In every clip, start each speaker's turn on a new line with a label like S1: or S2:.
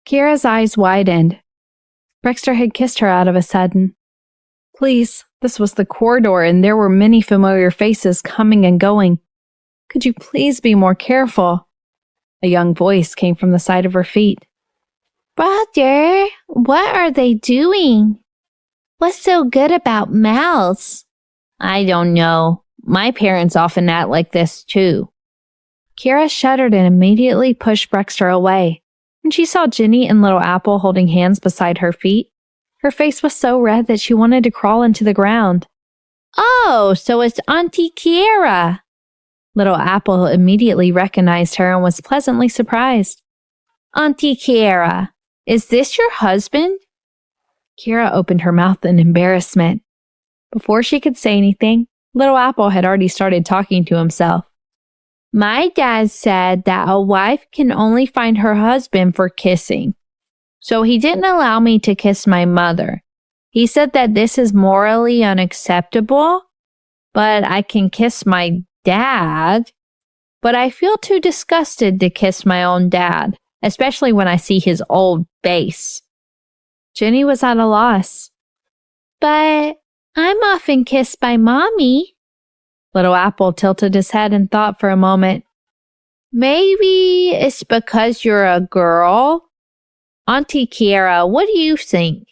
S1: Kira's eyes widened. Brexter had kissed her out of a sudden. Please, this was the corridor and there were many familiar faces coming and going. Could you please be more careful? A young voice came from the side of her feet.
S2: Brother, what are they doing? What's so good about mouths? I don't know. My parents often act like this too.
S1: Kira shuddered and immediately pushed Brexter away. When she saw Ginny and Little Apple holding hands beside her feet, her face was so red that she wanted to crawl into the ground.
S2: Oh, so it's Auntie Kira.
S1: Little Apple immediately recognized her and was pleasantly surprised.
S2: Auntie Kira, is this your husband?
S1: Kira opened her mouth in embarrassment. Before she could say anything, Little Apple had already started talking to himself.
S2: My dad said that a wife can only find her husband for kissing. So he didn't allow me to kiss my mother. He said that this is morally unacceptable, but I can kiss my dad. But I feel too disgusted to kiss my own dad, especially when I see his old face.
S1: Ginny was at a loss.
S2: But I'm often kissed by Mommy.
S1: Little Apple tilted his head and thought for a moment.
S2: Maybe it's because you're a girl? Auntie Kira, what do you think?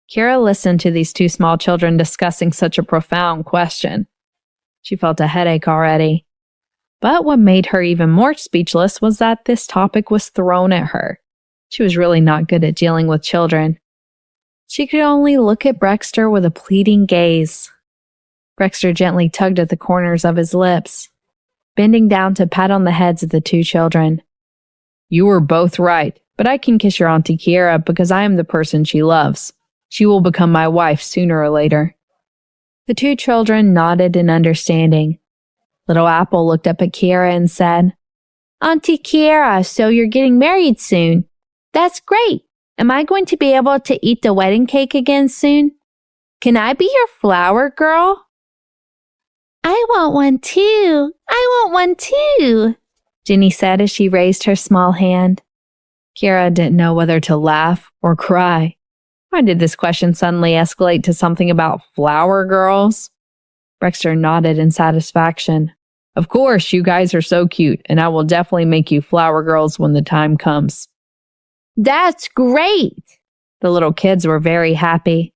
S1: Kira listened to these two small children discussing such a profound question. She felt a headache already. But what made her even more speechless was that this topic was thrown at her. She was really not good at dealing with children. She could only look at Brexter with a pleading gaze. Brexter gently tugged at the corners of his lips, bending down to pat on the heads of the two children. You were both right, but I can kiss your Auntie Kira because I am the person she loves. She will become my wife sooner or later. The two children nodded in understanding. Little Apple looked up at Kira and said,
S2: Auntie Kira, so you're getting married soon. That's great. Am I going to be able to eat the wedding cake again soon? Can I be your flower girl? I want one too. I want one too,
S1: Ginny said as she raised her small hand. Kira didn't know whether to laugh or cry. Why did this question suddenly escalate to something about flower girls? Brexter nodded in satisfaction. Of course, you guys are so cute, and I will definitely make you flower girls when the time comes.
S2: That's great!
S1: The little kids were very happy.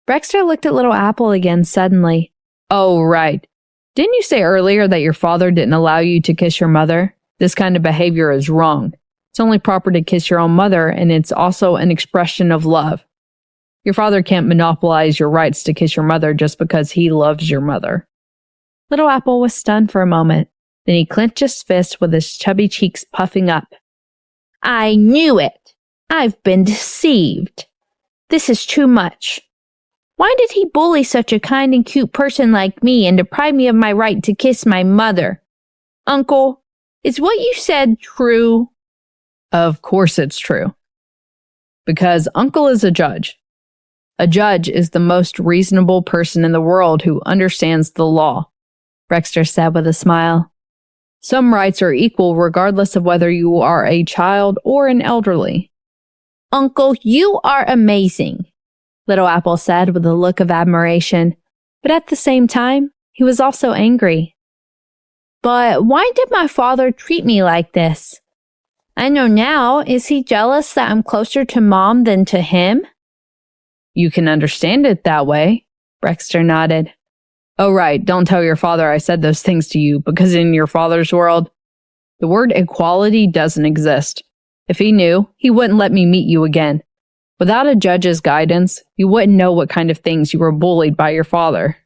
S1: Brexter looked at Little Apple again suddenly. Oh, right. Didn't you say earlier that your father didn't allow you to kiss your mother? This kind of behavior is wrong. It's only proper to kiss your own mother, and it's also an expression of love. Your father can't monopolize your rights to kiss your mother just because he loves your mother. Little Apple was stunned for a moment. Then he clenched his fist with his chubby cheeks puffing up.
S2: I knew it. I've been deceived. This is too much. Why did he bully such a kind and cute person like me and deprive me of my right to kiss my mother? Uncle, is what you said true?
S1: Of course it's true. Because Uncle is a judge. A judge is the most reasonable person in the world who understands the law, Brexter said with a smile. Some rights are equal regardless of whether you are a child or an elderly.
S2: Uncle, you are amazing,
S1: Little Apple said with a look of admiration, but at the same time, he was also angry.
S2: But why did my father treat me like this? I know now, is he jealous that I'm closer to Mom than to him?
S1: You can understand it that way, Brexter nodded. Oh, right, don't tell your father I said those things to you, because in your father's world, the word equality doesn't exist. If he knew, he wouldn't let me meet you again. Without a judge's guidance, you wouldn't know what kind of things you were bullied by your father.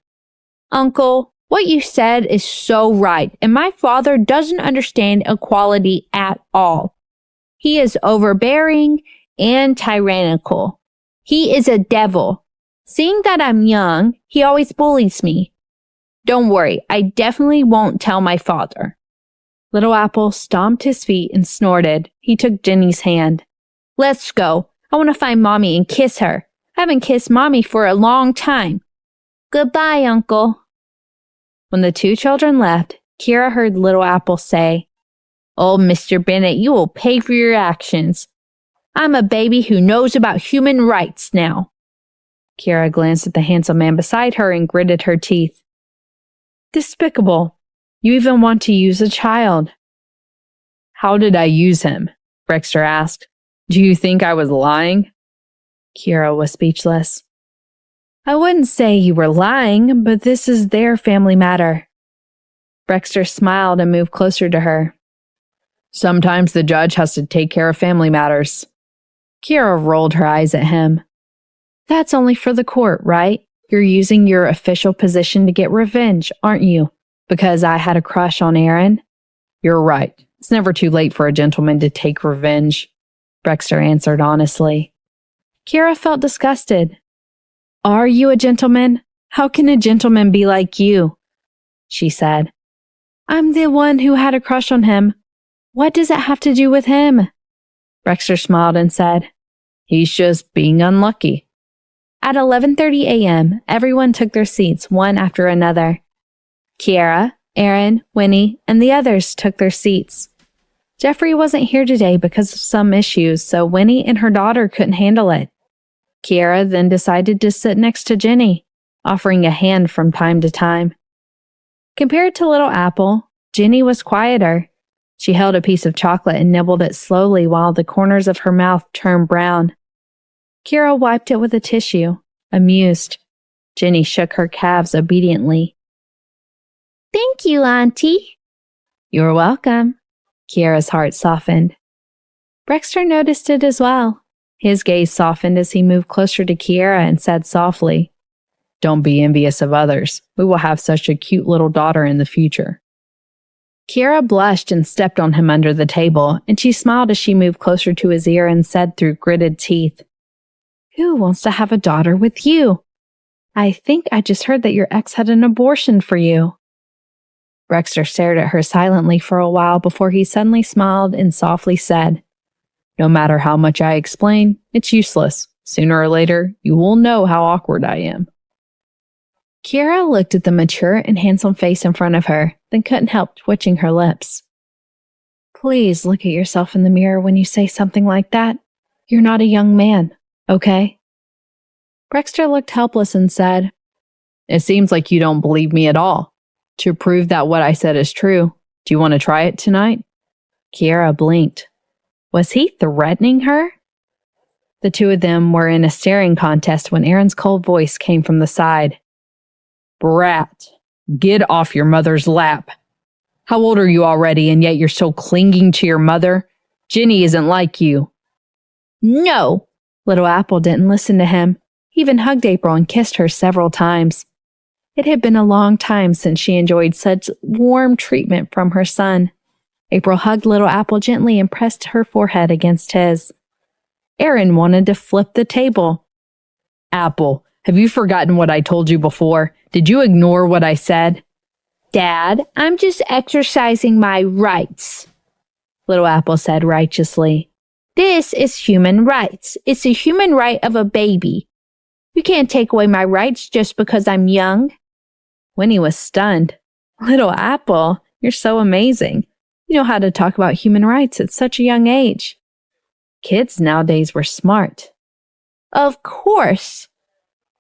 S2: Uncle, what you said is so right, and my father doesn't understand equality at all. He is overbearing and tyrannical. He is a devil. Seeing that I'm young, he always bullies me. Don't worry, I definitely won't tell my father.
S1: Little Apple stomped his feet and snorted. He took Ginny's hand.
S2: Let's go. I want to find Mommy and kiss her. I haven't kissed Mommy for a long time. Goodbye, Uncle.
S1: When the two children left, Kira heard Little Apple say,
S2: Oh, Mr. Bennett, you will pay for your actions. I'm a baby who knows about human rights now.
S1: Kiara glanced at the handsome man beside her and gritted her teeth. Despicable. You even want to use a child. How did I use him? Brexter asked. Do you think I was lying? Kiara was speechless. I wouldn't say you were lying, but this is their family matter. Brexter smiled and moved closer to her. Sometimes the judge has to take care of family matters. Kiara rolled her eyes at him. That's only for the court, right? You're using your official position to get revenge, aren't you? Because I had a crush on Aaron? You're right. It's never too late for a gentleman to take revenge, Brexter answered honestly. Kiara felt disgusted. Are you a gentleman? How can a gentleman be like you? She said. I'm the one who had a crush on him. What does it have to do with him? Brexter smiled and said, He's just being unlucky. At 11:30 a.m., everyone took their seats one after another. Kiara, Aaron, Winnie, and the others took their seats. Jeffrey wasn't here today because of some issues, so Winnie and her daughter couldn't handle it. Kiara then decided to sit next to Jenny, offering a hand from time to time. Compared to Little Apple, Jenny was quieter. She held a piece of chocolate and nibbled it slowly while the corners of her mouth turned brown. Kiara wiped it with a tissue, amused. Jenny shook her calves obediently.
S2: Thank you, Auntie.
S1: You're welcome. Kiara's heart softened. Brexter noticed it as well. His gaze softened as he moved closer to Kiara and said softly, Don't be envious of others. We will have such a cute little daughter in the future. Kiara blushed and stepped on him under the table, and she smiled as she moved closer to his ear and said through gritted teeth, Who wants to have a daughter with you? I think I just heard that your ex had an abortion for you. Brexter stared at her silently for a while before he suddenly smiled and softly said, No matter how much I explain, it's useless. Sooner or later, you will know how awkward I am. Kiara looked at the mature and handsome face in front of her, then couldn't help twitching her lips. Please look at yourself in the mirror when you say something like that. You're not a young man, okay? Brexter looked helpless and said, It seems like you don't believe me at all. To prove that what I said is true, do you want to try it tonight? Kiara blinked. Was he threatening her? The two of them were in a staring contest when Aaron's cold voice came from the side. Brat, get off your mother's lap. How old are you already and yet you're still clinging to your mother? Jenny isn't like you. No! Little Apple didn't listen to him. He even hugged April and kissed her several times. It had been a long time since she enjoyed such warm treatment from her son. April hugged Little Apple gently and pressed her forehead against his. Aaron wanted to flip the table. Apple, have you forgotten what I told you before? Did you ignore what I said?
S2: Dad, I'm just exercising my rights, Little Apple said righteously. This is human rights. It's the human right of a baby. You can't take away my rights just because I'm young. Winnie was stunned. Little Apple, you're so amazing. You know how to talk about human rights at such a young age. Kids nowadays were smart. Of course.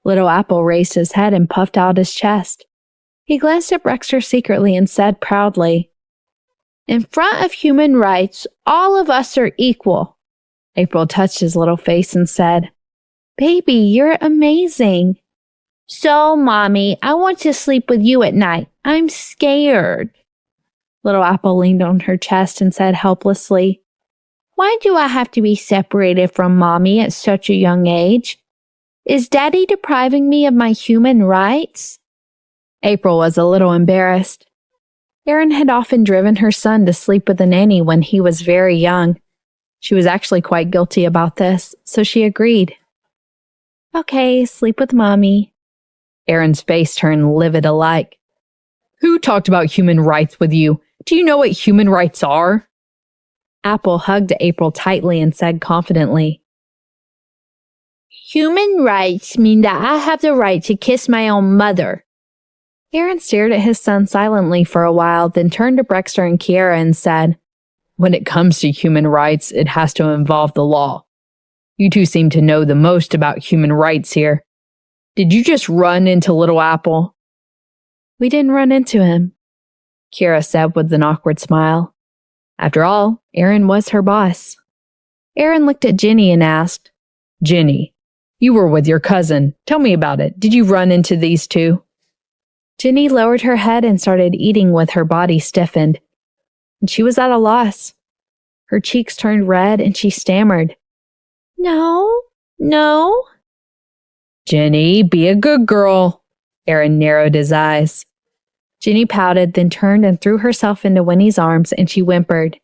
S1: Little Apple raised his head and puffed out his chest. He glanced at Brexter secretly and said proudly,
S2: In front of human rights, all of us are equal.
S1: April touched his little face and said,
S2: Baby, you're amazing. So, Mommy, I want to sleep with you at night. I'm scared.
S1: Little Apple leaned on her chest and said helplessly,
S2: Why do I have to be separated from Mommy at such a young age? Is Daddy depriving me of my human rights?
S1: April was a little embarrassed. Aaron had often driven her son to sleep with a nanny when he was very young. She was actually quite guilty about this, so she agreed. Okay, sleep with Mommy. Aaron's face turned livid alike. Who talked about human rights with you? Do you know what human rights are? Apple hugged April tightly and said confidently,
S2: Human rights mean that I have the right to kiss my own mother.
S1: Aaron stared at his son silently for a while, then turned to Brexter and Kiara and said, When it comes to human rights, it has to involve the law. You two seem to know the most about human rights here. Did you just run into Little Apple?"
S2: "We didn't run into him,"
S1: Kira said with an awkward smile. After all, Aaron was her boss. Aaron looked at Ginny and asked, "Ginny, you were with your cousin. Tell me about it. Did you run into these two?" Ginny lowered her head and started eating with her body stiffened. And she was at a loss. Her cheeks turned red and she stammered,
S2: No.
S1: "Ginny, be a good girl." Aaron narrowed his eyes. Ginny pouted, then turned and threw herself into Winnie's arms, and she whimpered,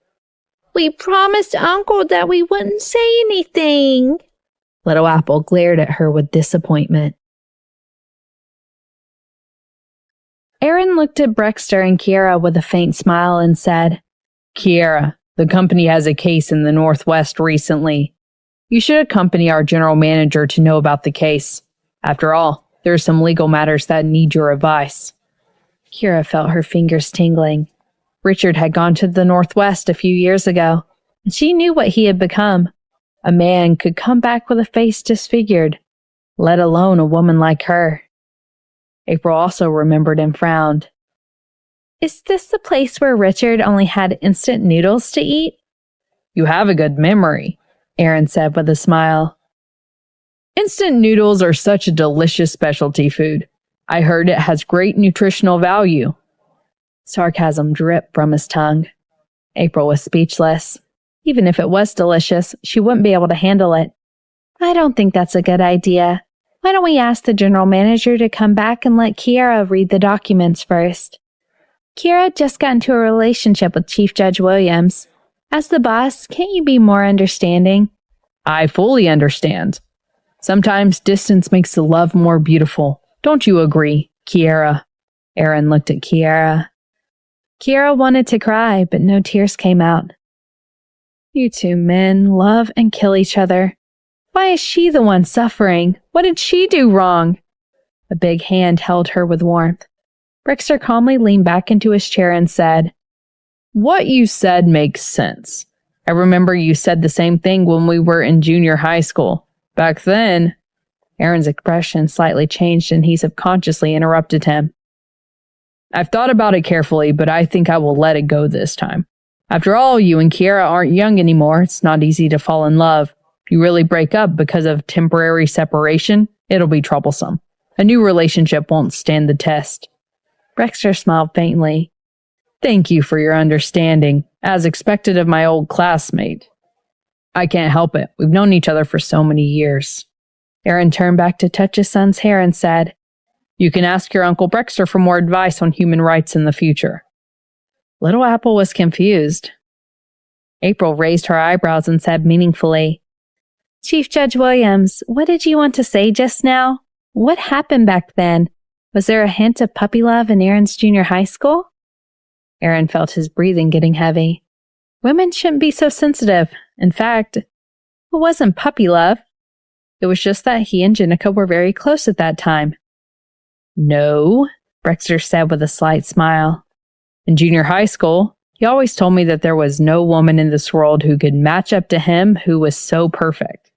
S2: "We promised Uncle that we wouldn't say anything."
S1: Little Apple glared at her with disappointment. Aaron looked at Brexter and Kiera with a faint smile and said, "Kiera, the company has a case in the Northwest recently. You should accompany our general manager to know about the case. After all, there are some legal matters that need your advice." Kiera felt her fingers tingling. Richard had gone to the Northwest a few years ago, and she knew what he had become. A man could come back with a face disfigured, let alone a woman like her. April also remembered and frowned.
S2: "Is this the place where Richard only had instant noodles to eat?"
S1: "You have a good memory," Aaron said with a smile. "Instant noodles are such a delicious specialty food. I heard it has great nutritional value." Sarcasm dripped from his tongue. April was speechless. Even if it was delicious, she wouldn't be able to handle it.
S2: "I don't think that's a good idea. Why don't we ask the general manager to come back and let Kiera read the documents first?" "Kiera just got into a relationship with Chief Judge Williams. As the boss, can't you be more understanding?"
S1: "I fully understand. Sometimes distance makes the love more beautiful. Don't you agree, Kiera?" Aaron looked at Kiera.
S2: Kiera wanted to cry, but no tears came out.
S1: "You two men love and kill each other. Why is she the one suffering? What did she do wrong?" A big hand held her with warmth. Brexter calmly leaned back into his chair and said, "What you said makes sense. I remember you said the same thing when we were in junior high school. Back then..." Aaron's expression slightly changed and he subconsciously interrupted him. "I've thought about it carefully, but I think I will let it go this time. After all, you and Kiera aren't young anymore. It's not easy to fall in love. If you really break up because of temporary separation, it'll be troublesome. A new relationship won't stand the test." Brexter smiled faintly. "Thank you for your understanding, as expected of my old classmate. I can't help it. We've known each other for so many years." Aaron turned back to touch his son's hair and said, "You can ask your Uncle Brexter for more advice on human rights in the future." Little Apple was confused. April raised her eyebrows and said meaningfully,
S2: "Chief Judge Williams, what did you want to say just now? What happened back then? Was there a hint of puppy love in Aaron's junior high school?"
S1: Aaron felt his breathing getting heavy. Women shouldn't be so sensitive. In fact, it wasn't puppy love. It was just that he and Jenica were very close at that time. "No," Brexter said with a slight smile. "In junior high school, he always told me that there was no woman in this world who could match up to him who was so perfect.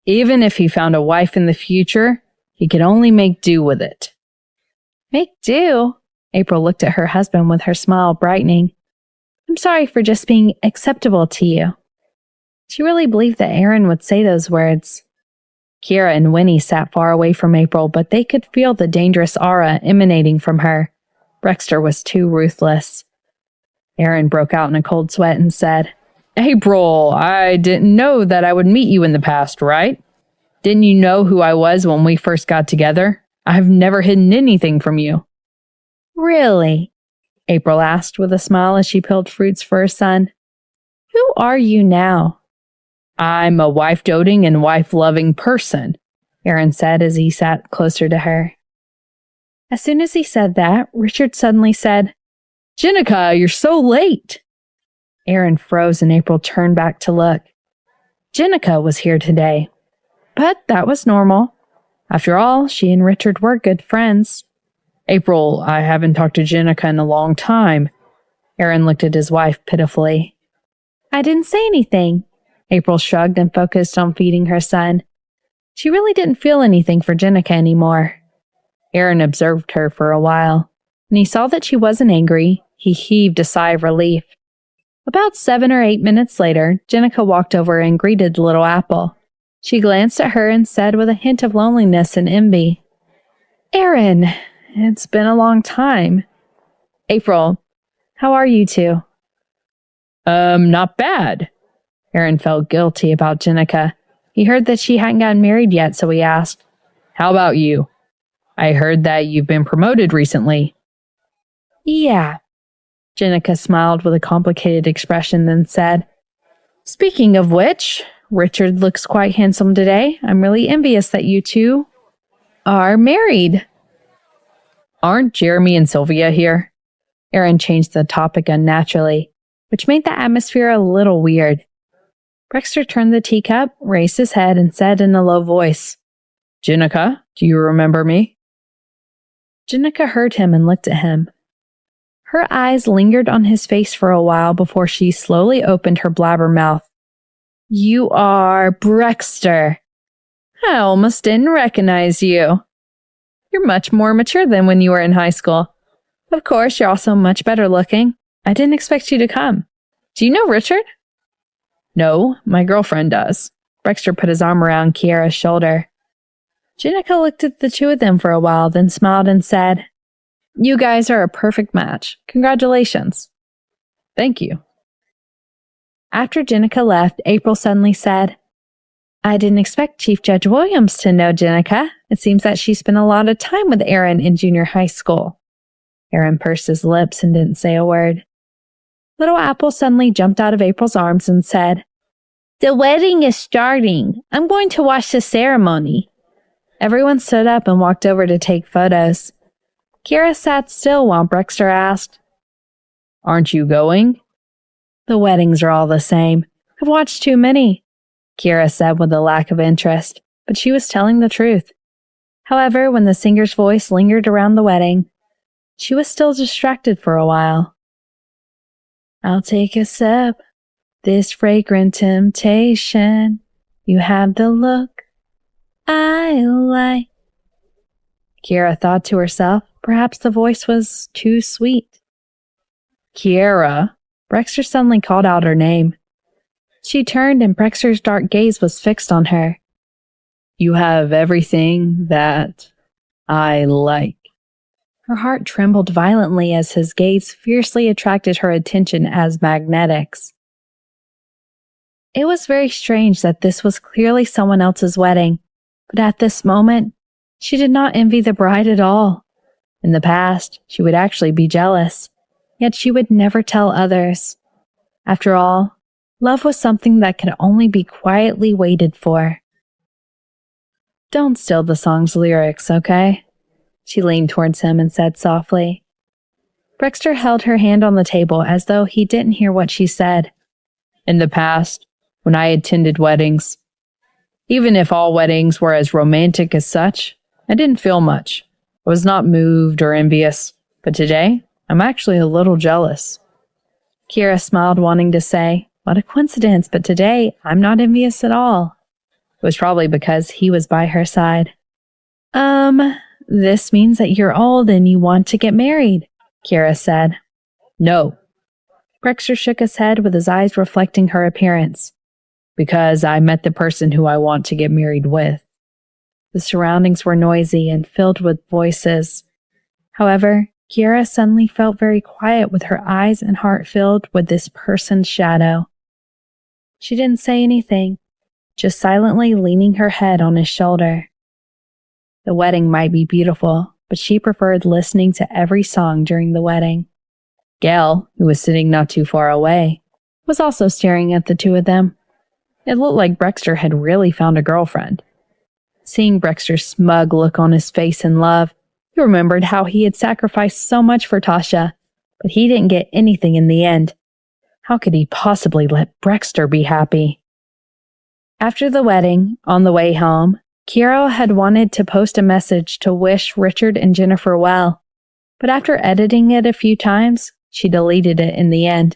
S1: Even if he found a wife in the future, he could only make do with it."
S2: "Make do?" April looked at her husband with her smile brightening. "I'm sorry for just being acceptable to you." She really believed that Aaron would say those words.
S1: Kiera and Winnie sat far away from April, but they could feel the dangerous aura emanating from her. Brexter was too ruthless. Aaron broke out in a cold sweat and said, "April, I didn't know that I would meet you in the past, right? Didn't you know who I was when we first got together? I've never hidden anything from you."
S2: "Really?" April asked with a smile as she peeled fruits for her son. "Who are you now?"
S1: "I'm a wife-doting and wife-loving person," Aaron said as he sat closer to her. As soon as he said that, Richard suddenly said, "Jenica, you're so late." Aaron froze and April turned back to look. Jenica was here today. But that was normal. After all, she and Richard were good friends. "April, I haven't talked to Jenica in a long time." Aaron looked at his wife pitifully.
S2: "I didn't say anything."
S1: April shrugged and focused on feeding her son. She really didn't feel anything for Jenica anymore. Aaron observed her for a while. When he saw that she wasn't angry, he heaved a sigh of relief. About 7 or 8 minutes later, Jenica walked over and greeted the little apple. She glanced at her and said with a hint of loneliness and envy, "Aaron, it's been a long time. April, how are you two?" Not bad." Aaron felt guilty about Jenica. He heard that she hadn't gotten married yet, so he asked, "How about you? I heard that you've been promoted recently." "Yeah." Jenica smiled with a complicated expression, then said, "Speaking of which, Richard looks quite handsome today. I'm really envious that you two are married." "Aren't Jeremy and Sylvia here?" Aaron changed the topic unnaturally, which made the atmosphere a little weird. Brexter turned the teacup, raised his head, and said in a low voice, "Jenica, do you remember me?" Jenica heard him and looked at him. Her eyes lingered on his face for a while before she slowly opened her blabber mouth. "You are Brexter. I almost didn't recognize you. You're much more mature than when you were in high school. Of course, you're also much better looking. I didn't expect you to come. Do you know Richard?" "No, my girlfriend does." Brexter put his arm around Kiera's shoulder. Jenica looked at the two of them for a while, then smiled and said, "You guys are a perfect match. Congratulations." "Thank you." After Jenica left, April suddenly said, "I didn't expect Chief Judge Williams to know Jenica. It seems that she spent a lot of time with Aaron in junior high school." Aaron pursed his lips and didn't say a word. Little Apple suddenly jumped out of April's arms and said, "The wedding is starting. I'm going to watch the ceremony." Everyone stood up and walked over to take photos. Kiera sat still while Brexter asked, "Aren't you going?" "The weddings are all the same. I've watched too many," Kiera said with a lack of interest, but she was telling the truth. However, when the singer's voice lingered around the wedding, she was still distracted for a while. "I'll take a sip. This fragrant temptation. You have the look I like." Kiera thought to herself, perhaps the voice was too sweet. "Kiera!" Brexter suddenly called out her name. She turned and Brexter's dark gaze was fixed on her. "You have everything that I like." Her heart trembled violently as his gaze fiercely attracted her attention as magnetics. It was very strange that this was clearly someone else's wedding, but at this moment, she did not envy the bride at all. In the past, she would actually be jealous, yet she would never tell others. After all, love was something that could only be quietly waited for. "Don't steal the song's lyrics, okay?" She leaned towards him and said softly. Brexter held her hand on the table as though he didn't hear what she said. "In the past, when I attended weddings, even if all weddings were as romantic as such, I didn't feel much. I was not moved or envious, but today, I'm actually a little jealous." Kiera smiled, wanting to say, "What a coincidence, but today, I'm not envious at all." It was probably because he was by her side. This means that you're old and you want to get married," Kiera said. "No." Brexter shook his head with his eyes reflecting her appearance. "Because I met the person who I want to get married with." The surroundings were noisy and filled with voices. However, Kiera suddenly felt very quiet with her eyes and heart filled with this person's shadow. She didn't say anything, just silently leaning her head on his shoulder. The wedding might be beautiful, but she preferred listening to every song during the wedding. Gail, who was sitting not too far away, was also staring at the two of them. It looked like Brexter had really found a girlfriend. Seeing Brexter's smug look on his face in love, he remembered how he had sacrificed so much for Tasha, but he didn't get anything in the end. How could he possibly let Brexter be happy? After the wedding, on the way home, Kiera had wanted to post a message to wish Richard and Jennifer well, but after editing it a few times, she deleted it in the end.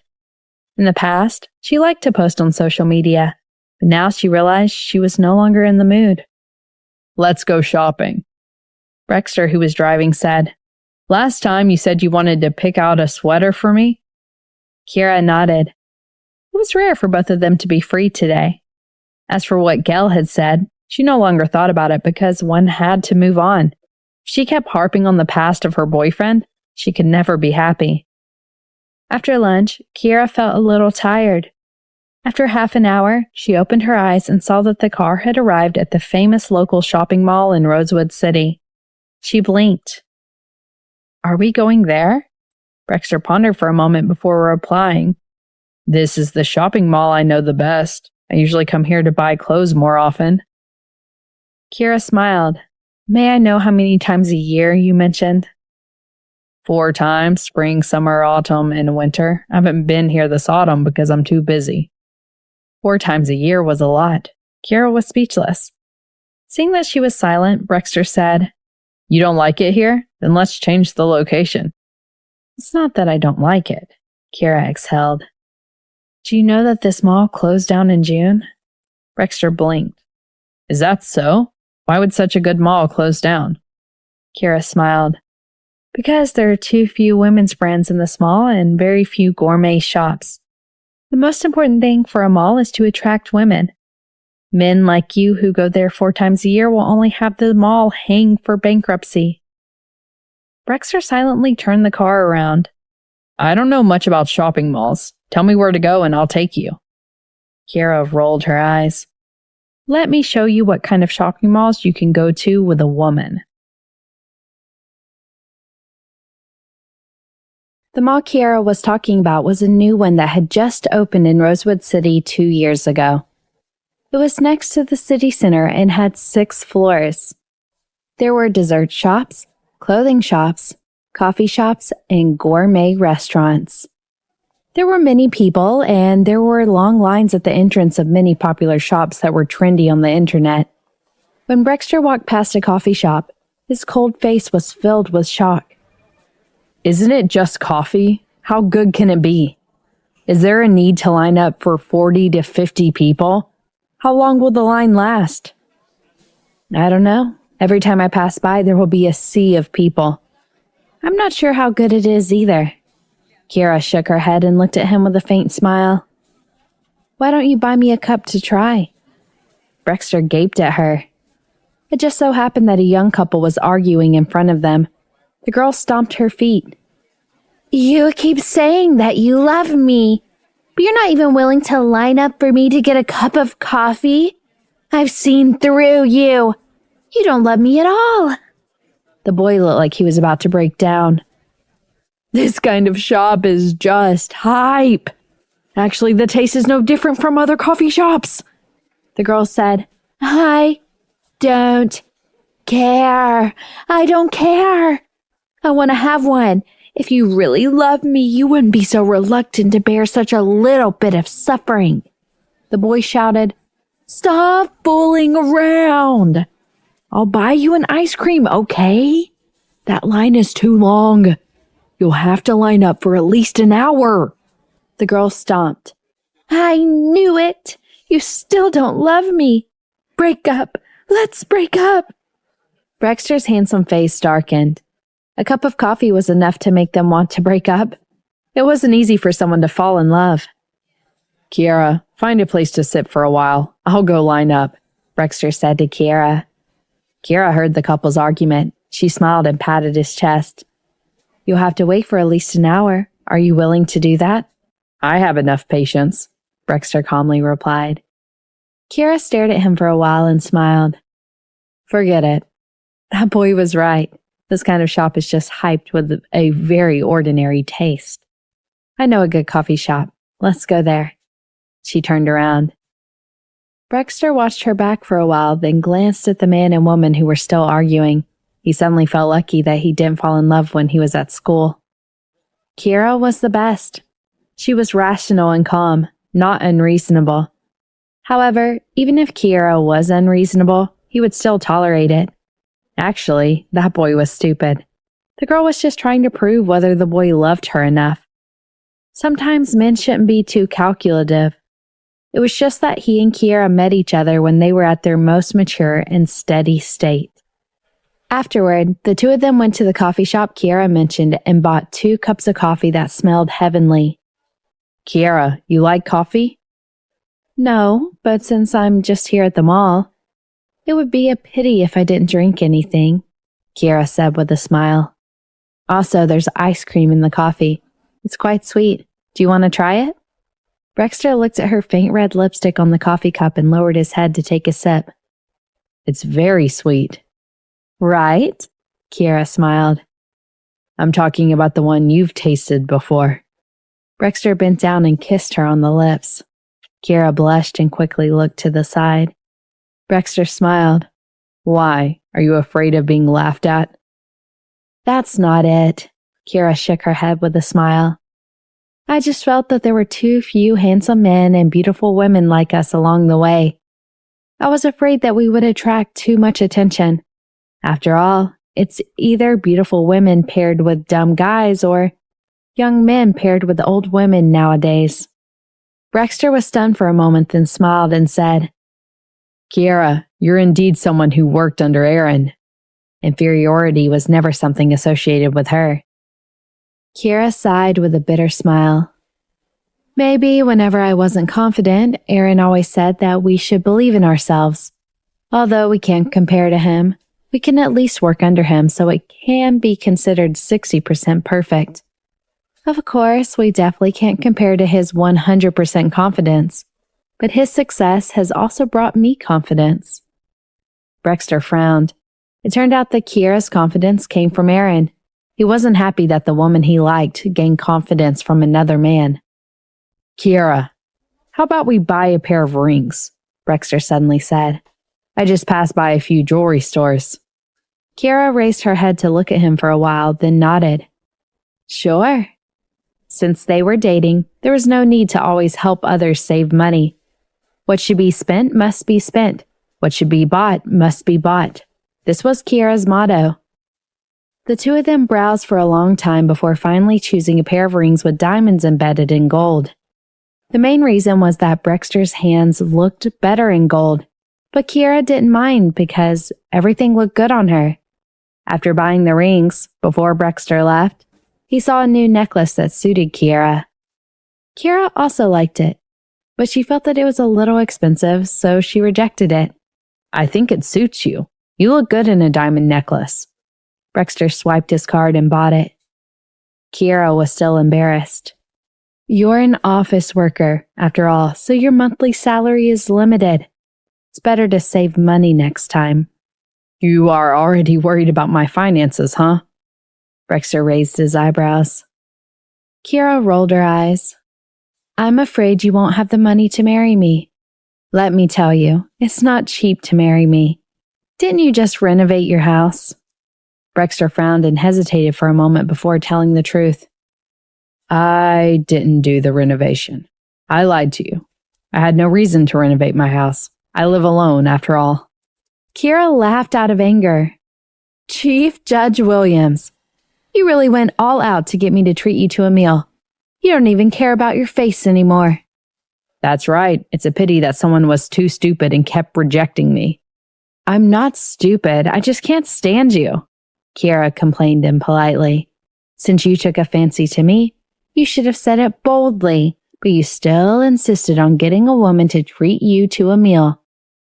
S1: In the past, she liked to post on social media, But now she realized she was no longer in the mood. "Let's go shopping." Brexter, who was driving, said, "Last time you said you wanted to pick out a sweater for me?" Kira nodded. It was rare for both of them to be free today. As for what Gail had said, she no longer thought about it because one had to move on. If she kept harping on the past of her boyfriend, she could never be happy. After lunch, Kira felt a little tired. After half an hour, she opened her eyes and saw that the car had arrived at the famous local shopping mall in Rosewood City. She blinked. "Are we going there?" Brexter pondered for a moment before replying. "This is the shopping mall I know the best. I usually come here to buy clothes more often." Kira smiled. "May I know how many times a year you mentioned?" 4 times, spring, summer, autumn, and winter. I haven't been here this autumn because I'm too busy." 4 times a year was a lot. Kira was speechless. Seeing that she was silent, Brexter said, "You don't like it here? Then let's change the location." "It's not that I don't like it," Kira exhaled. "Do you know that this mall closed down in June?" Brexter blinked. "Is that so? Why would such a good mall close down?" Kira smiled. "Because there are too few women's brands in this mall and very few gourmet shops. The most important thing for a mall is to attract women. Men like you who go there 4 times a year will only have the mall hang for bankruptcy." Brexter silently turned the car around. "I don't know much about shopping malls. Tell me where to go and I'll take you." Kira rolled her eyes. "Let me show you what kind of shopping malls you can go to with a woman." The mall Kira was talking about was a new one that had just opened in Rosewood City 2 years ago. It was next to the city center and had 6 floors. There were dessert shops, clothing shops, coffee shops, and gourmet restaurants. There were many people, and there were long lines at the entrance of many popular shops that were trendy on the internet. When Brexter walked past a coffee shop, his cold face was filled with shock. "Isn't it just coffee? How good can it be? Is there a need to line up for 40 to 50 people? How long will the line last?" "I don't know. Every time I pass by, there will be a sea of people. I'm not sure how good it is either." Kira shook her head and looked at him with a faint smile. "Why don't you buy me a cup to try?" Brexter gaped at her. It just so happened that a young couple was arguing in front of them. The girl stomped her feet. "You keep saying that you love me, but you're not even willing to line up for me to get a cup of coffee? I've seen through you. You don't love me at all." The boy looked like he was about to break down. "This kind of shop is just hype. Actually, the taste is no different from other coffee shops." The girl said, "I don't care. I don't care. I want to have one. If you really love me, you wouldn't be so reluctant to bear such a little bit of suffering." The boy shouted, "Stop fooling around. I'll buy you an ice cream, okay? That line is too long. You'll have to line up for at least an hour." The girl stomped. "I knew it. You still don't love me. Break up. Let's break up." Brexter's handsome face darkened. A cup of coffee was enough to make them want to break up. It wasn't easy for someone to fall in love. "Kiara, find a place to sit for a while. I'll go line up," Brexter said to Kiara. Kiara heard the couple's argument. She smiled and patted his chest. "You'll have to wait for at least an hour. Are you willing to do that?" "I have enough patience," Brexter calmly replied. Kiara stared at him for a while and smiled. "Forget it. That boy was right. This kind of shop is just hyped with a very ordinary taste. I know a good coffee shop. Let's go there." She turned around. Brexter watched her back for a while, then glanced at the man and woman who were still arguing. He suddenly felt lucky that he didn't fall in love when he was at school. Kiara was the best. She was rational and calm, not unreasonable. However, even if Kiara was unreasonable, he would still tolerate it. Actually, that boy was stupid. The girl was just trying to prove whether the boy loved her enough. Sometimes men shouldn't be too calculative. It was just that he and Kiera met each other when they were at their most mature and steady state. Afterward, the two of them went to the coffee shop Kiera mentioned and bought 2 cups of coffee that smelled heavenly. Kiera, you like coffee? No, but since I'm just here at the mall, it would be a pity if I didn't drink anything, Kiera said with a smile. Also, there's ice cream in the coffee. It's quite sweet. Do you want to try it? Brexter looked at her faint red lipstick on the coffee cup and lowered his head to take a sip. It's very sweet. Right? Kiera smiled. I'm talking about the one you've tasted before. Brexter bent down and kissed her on the lips. Kiera blushed and quickly looked to the side. Brexter smiled. Why? Are you afraid of being laughed at? That's not it. Kiera shook her head with a smile. I just felt that there were too few handsome men and beautiful women like us along the way. I was afraid that we would attract too much attention. After all, it's either beautiful women paired with dumb guys or young men paired with old women nowadays. Brexter was stunned for a moment, then smiled and said, Kiera, you're indeed someone who worked under Aaron. Inferiority was never something associated with her. Kiera sighed with a bitter smile. Maybe whenever I wasn't confident, Aaron always said that we should believe in ourselves. Although we can't compare to him, we can at least work under him so it can be considered 60% perfect. Of course, we definitely can't compare to his 100% confidence, but his success has also brought me confidence. Brexter frowned. It turned out that Kiera's confidence came from Aaron. He wasn't happy that the woman he liked gained confidence from another man. Kiera, how about we buy a pair of rings? Brexter suddenly said. I just passed by a few jewelry stores. Kiera raised her head to look at him for a while, then nodded. Sure. Since they were dating, there was no need to always help others save money. What should be spent must be spent. What should be bought must be bought. This was Kiera's motto. The two of them browsed for a long time before finally choosing a pair of rings with diamonds embedded in gold. The main reason was that Brexter's hands looked better in gold, but Kiera didn't mind because everything looked good on her. After buying the rings, before Brexter left, he saw a new necklace that suited Kiera. Kiera also liked it, but she felt that it was a little expensive, so she rejected it. I think it suits you. You look good in a diamond necklace. Brexter swiped his card and bought it. Kiera was still embarrassed. You're an office worker, after all, so your monthly salary is limited. It's better to save money next time. You are already worried about my finances, huh? Brexter raised his eyebrows. Kiera rolled her eyes. I'm afraid you won't have the money to marry me. Let me tell you, it's not cheap to marry me. Didn't you just renovate your house? Brexter frowned and hesitated for a moment before telling the truth. I didn't do the renovation. I lied to you. I had no reason to renovate my house. I live alone, after all. Kiera laughed out of anger. Chief Judge Williams, you really went all out to get me to treat you to a meal. You don't even care about your face anymore. That's right. It's a pity that someone was too stupid and kept rejecting me. I'm not stupid. I just can't stand you. Kiera complained impolitely. Since you took a fancy to me, you should have said it boldly, but you still insisted on getting a woman to treat you to a meal.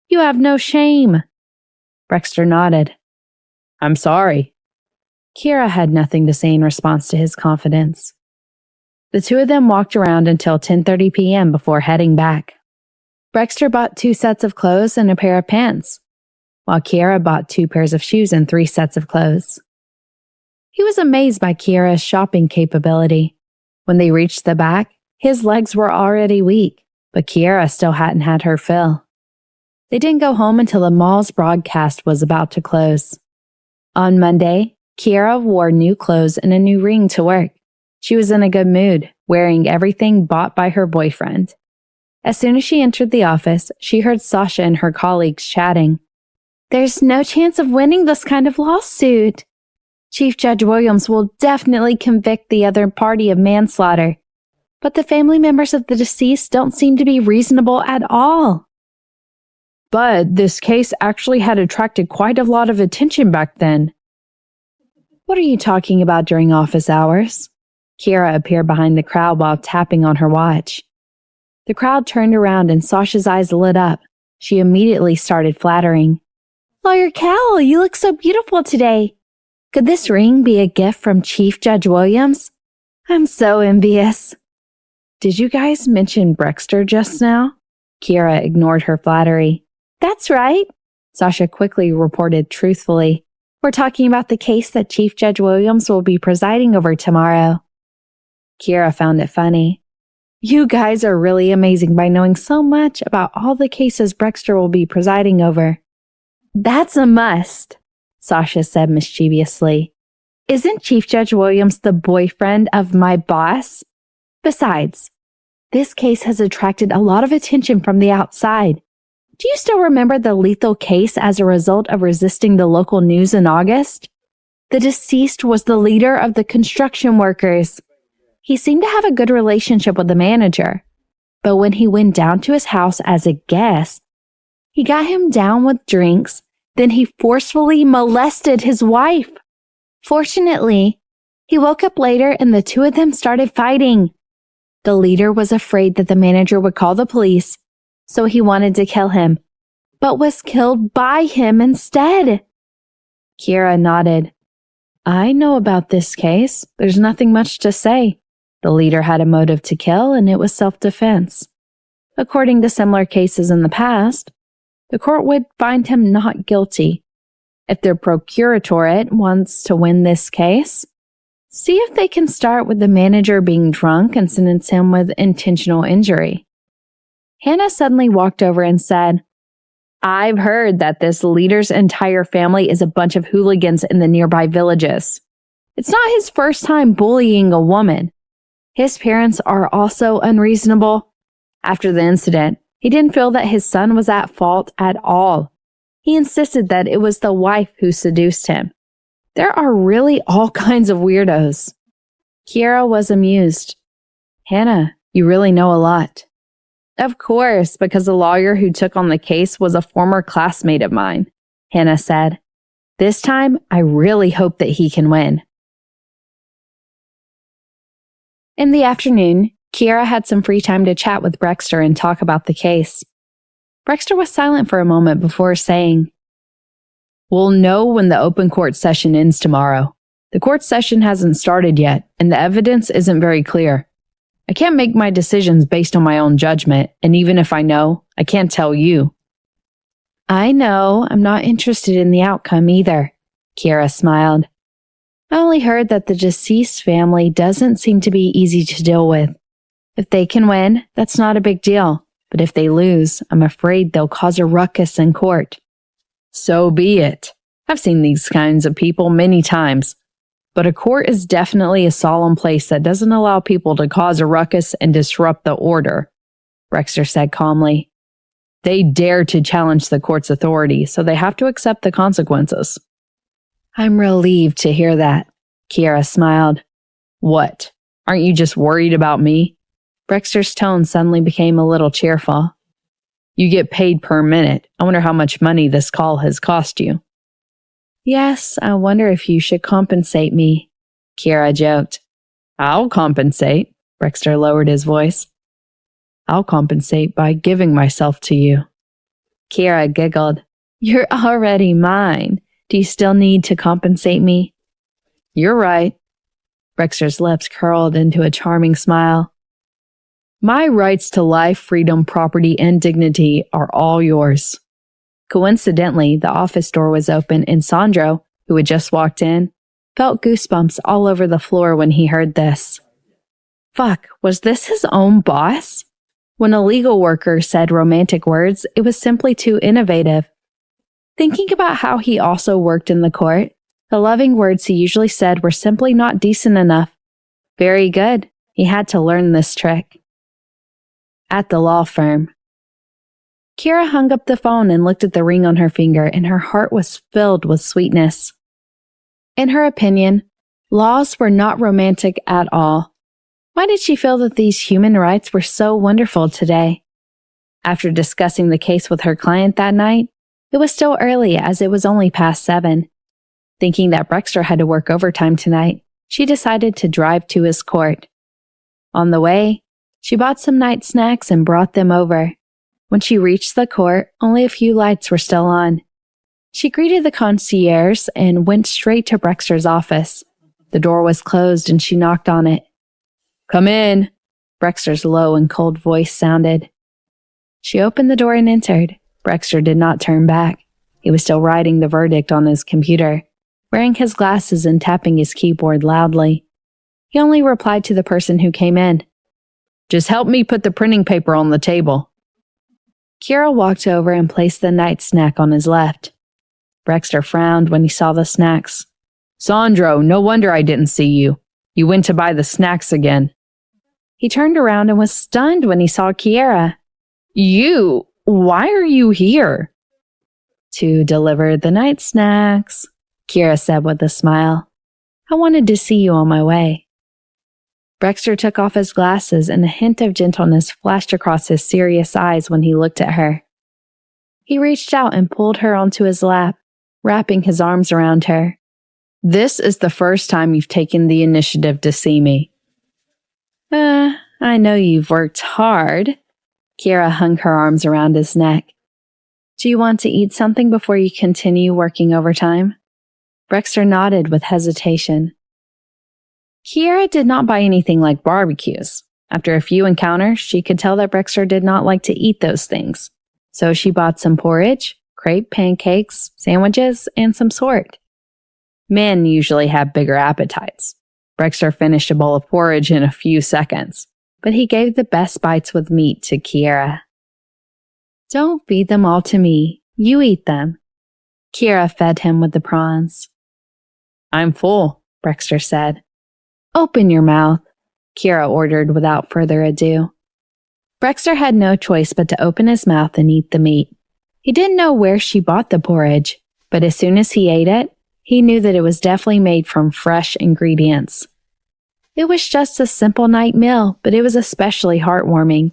S1: You have no shame. Brexter nodded. I'm sorry. Kiera had nothing to say in response to his confidence. The two of them walked around until 10:30 p.m. before heading back. Brexter bought 2 sets of clothes and a pair of pants, while Kiera bought 2 pairs of shoes and 3 sets of clothes. He was amazed by Kiera's shopping capability. When they reached the back, his legs were already weak, but Kiera still hadn't had her fill. They didn't go home until the mall's broadcast was about to close. On Monday, Kiera wore new clothes and a new ring to work. She was in a good mood, wearing everything bought by her boyfriend. As soon as she entered the office, she heard Sasha and her colleagues chatting. There's no chance of winning this kind of lawsuit. Chief Judge Williams will definitely convict the other party of manslaughter. But the family members of the deceased don't seem to be reasonable at all. But this case actually had attracted quite a lot of attention back then. What are you talking about during office hours? Kira appeared behind the crowd while tapping on her watch. The crowd turned around and Sasha's eyes lit up. She immediately started flattering. Lawyer Cal, you look so beautiful today. Could this ring be a gift from Chief Judge Williams? I'm so envious. Did you guys mention Brexter just now? Kira ignored her flattery. That's right, Sasha quickly reported truthfully. We're talking about the case that Chief Judge Williams will be presiding over tomorrow. Kira found it funny. You guys are really amazing by knowing so much about all the cases Brexter will be presiding over. That's a must, Sasha said mischievously. Isn't Chief Judge Williams the boyfriend of my boss? Besides, this case has attracted a lot of attention from the outside. Do you still remember the lethal case as a result of resisting the local news in August? The deceased was the leader of the construction workers. He seemed to have a good relationship with the manager, but when he went down to his house as a guest, he got him down with drinks, then he forcefully molested his wife. Fortunately, he woke up later and the two of them started fighting. The leader was afraid that the manager would call the police, so he wanted to kill him, but was killed by him instead. Kira nodded. I know about this case. There's nothing much to say. The leader had a motive to kill, and it was self-defense. According to similar cases in the past, the court would find him not guilty. If the procuratorate wants to win this case, see if they can start with the manager being drunk and sentence him with intentional injury. Hannah suddenly walked over and said, I've heard that this leader's entire family is a bunch of hooligans in the nearby villages. It's not his first time bullying a woman. His parents are also unreasonable. After the incident, he didn't feel that his son was at fault at all. He insisted that it was the wife who seduced him. There are really all kinds of weirdos. Kira was amused. Hannah, you really know a lot. Of course, because the lawyer who took on the case was a former classmate of mine, Hannah said. This time, I really hope that he can win. In the afternoon, Kira had some free time to chat with Brexter and talk about the case. Brexter was silent for a moment before saying, We'll know when the open court session ends tomorrow. The court session hasn't started yet, and the evidence isn't very clear. I can't make my decisions based on my own judgment, and even if I know, I can't tell you. I know. I'm not interested in the outcome either, Kira smiled. I only heard that the deceased family doesn't seem to be easy to deal with. If they can win, that's not a big deal, but if they lose, I'm afraid they'll cause a ruckus in court. So be it. I've seen these kinds of people many times. But a court is definitely a solemn place that doesn't allow people to cause a ruckus and disrupt the order, Brexter said calmly. They dare to challenge the court's authority, so they have to accept the consequences. I'm relieved to hear that, Kira smiled. What? Aren't you just worried about me? Brexter's tone suddenly became a little cheerful. You get paid per minute. I wonder how much money this call has cost you. Yes, I wonder if you should compensate me, Kira joked. I'll compensate, Brexter lowered his voice. I'll compensate by giving myself to you. Kira giggled. You're already mine. Do you still need to compensate me? You're right. Brexter's lips curled into a charming smile. My rights to life, freedom, property, and dignity are all yours. Coincidentally, the office door was open and Sandro, who had just walked in, felt goosebumps all over the floor when he heard this. Fuck, was this his own boss? When a legal worker said romantic words, it was simply too innovative. Thinking about how he also worked in the court, the loving words he usually said were simply not decent enough. Very good. He had to learn this trick. At the law firm. Kira hung up the phone and looked at the ring on her finger, and her heart was filled with sweetness. In her opinion, laws were not romantic at all. Why did she feel that these human rights were so wonderful today? After discussing the case with her client that night, it was still early as it was only past 7. Thinking that Brexter had to work overtime tonight, she decided to drive to his court. On the way, she bought some night snacks and brought them over. When she reached the court, only a few lights were still on. She greeted the concierge and went straight to Brexter's office. The door was closed and she knocked on it. "Come in," Brexter's low and cold voice sounded. She opened the door and entered. Brexter did not turn back. He was still writing the verdict on his computer, wearing his glasses and tapping his keyboard loudly. He only replied to the person who came in. "Just help me put the printing paper on the table." Kira walked over and placed the night snack on his left. Brexter frowned when he saw the snacks. "Sandro, no wonder I didn't see you. You went to buy the snacks again." He turned around and was stunned when he saw Kiera. Why are you here?" "To deliver the night snacks," Kira said with a smile. "I wanted to see you on my way." Brexter took off his glasses and a hint of gentleness flashed across his serious eyes when he looked at her. He reached out and pulled her onto his lap, wrapping his arms around her. "This is the first time you've taken the initiative to see me." I know you've worked hard." Kira hung her arms around his neck. "Do you want to eat something before you continue working overtime?" Brexter nodded with hesitation. Kira did not buy anything like barbecues. After a few encounters, she could tell that Brexter did not like to eat those things. So she bought some porridge, crepe pancakes, sandwiches, and some sort. Men usually have bigger appetites. Brexter finished a bowl of porridge in a few seconds, but he gave the best bites with meat to Kiera. "Don't feed them all to me. You eat them." Kiera fed him with the prawns. "I'm full," Brexter said. "Open your mouth," Kiera ordered without further ado. Brexter had no choice but to open his mouth and eat the meat. He didn't know where she bought the porridge, but as soon as he ate it, he knew that it was definitely made from fresh ingredients. It was just a simple night meal, but it was especially heartwarming.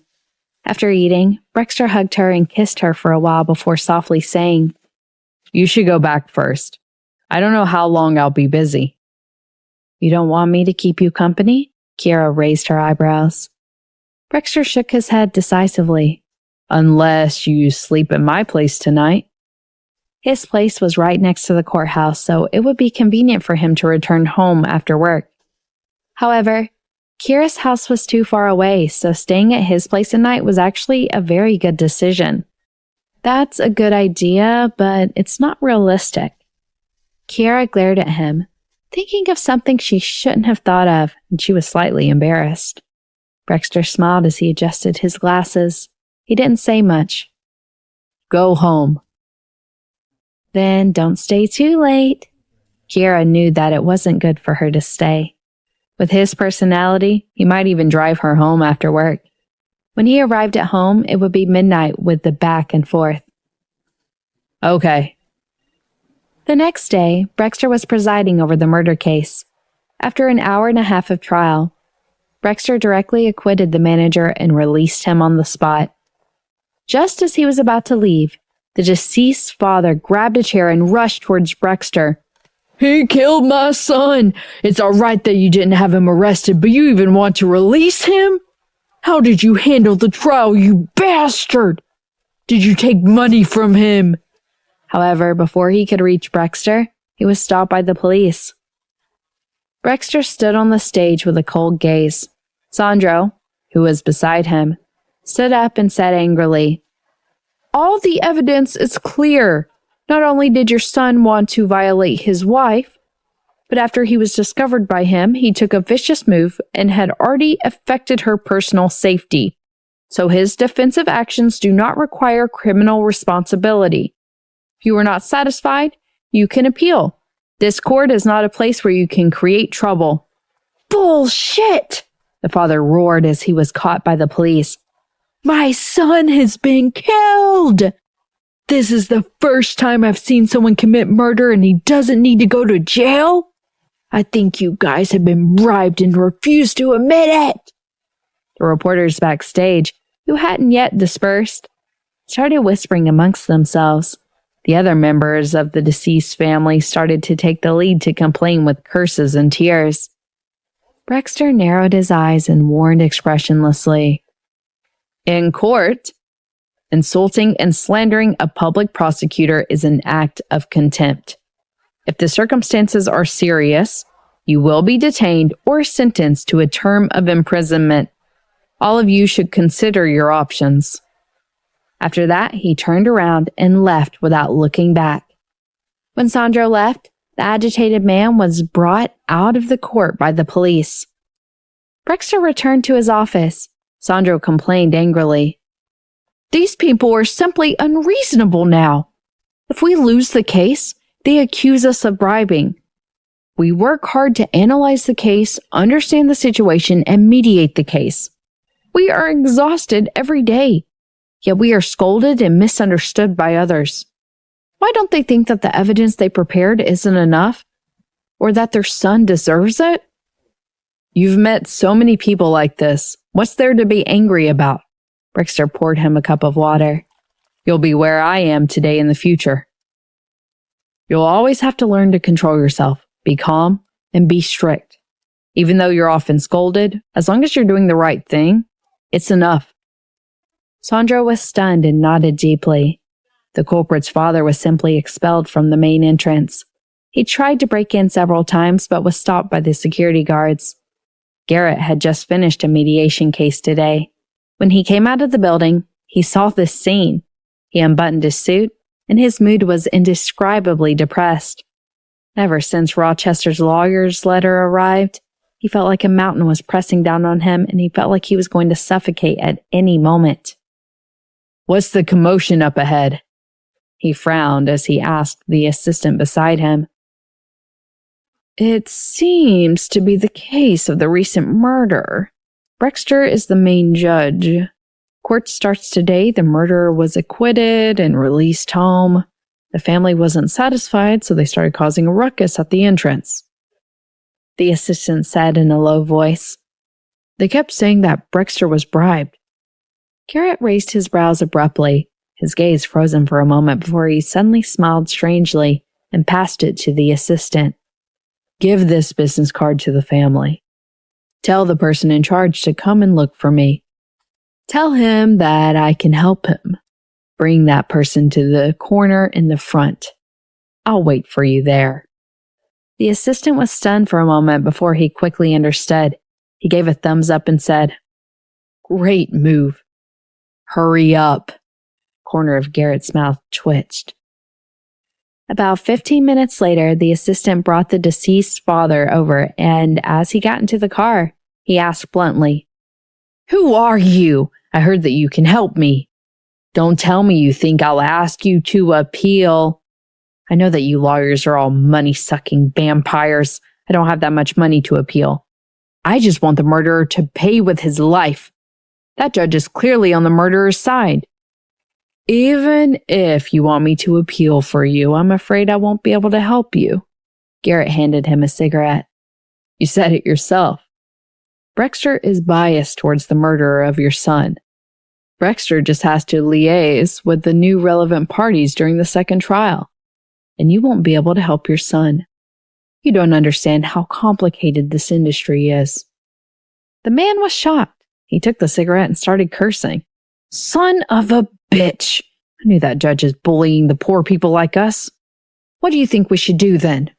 S1: After eating, Brexter hugged her and kissed her for a while before softly saying, "You should go back first. I don't know how long I'll be busy." "You don't want me to keep you company?" Kiera raised her eyebrows. Brexter shook his head decisively. "Unless you sleep at my place tonight." His place was right next to the courthouse, so it would be convenient for him to return home after work. However, Kiera's house was too far away, so staying at his place at night was actually a very good decision. "That's a good idea, but it's not realistic." Kiera glared at him, thinking of something she shouldn't have thought of, and she was slightly embarrassed. Brexter smiled as he adjusted his glasses. He didn't say much. "Go home." "Then don't stay too late." Kiera knew that it wasn't good for her to stay. With his personality, he might even drive her home after work. When he arrived at home, it would be midnight with the back and forth. "Okay." The next day, Brexter was presiding over the murder case. After an hour and a half of trial, Brexter directly acquitted the manager and released him on the spot. Just as he was about to leave, the deceased's father grabbed a chair and rushed towards Brexter. "He killed my son. It's all right that you didn't have him arrested, but you even want to release him? How did you handle the trial, you bastard? Did you take money from him?" However, before he could reach Brexter, he was stopped by the police. Brexter stood on the stage with a cold gaze. Sandro, who was beside him, stood up and said angrily, "All the evidence is clear. Not only did your son want to violate his wife, but after he was discovered by him, he took a vicious move and had already affected her personal safety. So his defensive actions do not require criminal responsibility. If you are not satisfied, you can appeal. This court is not a place where you can create trouble." "Bullshit!" the father roared as he was caught by the police. "My son has been killed! This is the first time I've seen someone commit murder and he doesn't need to go to jail? I think you guys have been bribed and refuse to admit it." The reporters backstage, who hadn't yet dispersed, started whispering amongst themselves. The other members of the deceased family started to take the lead to complain with curses and tears. Brexter narrowed his eyes and warned expressionlessly, "In court, insulting and slandering a public prosecutor is an act of contempt. If the circumstances are serious, you will be detained or sentenced to a term of imprisonment. All of you should consider your options." After that, he turned around and left without looking back. When Sandro left, the agitated man was brought out of the court by the police. Brexter returned to his office. Sandro complained angrily, "These people are simply unreasonable now. If we lose the case, they accuse us of bribing. We work hard to analyze the case, understand the situation, and mediate the case. We are exhausted every day, yet we are scolded and misunderstood by others. Why don't they think that the evidence they prepared isn't enough, or that their son deserves it?" "You've met so many people like this. What's there to be angry about?" Brexter poured him a cup of water. "You'll be where I am today in the future. You'll always have to learn to control yourself, be calm, and be strict. Even though you're often scolded, as long as you're doing the right thing, it's enough." Sandro was stunned and nodded deeply. The culprit's father was simply expelled from the main entrance. He tried to break in several times but was stopped by the security guards. Garrett had just finished a mediation case today. When he came out of the building, he saw this scene. He unbuttoned his suit, and his mood was indescribably depressed. Ever since Rochester's lawyer's letter arrived, he felt like a mountain was pressing down on him, and he felt like he was going to suffocate at any moment. "What's the commotion up ahead?" He frowned as he asked the assistant beside him. "It seems to be the case of the recent murder. Brexter is the main judge. Court starts today. The murderer was acquitted and released home. The family wasn't satisfied, so they started causing a ruckus at the entrance," the assistant said in a low voice. "They kept saying that Brexter was bribed." Garrett raised his brows abruptly, his gaze frozen for a moment before he suddenly smiled strangely and passed it to the assistant. "Give this business card to the family. Tell the person in charge to come and look for me. Tell him that I can help him. Bring that person to the corner in the front. I'll wait for you there." The assistant was stunned for a moment before he quickly understood. He gave a thumbs up and said, "Great move. Hurry up." Corner of Garrett's mouth twitched. About 15 minutes later, the assistant brought the deceased father over, and as he got into the car, he asked bluntly, "Who are you? I heard that you can help me. Don't tell me you think I'll ask you to appeal. I know that you lawyers are all money-sucking vampires. I don't have that much money to appeal. I just want the murderer to pay with his life. That judge is clearly on the murderer's side. Even if you want me to appeal for you, I'm afraid I won't be able to help you." Garrett handed him a cigarette. "You said it yourself. Brexter is biased towards the murderer of your son. Brexter just has to liaise with the new relevant parties during the second trial, and you won't be able to help your son. You don't understand how complicated this industry is." The man was shocked. He took the cigarette and started cursing. "Son of a bitch! I knew that judge is bullying the poor people like us. What do you think we should do then?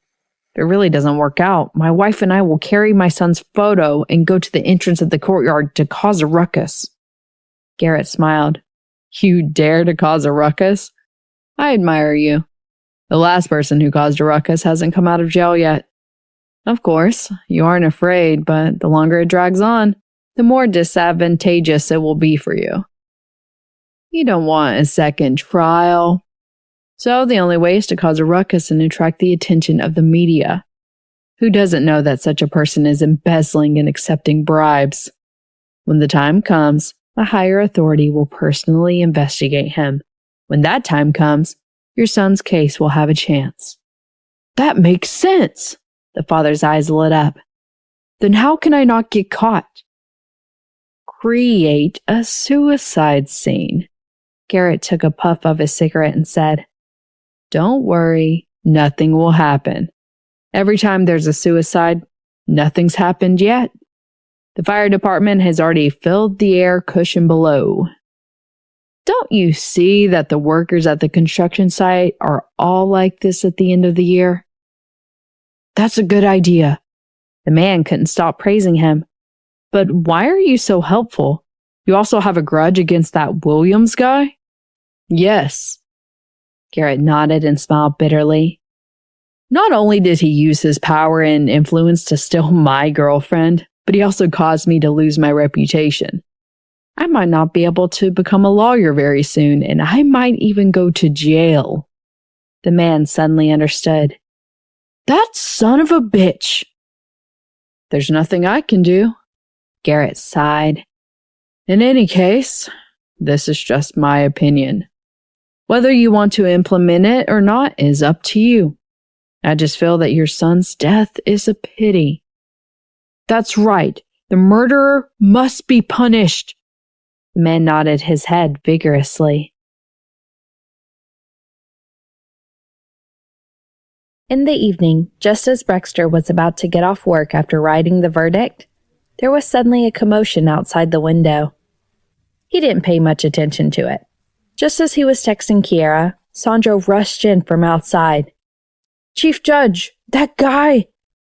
S1: If it really doesn't work out, my wife and I will carry my son's photo and go to the entrance of the courtyard to cause a ruckus." Garrett smiled. "You dare to cause a ruckus? I admire you. The last person who caused a ruckus hasn't come out of jail yet. Of course, you aren't afraid, but the longer it drags on, the more disadvantageous it will be for you. You don't want a second trial. So the only way is to cause a ruckus and attract the attention of the media. Who doesn't know that such a person is embezzling and accepting bribes? When the time comes, a higher authority will personally investigate him. When that time comes, your son's case will have a chance." "That makes sense." The father's eyes lit up. "Then how can I not get caught?" create a suicide scene. Garrett took a puff of his cigarette and said, "Don't worry, nothing will happen. Every time there's a suicide, nothing's happened yet. The fire department has already filled the air cushion below. Don't you see that the workers at the construction site are all like this at the end of the year?" "That's a good idea." The man couldn't stop praising him. "But why are you so helpful? You also have a grudge against that Williams guy?" "Yes." Garrett nodded and smiled bitterly. "Not only did he use his power and influence to steal my girlfriend, but he also caused me to lose my reputation. I might not be able to become a lawyer very soon, and I might even go to jail." The man suddenly understood. "That son of a bitch!" "There's nothing I can do." Garrett sighed. "In any case, this is just my opinion. Whether you want to implement it or not is up to you. I just feel that your son's death is a pity." "That's right. The murderer must be punished." The man nodded his head vigorously. In the evening, just as Brexter was about to get off work after writing the verdict, there was suddenly a commotion outside the window. He didn't pay much attention to it. Just as he was texting Kiera, Sandra rushed in from outside. "Chief Judge, that guy!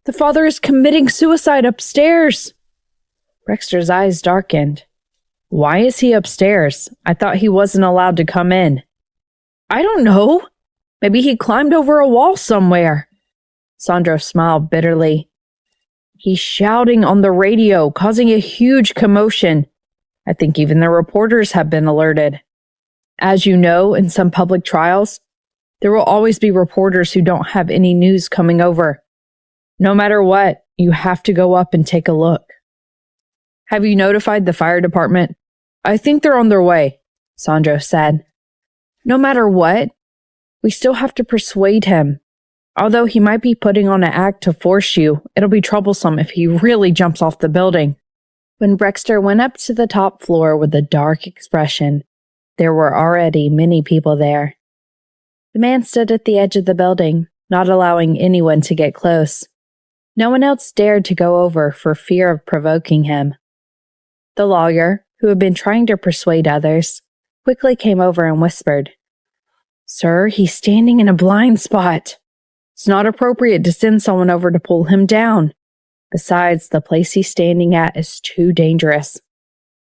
S1: The father is committing suicide upstairs!" Brexter's eyes darkened. "Why is he upstairs? I thought he wasn't allowed to come in." "I don't know. Maybe he climbed over a wall somewhere." Sandra smiled bitterly. "He's shouting on the radio, causing a huge commotion. I think even the reporters have been alerted. As you know, in some public trials, there will always be reporters who don't have any news coming over. No matter what, you have to go up and take a look." "Have you notified the fire department?" "I think they're on their way," Sandro said. "No matter what, we still have to persuade him. Although he might be putting on an act to force you, it'll be troublesome if he really jumps off the building." When Brexter went up to the top floor with a dark expression, there were already many people there. The man stood at the edge of the building, not allowing anyone to get close. No one else dared to go over for fear of provoking him. The lawyer, who had been trying to persuade others, quickly came over and whispered, "Sir, he's standing in a blind spot. It's not appropriate to send someone over to pull him down. Besides, the place he's standing at is too dangerous.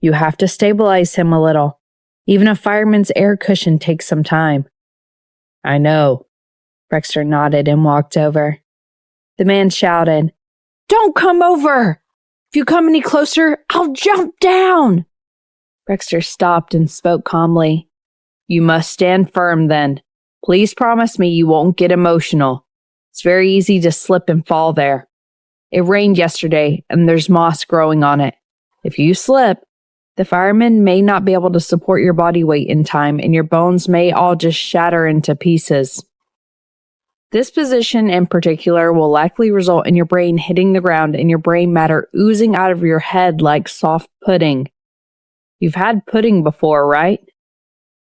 S1: You have to stabilize him a little. Even a fireman's air cushion takes some time." "I know." Brexter nodded and walked over. The man shouted, "Don't come over! If you come any closer, I'll jump down!" Brexter stopped and spoke calmly. "You must stand firm then. Please promise me you won't get emotional. It's very easy to slip and fall there. It rained yesterday and there's moss growing on it. If you slip, the firemen may not be able to support your body weight in time and your bones may all just shatter into pieces. This position in particular will likely result in your brain hitting the ground and your brain matter oozing out of your head like soft pudding. You've had pudding before, right?"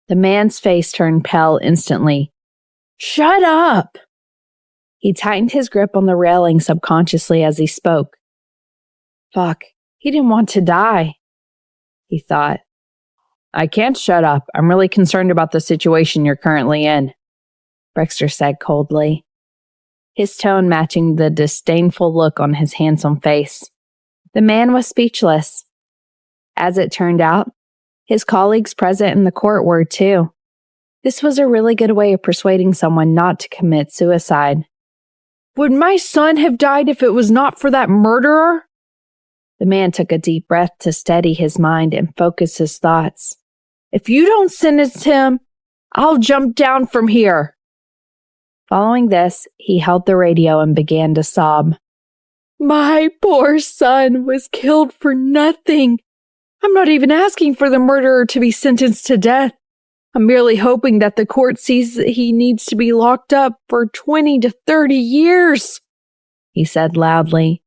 S1: The man's face turned pale instantly. "Shut up!" He tightened his grip on the railing subconsciously as he spoke. Fuck, he didn't want to die, he thought. "I can't shut up. I'm really concerned about the situation you're currently in," Brexter said coldly, his tone matching the disdainful look on his handsome face. The man was speechless. As it turned out, his colleagues present in the court were too. This was a really good way of persuading someone not to commit suicide. "Would my son have died if it was not for that murderer?" The man took a deep breath to steady his mind and focus his thoughts. "If you don't sentence him, I'll jump down from here." Following this, he held the radio and began to sob. "My poor son was killed for nothing. I'm not even asking for the murderer to be sentenced to death. I'm merely hoping that the court sees that he needs to be locked up for 20 to 30 years, he said loudly.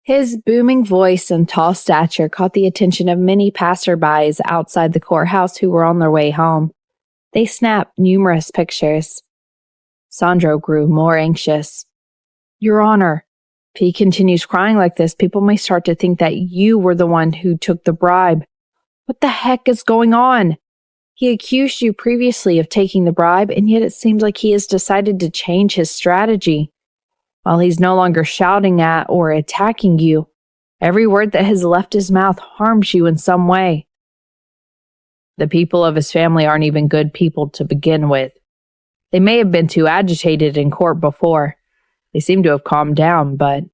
S1: His booming voice and tall stature caught the attention of many passerbys outside the courthouse who were on their way home. They snapped numerous pictures. Sandro grew more anxious. Your Honor, if he continues crying like this, people may start to think that you were the one who took the bribe. What the heck is going on? He accused you previously of taking the bribe, and yet it seems like he has decided to change his strategy. While he's no longer shouting at or attacking you, every word that has left his mouth harms you in some way. The people of his family aren't even good people to begin with. They may have been too agitated in court before. They seem to have calmed down, but it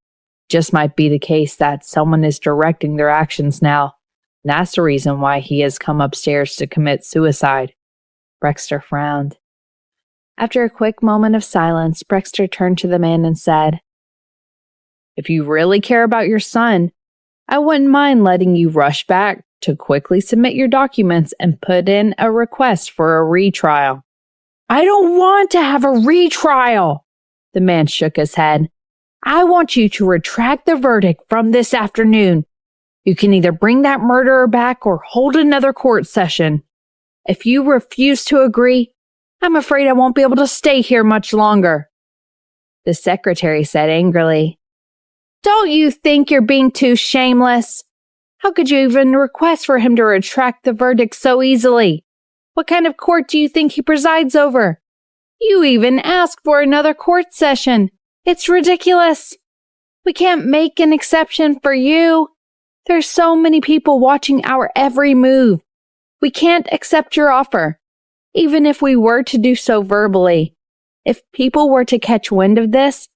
S1: just might be the case that someone is directing their actions now. And that's the reason why he has come upstairs to commit suicide. Brexter frowned. After a quick moment of silence, Brexter turned to the man and said, If you really care about your son, I wouldn't mind letting you rush back to quickly submit your documents and put in a request for a retrial. I don't want to have a retrial. The man shook his head. I want you to retract the verdict from this afternoon. You can either bring that murderer back or hold another court session. If you refuse to agree, I'm afraid I won't be able to stay here much longer. The secretary said angrily, Don't you think you're being too shameless? How could you even request for him to retract the verdict so easily? What kind of court do you think he presides over? You even asked for another court session. It's ridiculous. We can't make an exception for you. There's so many people watching our every move. We can't accept your offer, even if we were to do so verbally. If people were to catch wind of this,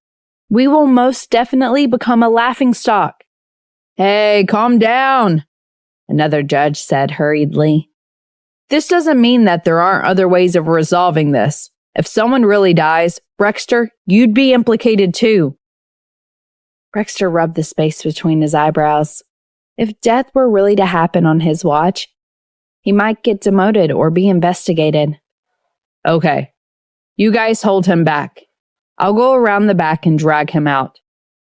S1: we will most definitely become a laughingstock. Hey, calm down, another judge said hurriedly. This doesn't mean that there aren't other ways of resolving this. If someone really dies, Brexter, you'd be implicated too. Brexter rubbed the space between his eyebrows. If death were really to happen on his watch, he might get demoted or be investigated. Okay, you guys hold him back. I'll go around the back and drag him out.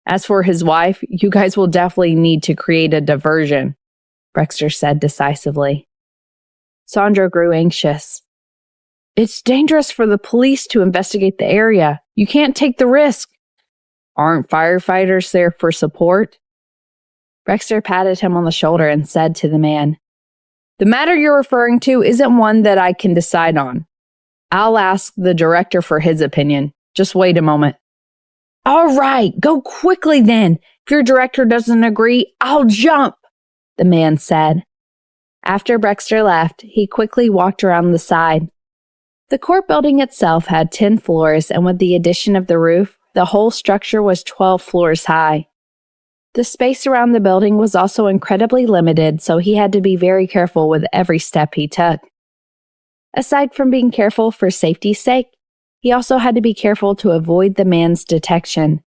S1: As for his wife, you guys will definitely need to create a diversion, Brexter said decisively. Sandro grew anxious. It's dangerous for the police to investigate the area. You can't take the risk. Aren't firefighters there for support? Brexter patted him on the shoulder and said to the man, The matter you're referring to isn't one that I can decide on. I'll ask the director for his opinion. Just wait a moment. All right, go quickly then. If your director doesn't agree, I'll jump, the man said. After Brexter left, he quickly walked around the side. The court building itself had 10 floors, and with the addition of the roof, the whole structure was 12 floors high. The space around the building was also incredibly limited, so he had to be very careful with every step he took. Aside from being careful for safety's sake, he also had to be careful to avoid the man's detection.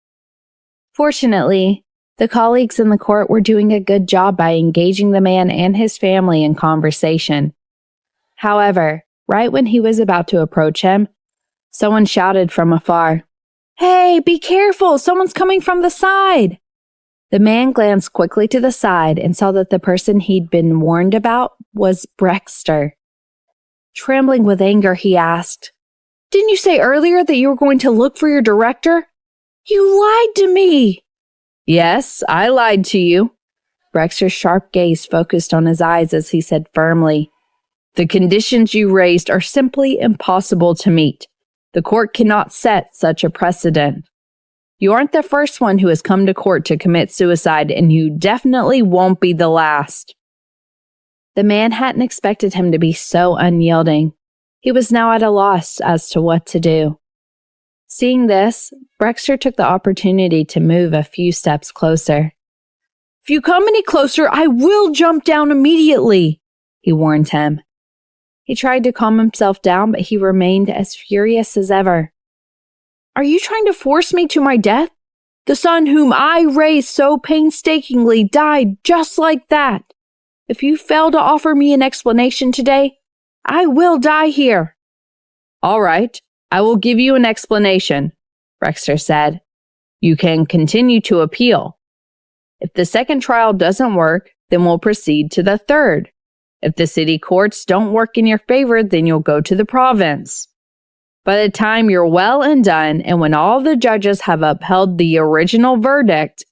S1: Fortunately, the colleagues in the court were doing a good job by engaging the man and his family in conversation. However, right when he was about to approach him, someone shouted from afar, Hey, be careful! Someone's coming from the side! The man glanced quickly to the side and saw that the person he'd been warned about was Brexter. Trembling with anger, he asked, Didn't you say earlier that you were going to look for your director? You lied to me! Yes, I lied to you. Brexter's sharp gaze focused on his eyes as he said firmly, The conditions you raised are simply impossible to meet. The court cannot set such a precedent. You aren't the first one who has come to court to commit suicide, and you definitely won't be the last. The man hadn't expected him to be so unyielding. He was now at a loss as to what to do. Seeing this, Brexter took the opportunity to move a few steps closer. If you come any closer, I will jump down immediately, he warned him. He tried to calm himself down, but he remained as furious as ever. Are you trying to force me to my death? The son whom I raised so painstakingly died just like that. If you fail to offer me an explanation today, I will die here. All right, I will give you an explanation, Brexter said. You can continue to appeal.
S3: If the second trial doesn't work, then we'll proceed to the third. If the city courts don't work in your favor, then you'll go to the province. By the time you're well and done, and when all the judges have upheld the original verdict,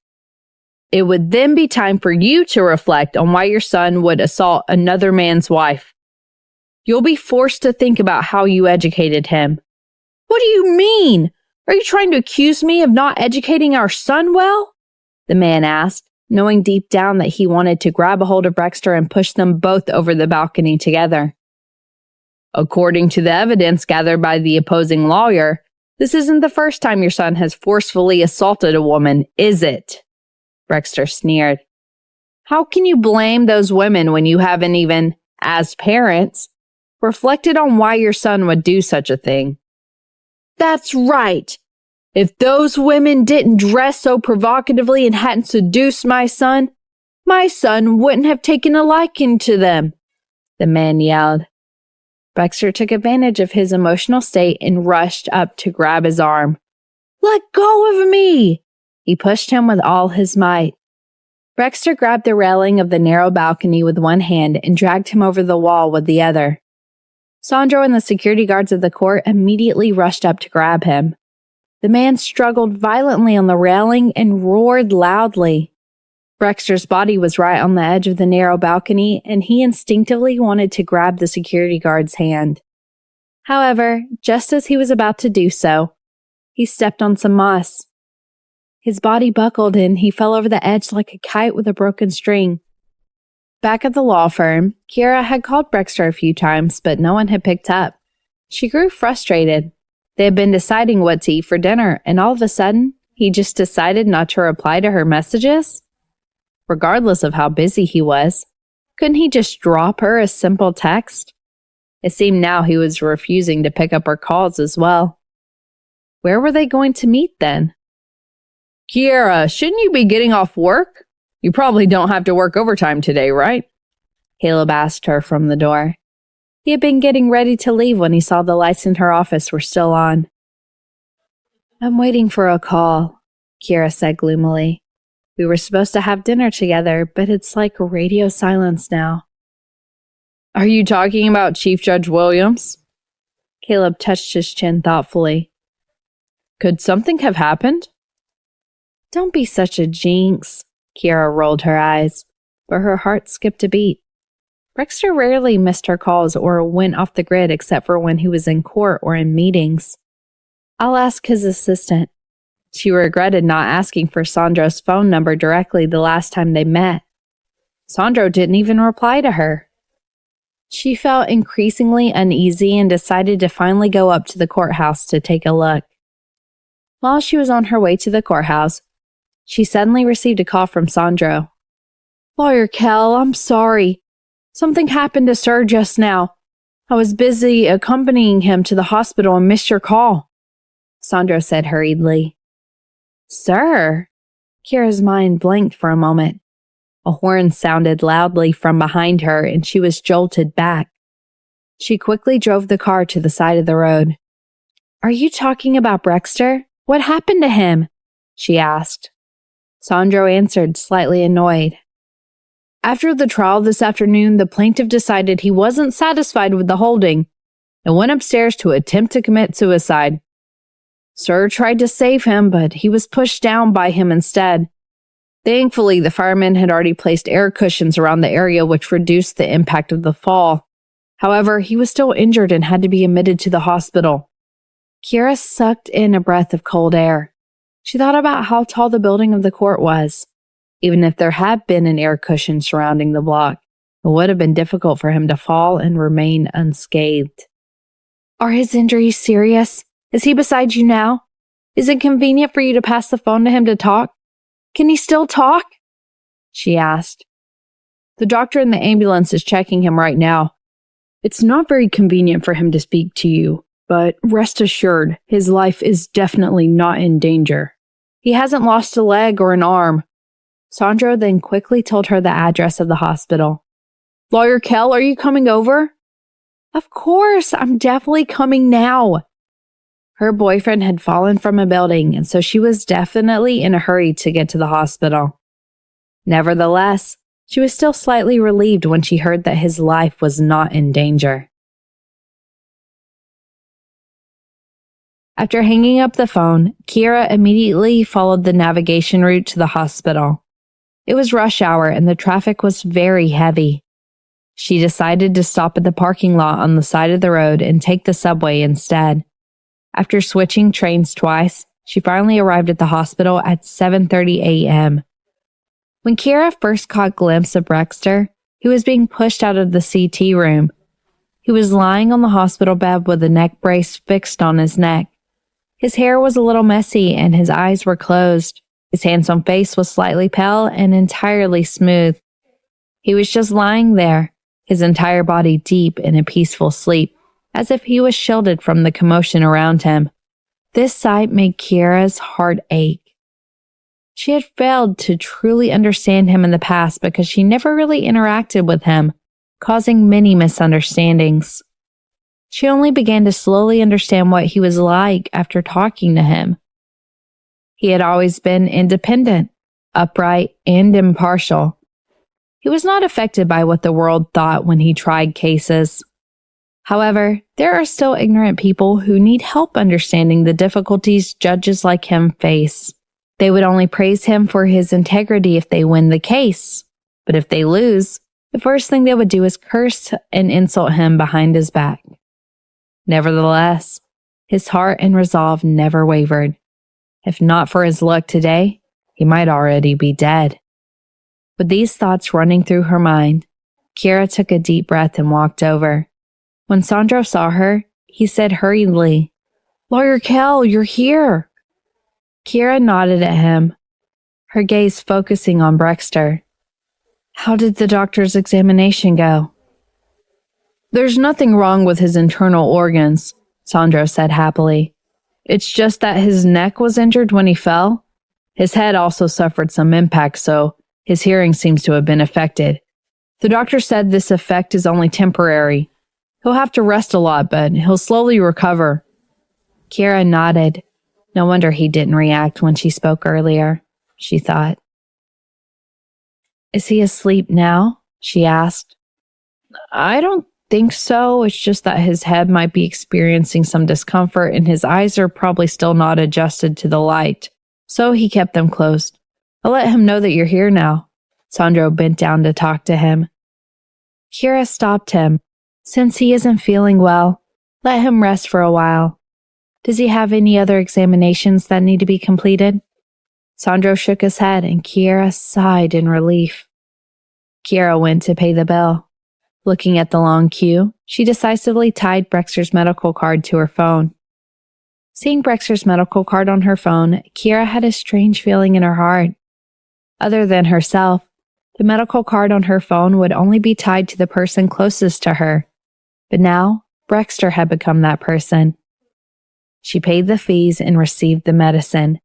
S3: it would then be time for you to reflect on why your son would assault another man's wife. You'll be forced to think about how you educated him. What do you mean? Are you trying to accuse me of not educating our son well? The man asked, knowing deep down that he wanted to grab a hold of Brexter and push them both over the balcony together. According to the evidence gathered by the opposing lawyer, this isn't the first time your son has forcefully assaulted a woman, is it? Brexter sneered. How can you blame those women when you haven't even, as parents, reflected on why your son would do such a thing? That's right. If those women didn't dress so provocatively and hadn't seduced my son wouldn't have taken a liking to them, the man yelled. Brexter took advantage of his emotional state and rushed up to grab his arm. Let go of me! He pushed him with all his might. Brexter grabbed the railing of the narrow balcony with one hand and dragged him over the wall with the other. Sandro and the security guards of the court immediately rushed up to grab him. The man struggled violently on the railing and roared loudly. Brexter's body was right on the edge of the narrow balcony, and he instinctively wanted to grab the security guard's hand. However, just as he was about to do so, he stepped on some moss. His body buckled and he fell over the edge like a kite with a broken string. Back at the law firm, Kira had called Brexter a few times, but no one had picked up. She grew frustrated. They had been deciding what to eat for dinner, and all of a sudden, he just decided not to reply to her messages? Regardless of how busy he was, couldn't he just drop her a simple text? It seemed now he was refusing to pick up her calls as well. Where were they going to meet then? Kiera, shouldn't you be getting off work? You probably don't have to work overtime today, right? Caleb asked her from the door. He had been getting ready to leave when he saw the lights in her office were still on. I'm waiting for a call, Kiera said gloomily. We were supposed to have dinner together, but it's like radio silence now. Are you talking about Chief Judge Williams? Caleb touched his chin thoughtfully. Could something have happened? Don't be such a jinx, Kiera rolled her eyes, but her heart skipped a beat. Brexter rarely missed her calls or went off the grid except for when he was in court or in meetings. I'll ask his assistant. She regretted not asking for Sandro's phone number directly the last time they met. Sandro didn't even reply to her. She felt increasingly uneasy and decided to finally go up to the courthouse to take a look. While she was on her way to the courthouse, she suddenly received a call from Sandro. Lawyer Kell, I'm sorry. Something happened to Sir just now. I was busy accompanying him to the hospital and missed your call, Sandro said hurriedly. Sir? Kira's mind blanked for a moment. A horn sounded loudly from behind her and she was jolted back. She quickly drove the car to the side of the road. Are you talking about Brexter? What happened to him? She asked. Sandro answered, slightly annoyed. After the trial this afternoon, the plaintiff decided he wasn't satisfied with the holding and went upstairs to attempt to commit suicide. Sir tried to save him, but he was pushed down by him instead. Thankfully, the firemen had already placed air cushions around the area, which reduced the impact of the fall. However, he was still injured and had to be admitted to the hospital. Kira sucked in a breath of cold air. She thought about how tall the building of the court was. Even if there had been an air cushion surrounding the block, it would have been difficult for him to fall and remain unscathed. Are his injuries serious? Is he beside you now? Is it convenient for you to pass the phone to him to talk? Can he still talk? She asked. The doctor in the ambulance is checking him right now. It's not very convenient for him to speak to you, but rest assured, his life is definitely not in danger. He hasn't lost a leg or an arm. Sandro then quickly told her the address of the hospital. Lawyer Kell, are you coming over? Of course, I'm definitely coming now. Her boyfriend had fallen from a building, and so she was definitely in a hurry to get to the hospital. Nevertheless, she was still slightly relieved when she heard that his life was not in danger. After hanging up the phone, Kira immediately followed the navigation route to the hospital. It was rush hour and the traffic was very heavy. She decided to stop at the parking lot on the side of the road and take the subway instead. After switching trains twice, she finally arrived at the hospital at 7:30 a.m. When Kira first caught a glimpse of Brexter, he was being pushed out of the CT room. He was lying on the hospital bed with a neck brace fixed on his neck. His hair was a little messy and his eyes were closed. His handsome face was slightly pale and entirely smooth. He was just lying there, his entire body deep in a peaceful sleep, as if he was shielded from the commotion around him. This sight made Kira's heart ache. She had failed to truly understand him in the past because she never really interacted with him, causing many misunderstandings. She only began to slowly understand what he was like after talking to him. He had always been independent, upright, and impartial. He was not affected by what the world thought when he tried cases. However, there are still ignorant people who need help understanding the difficulties judges like him face. They would only praise him for his integrity if they win the case. But if they lose, the first thing they would do is curse and insult him behind his back. Nevertheless, his heart and resolve never wavered. If not for his luck today, he might already be dead. With these thoughts running through her mind, Kira took a deep breath and walked over. When Sandro saw her, he said hurriedly, "Lawyer Kell, you're here." Kira nodded at him, her gaze focusing on Brexter. "How did the doctor's examination go?" "There's nothing wrong with his internal organs," Sandro said happily. "It's just that his neck was injured when he fell. His head also suffered some impact, so his hearing seems to have been affected. The doctor said this effect is only temporary. He'll have to rest a lot, but he'll slowly recover." Kira nodded. No wonder he didn't react when she spoke earlier, she thought. "Is he asleep now?" she asked. "I don't think so. It's just that his head might be experiencing some discomfort and his eyes are probably still not adjusted to the light. So he kept them closed. I'll let him know that you're here now." Sandro bent down to talk to him. Kira stopped him. "Since he isn't feeling well, let him rest for a while. Does he have any other examinations that need to be completed?" Sandro shook his head and Kira sighed in relief. Kira went to pay the bill. Looking at the long queue, she decisively tied Brexter's medical card to her phone. Seeing Brexter's medical card on her phone, Kira had a strange feeling in her heart. Other than herself, the medical card on her phone would only be tied to the person closest to her. But now, Brexter had become that person. She paid the fees and received the medicine.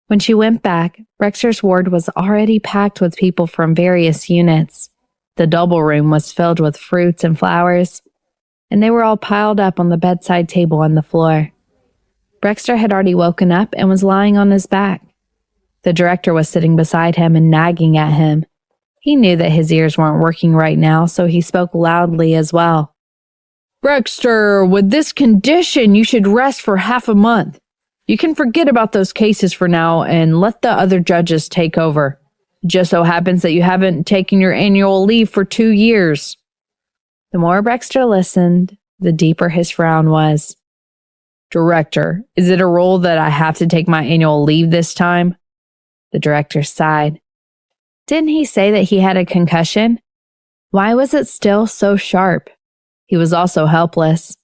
S3: When she went back, Brexter's ward was already packed with people from various units. The double room was filled with fruits and flowers, and they were all piled up on the bedside table on the floor. Brexter had already woken up and was lying on his back. The director was sitting beside him and nagging at him. He knew that his ears weren't working right now, so he spoke loudly as well. "Brexter, with this condition, you should rest for half a month. You can forget about those cases for now and let the other judges take over. It just so happens that you haven't taken your annual leave for 2 years. The more Brexter listened, the deeper his frown was. "Director, is it a rule that I have to take my annual leave this time?" The director sighed. Didn't he say that he had a concussion? Why was it still so sharp? He was also helpless.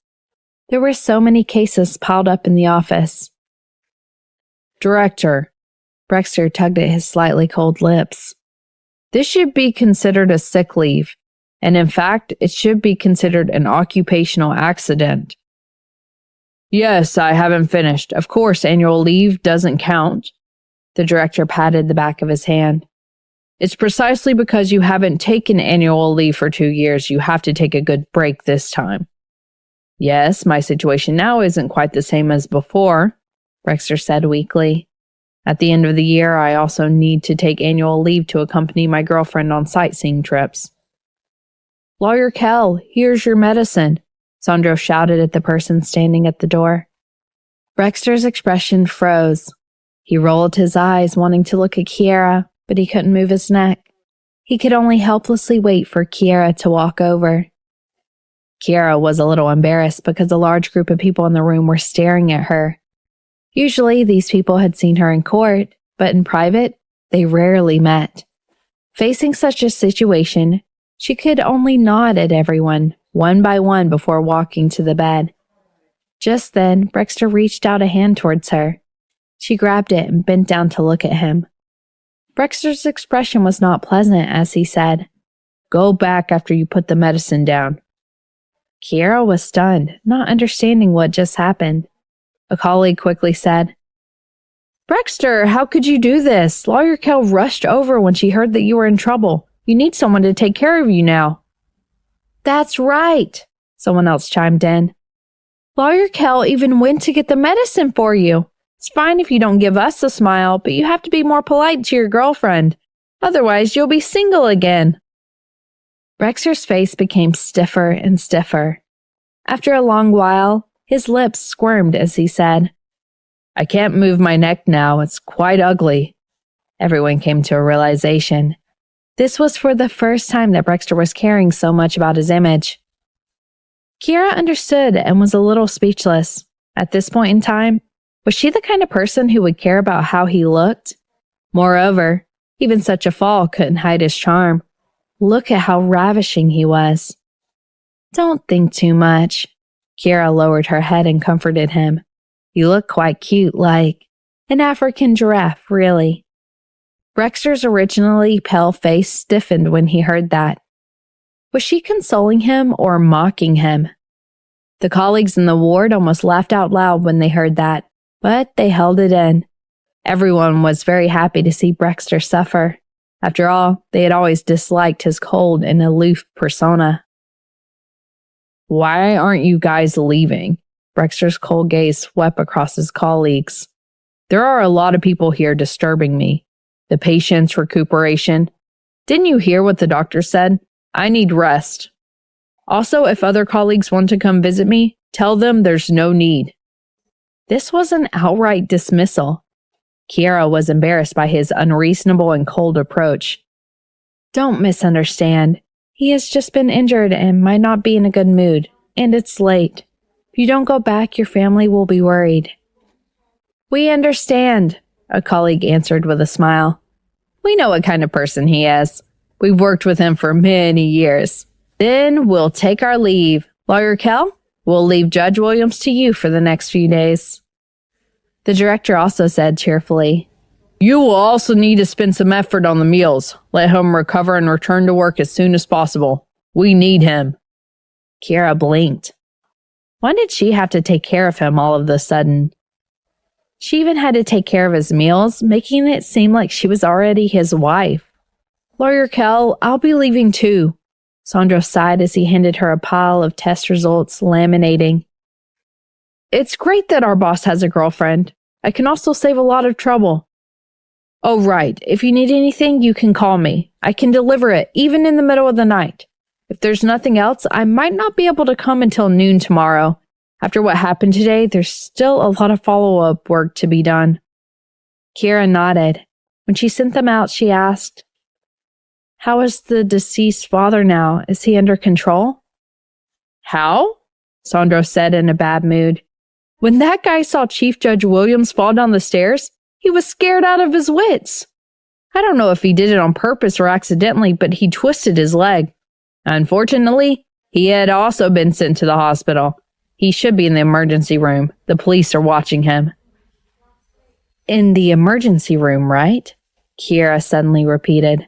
S3: There were so many cases piled up in the office. "Director," Brexter tugged at his slightly cold lips. "This should be considered a sick leave, and in fact, it should be considered an occupational accident." "Yes, I haven't finished. Of course, annual leave doesn't count." The director patted the back of his hand. "It's precisely because you haven't taken annual leave for 2 years you have to take a good break this time." "Yes, my situation now isn't quite the same as before," Brexter said weakly. At the end of the year, I also need to take annual leave to accompany my girlfriend on sightseeing trips. Lawyer Kell, here's your medicine, Sandro shouted at the person standing at the door. Brexter's expression froze. He rolled his eyes, wanting to look at Kiera, but he couldn't move his neck. He could only helplessly wait for Kiera to walk over. Kiera was a little embarrassed because a large group of people in the room were staring at her. Usually, these people had seen her in court, but in private, they rarely met. Facing such a situation, she could only nod at everyone, one by one, before walking to the bed. Just then, Brexter reached out a hand towards her. She grabbed it and bent down to look at him. Brexter's expression was not pleasant as he said, "Go back after you put the medicine down." Kiera was stunned, not understanding what just happened. A colleague quickly said, "Brexter, how could you do this? Lawyer Kell rushed over when she heard that you were in trouble. You need someone to take care of you now." "That's right," someone else chimed in. "Lawyer Kell even went to get the medicine for you. It's fine if you don't give us a smile, but you have to be more polite to your girlfriend. Otherwise, you'll be single again." Brexter's face became stiffer and stiffer. After a long while, his lips squirmed as he said, "I can't move my neck now. It's quite ugly." Everyone came to a realization. This was for the first time that Brexter was caring so much about his image. Kiera understood and was a little speechless. At this point in time, was she the kind of person who would care about how he looked? Moreover, even such a fall couldn't hide his charm. Look at how ravishing he was. "Don't think too much." Kiera lowered her head and comforted him. "You look quite cute, like an African giraffe, really." Brexter's originally pale face stiffened when he heard that. Was she consoling him or mocking him? The colleagues in the ward almost laughed out loud when they heard that, but they held it in. Everyone was very happy to see Brexter suffer. After all, they had always disliked his cold and aloof persona. "Why aren't you guys leaving?" Brexter's cold gaze swept across his colleagues. "There are a lot of people here disturbing me. The patient's recuperation. Didn't you hear what the doctor said? I need rest. Also, if other colleagues want to come visit me, tell them there's no need." This was an outright dismissal. Kiera was embarrassed by his unreasonable and cold approach. "Don't misunderstand. He has just been injured and might not be in a good mood, and it's late. If you don't go back, your family will be worried." "We understand," a colleague answered with a smile. "We know what kind of person he is. We've worked with him for many years. Then we'll take our leave. Lawyer Kell, we'll leave Judge Williams to you for the next few days." The director also said cheerfully, "You will also need to spend some effort on the meals. Let him recover and return to work as soon as possible. We need him." Kiera blinked. Why did she have to take care of him all of a sudden? She even had to take care of his meals, making it seem like she was already his wife. "Lawyer Kell, I'll be leaving too." Sandro sighed as he handed her a pile of test results, laminating. "It's great that our boss has a girlfriend. I can also save a lot of trouble. Oh, right. If you need anything, you can call me. I can deliver it, even in the middle of the night. If there's nothing else, I might not be able to come until noon tomorrow. After what happened today, there's still a lot of follow-up work to be done." Kiera nodded. When she sent them out, she asked, "How is the deceased father now? Is he under control?" "How?" Sandro said in a bad mood. "When that guy saw Chief Judge Williams fall down the stairs, he was scared out of his wits. I don't know if he did it on purpose or accidentally, but he twisted his leg. Unfortunately, he had also been sent to the hospital. He should be in the emergency room. The police are watching him." "In the emergency room, right?" Kiera suddenly repeated.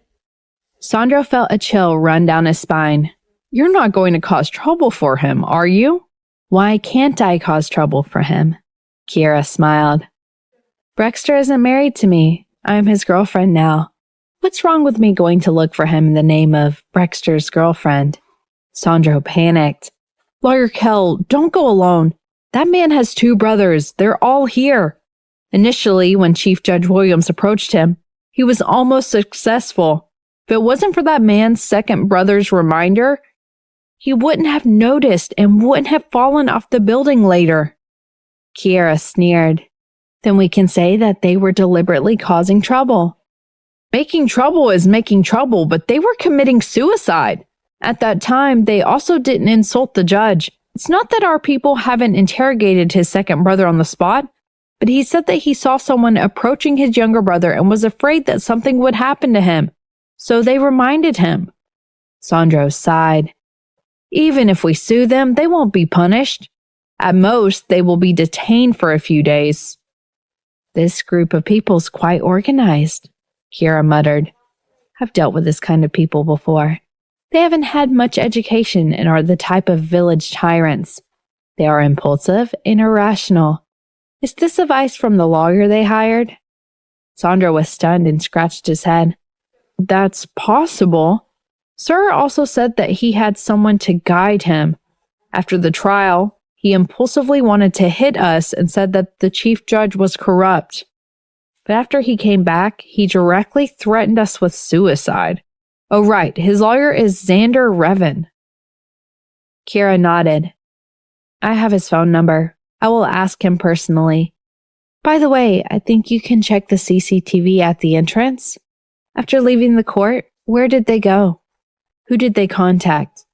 S3: Sandro felt a chill run down his spine. "You're not going to cause trouble for him, are you?" "Why can't I cause trouble for him?" Kiera smiled. "Brexter isn't married to me. I'm his girlfriend now. What's wrong with me going to look for him in the name of Brexter's girlfriend?" Sandro panicked. "Lawyer Kell, don't go alone. That man has 2 brothers. They're all here." Initially, when Chief Judge Williams approached him, he was almost successful. If it wasn't for that man's second brother's reminder, he wouldn't have noticed and wouldn't have fallen off the building later. Kiera sneered. Then we can say that they were deliberately causing trouble. Making trouble is making trouble, but they were committing suicide. At that time, they also didn't insult the judge. It's not that our people haven't interrogated his second brother on the spot, but he said that he saw someone approaching his younger brother and was afraid that something would happen to him. So they reminded him. Sandro sighed. Even if we sue them, they won't be punished. At most, they will be detained for a few days. This group of people's quite organized, Kiera muttered. I've dealt with this kind of people before. They haven't had much education and are the type of village tyrants. They are impulsive and irrational. Is this advice from the lawyer they hired? Sandro was stunned and scratched his head. That's possible. Sir also said that he had someone to guide him. After the trial, he impulsively wanted to hit us and said that the chief judge was corrupt. But after he came back, he directly threatened us with suicide. Oh, right, his lawyer is Xander Revan. Kiera nodded. I have his phone number. I will ask him personally. By the way, I think you can check the CCTV at the entrance. After leaving the court, where did they go? Who did they contact?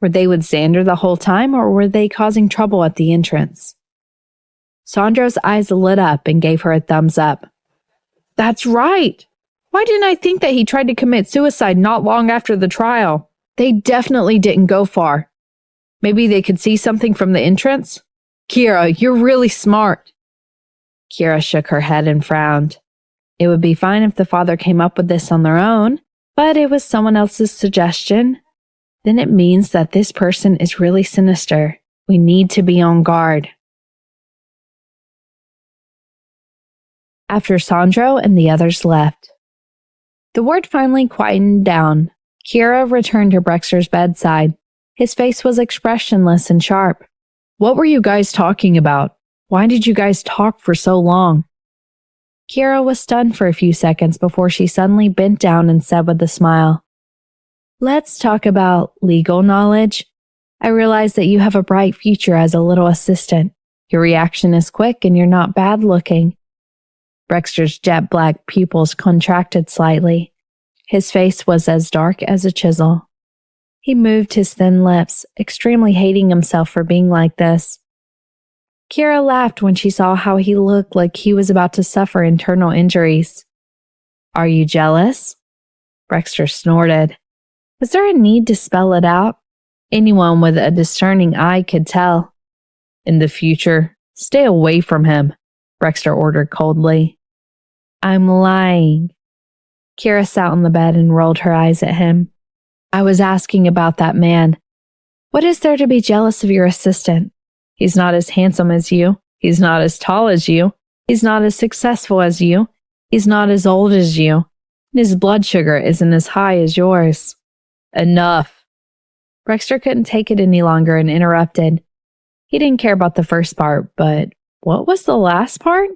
S3: Were they with Xander the whole time, or were they causing trouble at the entrance? Sandro's eyes lit up and gave her a thumbs up. That's right! Why didn't I think that he tried to commit suicide not long after the trial? They definitely didn't go far. Maybe they could see something from the entrance? Kiera, you're really smart. Kiera shook her head and frowned. It would be fine if the father came up with this on their own, but it was someone else's suggestion. Then it means that this person is really sinister. We need to be on guard. After Sandro and the others left, the ward finally quietened down. Kiera returned to Brexter's bedside. His face was expressionless and sharp. What were you guys talking about? Why did you guys talk for so long? Kiera was stunned for a few seconds before she suddenly bent down and said with a smile, Let's talk about legal knowledge. I realize that you have a bright future as a little assistant. Your reaction is quick and you're not bad looking. Brexter's jet black pupils contracted slightly. His face was as dark as a chisel. He moved his thin lips, extremely hating himself for being like this. Kiera laughed when she saw how he looked like he was about to suffer internal injuries. Are you jealous? Brexter snorted. Was there a need to spell it out? Anyone with a discerning eye could tell. In the future, stay away from him, Brexter ordered coldly. I'm lying. Kiera sat on the bed and rolled her eyes at him. I was asking about that man. What is there to be jealous of your assistant? He's not as handsome as you. He's not as tall as you. He's not as successful as you. He's not as old as you. And his blood sugar isn't as high as yours. Enough. Brexter couldn't take it any longer and interrupted. He didn't care about the first part, but what was the last part?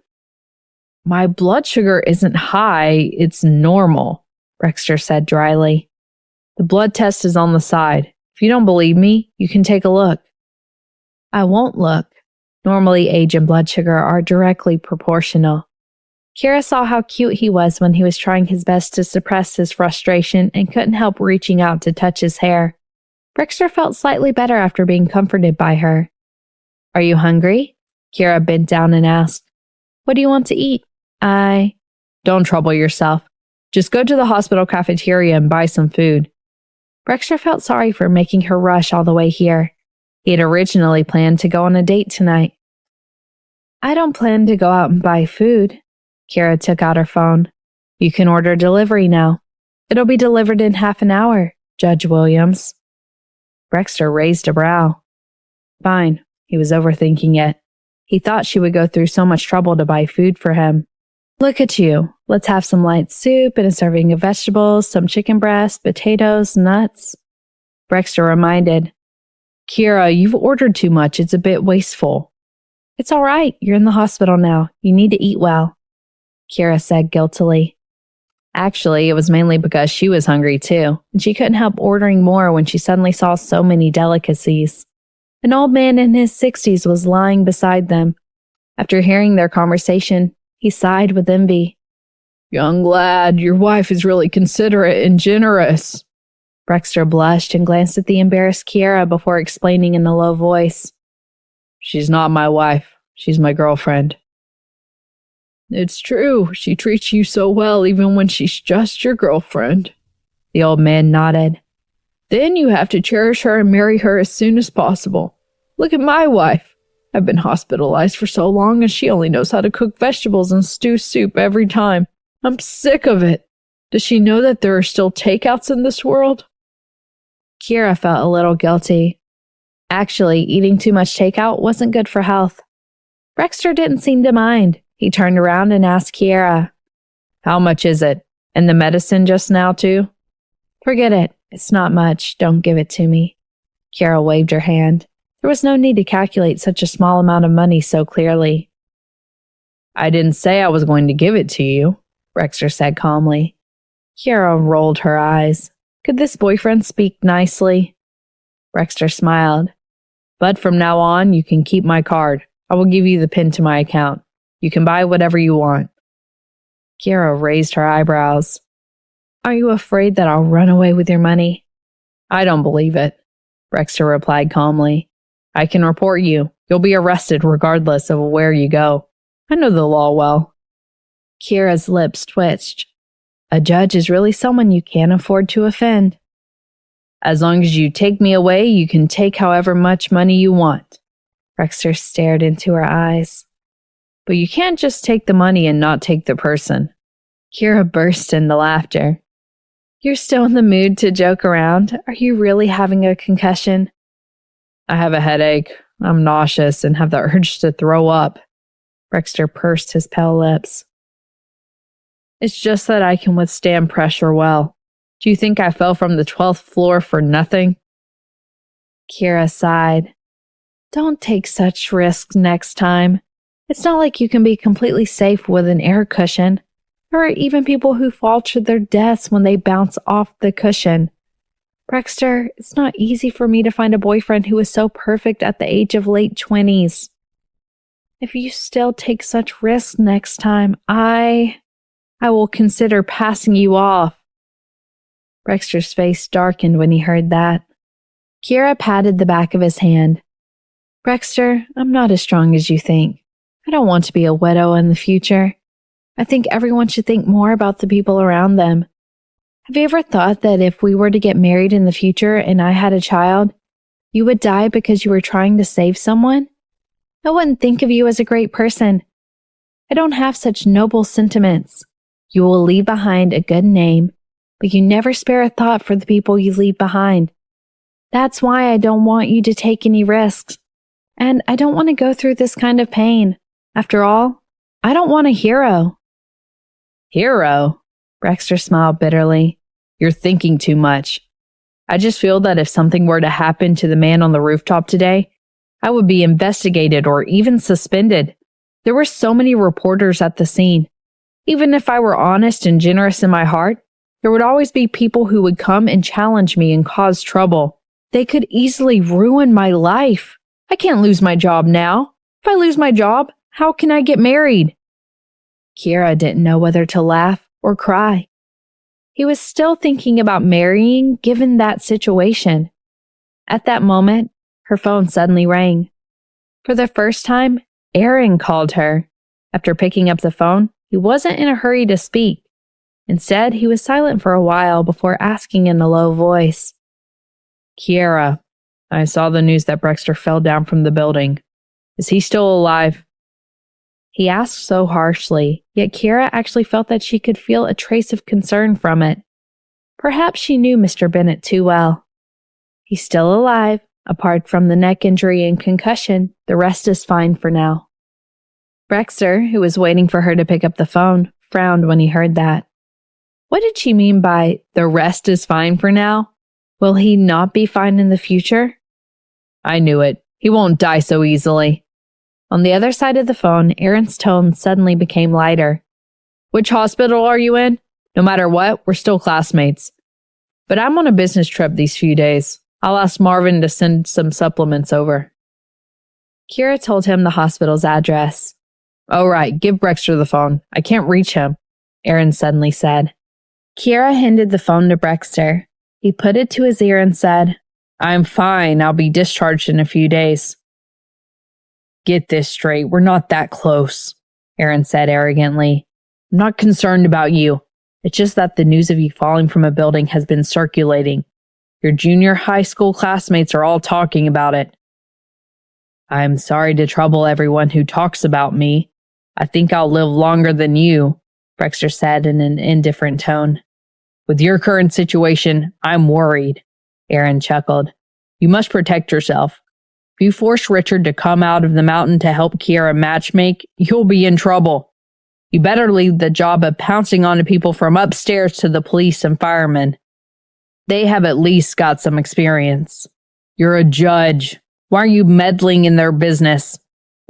S3: My blood sugar isn't high, it's normal, Brexter said dryly. The blood test is on the side. If you don't believe me, you can take a look. I won't look. Normally, age and blood sugar are directly proportional. Kiera saw how cute he was when he was trying his best to suppress his frustration and couldn't help reaching out to touch his hair. Brexter felt slightly better after being comforted by her. Are you hungry? Kiera bent down and asked. What do you want to eat? Don't trouble yourself. Just go to the hospital cafeteria and buy some food. Brexter felt sorry for making her rush all the way here. He had originally planned to go on a date tonight. I don't plan to go out and buy food. Kiera took out her phone. You can order delivery now. It'll be delivered in half an hour, Judge Williams. Brexter raised a brow. Fine. He was overthinking it. He thought she would go through so much trouble to buy food for him. Look at you. Let's have some light soup and a serving of vegetables, some chicken breast, potatoes, nuts. Brexter reminded. Kiera, you've ordered too much. It's a bit wasteful.
S1: It's all right. You're in the hospital now. You need to eat well, Kira said guiltily. Actually, it was mainly because she was hungry too, and she couldn't help ordering more when she suddenly saw so many delicacies. An old man in his 60s was lying beside them. After hearing their conversation, he sighed with envy. Young lad, your wife is really considerate and generous. Brexter blushed and glanced at the embarrassed Kiera before explaining in a low voice. She's not my wife. She's my girlfriend. It's true. She treats you so well even when she's just your girlfriend. The old man nodded. Then you have to cherish her and marry her as soon as possible. Look at my wife. I've been hospitalized for so long and she only knows how to cook vegetables and stew soup every time. I'm sick of it. Does she know that there are still takeouts in this world? Kira felt a little guilty. Actually, eating too much takeout wasn't good for health. Brexter didn't seem to mind. He turned around and asked Kiera, How much is it? And the medicine just now, too? Forget it. It's not much. Don't give it to me. Kiera waved her hand. There was no need to calculate such a small amount of money so clearly. I didn't say I was going to give it to you, Brexter said calmly. Kiera rolled her eyes. Could this boyfriend speak nicely? Brexter smiled. But from now on, you can keep my card. I will give you the PIN to my account. You can buy whatever you want. Kiera raised her eyebrows. Are you afraid that I'll run away with your money? I don't believe it, Brexter replied calmly. I can report you. You'll be arrested regardless of where you go. I know the law well. Kiera's lips twitched. A judge is really someone you can't afford to offend. As long as you take me away, you can take however much money you want. Brexter stared into her eyes. But you can't just take the money and not take the person. Kiera burst into laughter. You're still in the mood to joke around? Are you really having a concussion? I have a headache. I'm nauseous and have the urge to throw up. Brexter pursed his pale lips. It's just that I can withstand pressure well. Do you think I fell from the 12th floor for nothing? Kiera sighed. Don't take such risks next time. It's not like you can be completely safe with an air cushion. There are even people who fall to their deaths when they bounce off the cushion. Brexter, it's not easy for me to find a boyfriend who is so perfect at the age of late 20s. If you still take such risks next time, I will consider passing you off. Brexter's face darkened when he heard that. Kiera patted the back of his hand. Brexter, I'm not as strong as you think. I don't want to be a widow in the future. I think everyone should think more about the people around them. Have you ever thought that if we were to get married in the future and I had a child, you would die because you were trying to save someone? I wouldn't think of you as a great person. I don't have such noble sentiments. You will leave behind a good name, but you never spare a thought for the people you leave behind. That's why I don't want you to take any risks. And I don't want to go through this kind of pain. After all, I don't want a hero. Hero? Brexter smiled bitterly. You're thinking too much. I just feel that if something were to happen to the man on the rooftop today, I would be investigated or even suspended. There were so many reporters at the scene. Even if I were honest and generous in my heart, there would always be people who would come and challenge me and cause trouble. They could easily ruin my life. I can't lose my job now. If I lose my job, how can I get married? Kiera didn't know whether to laugh or cry. He was still thinking about marrying given that situation. At that moment, her phone suddenly rang. For the first time, Aaron called her. After picking up the phone, he wasn't in a hurry to speak. Instead, he was silent for a while before asking in a low voice, Kiera, I saw the news that Brexter fell down from the building. Is he still alive? He asked so harshly, yet Kiera actually felt that she could feel a trace of concern from it. Perhaps she knew Mr. Bennett too well. He's still alive. Apart from the neck injury and concussion, the rest is fine for now. Brexter, who was waiting for her to pick up the phone, frowned when he heard that. What did she mean by, the rest is fine for now? Will he not be fine in the future? I knew it. He won't die so easily. On the other side of the phone, Aaron's tone suddenly became lighter. Which hospital are you in? No matter what, we're still classmates. But I'm on a business trip these few days. I'll ask Marvin to send some supplements over. Kira told him the hospital's address. All right, give Brexter the phone. I can't reach him, Aaron suddenly said. Kira handed the phone to Brexter. He put it to his ear and said, I'm fine. I'll be discharged in a few days. Get this straight. We're not that close, Aaron said arrogantly. I'm not concerned about you. It's just that the news of you falling from a building has been circulating. Your junior high school classmates are all talking about it. I'm sorry to trouble everyone who talks about me. I think I'll live longer than you, Brexter said in an indifferent tone. With your current situation, I'm worried, Aaron chuckled. You must protect yourself. If you force Richard to come out of the mountain to help Kiera matchmake, you'll be in trouble. You better leave the job of pouncing onto people from upstairs to the police and firemen. They have at least got some experience. You're a judge. Why are you meddling in their business?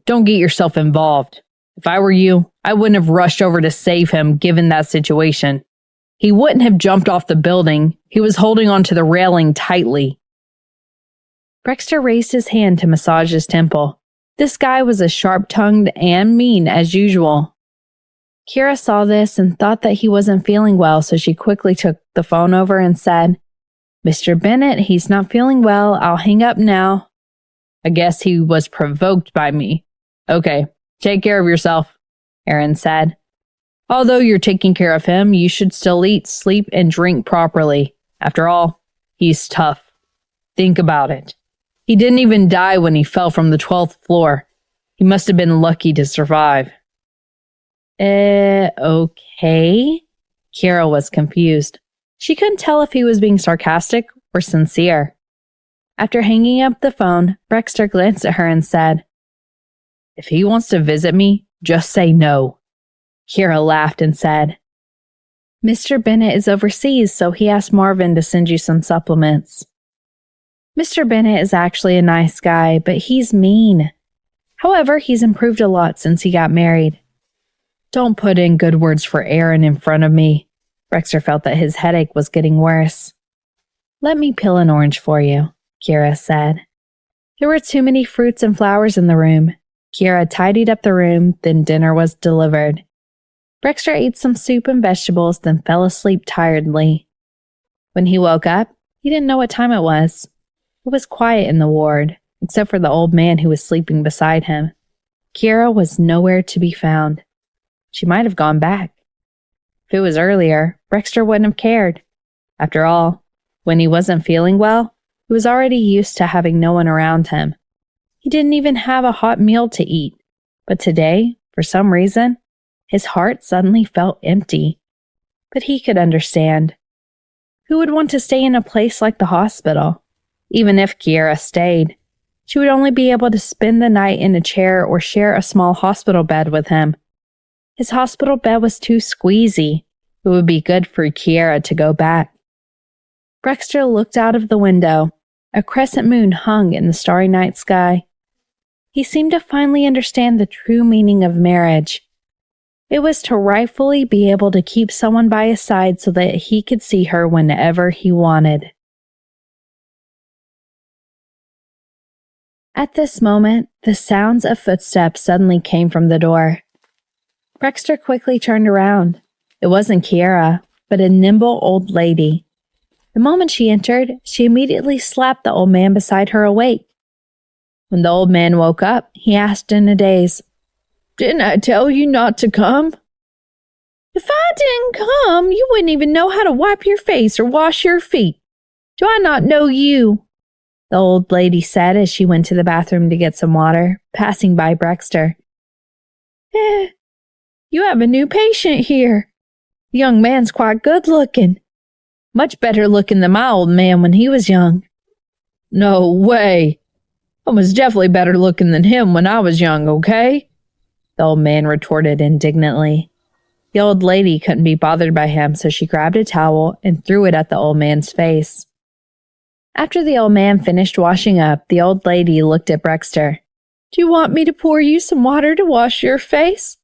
S1: Don't get yourself involved. If I were you, I wouldn't have rushed over to save him given that situation. He wouldn't have jumped off the building. He was holding onto the railing tightly. Brexter raised his hand to massage his temple. This guy was as sharp-tongued and mean as usual. Kira saw this and thought that he wasn't feeling well, so she quickly took the phone over and said, Mr. Bennett, he's not feeling well. I'll hang up now. I guess he was provoked by me. Okay, take care of yourself, Aaron said. Although you're taking care of him, you should still eat, sleep, and drink properly. After all, he's tough. Think about it. He didn't even die when he fell from the 12th floor. He must have been lucky to survive. Okay? Kira was confused. She couldn't tell if he was being sarcastic or sincere. After hanging up the phone, Brexter glanced at her and said, If he wants to visit me, just say no. Kira laughed and said, Mr. Bennett is overseas, so he asked Marvin to send you some supplements. Mr. Bennett is actually a nice guy, but he's mean. However, he's improved a lot since he got married. Don't put in good words for Aaron in front of me. Brexter felt that his headache was getting worse. Let me peel an orange for you, Kira said. There were too many fruits and flowers in the room. Kira tidied up the room, then dinner was delivered. Brexter ate some soup and vegetables, then fell asleep tiredly. When he woke up, he didn't know what time it was. It was quiet in the ward, except for the old man who was sleeping beside him. Kira was nowhere to be found. She might have gone back. If it was earlier, Brexter wouldn't have cared. After all, when he wasn't feeling well, he was already used to having no one around him. He didn't even have a hot meal to eat. But today, for some reason, his heart suddenly felt empty. But he could understand. Who would want to stay in a place like the hospital? Even if Kiera stayed, she would only be able to spend the night in a chair or share a small hospital bed with him. His hospital bed was too squeezy. It would be good for Kiera to go back. Brexter looked out of the window. A crescent moon hung in the starry night sky. He seemed to finally understand the true meaning of marriage. It was to rightfully be able to keep someone by his side so that he could see her whenever he wanted. At this moment, the sounds of footsteps suddenly came from the door. Brexter quickly turned around. It wasn't Kiera, but a nimble old lady. The moment she entered, she immediately slapped the old man beside her awake. When the old man woke up, he asked in a daze, "Didn't I tell you not to come?" "If I didn't come, you wouldn't even know how to wipe your face or wash your feet. Do I not know you?" the old lady said as she went to the bathroom to get some water, passing by Brexter. You have a new patient here. The young man's quite good looking. Much better looking than my old man when he was young." "No way. I was definitely better looking than him when I was young, okay?" the old man retorted indignantly. The old lady couldn't be bothered by him, so she grabbed a towel and threw it at the old man's face. After the old man finished washing up, the old lady looked at Brexter.
S2: Do you want me to pour you some water to wash your face?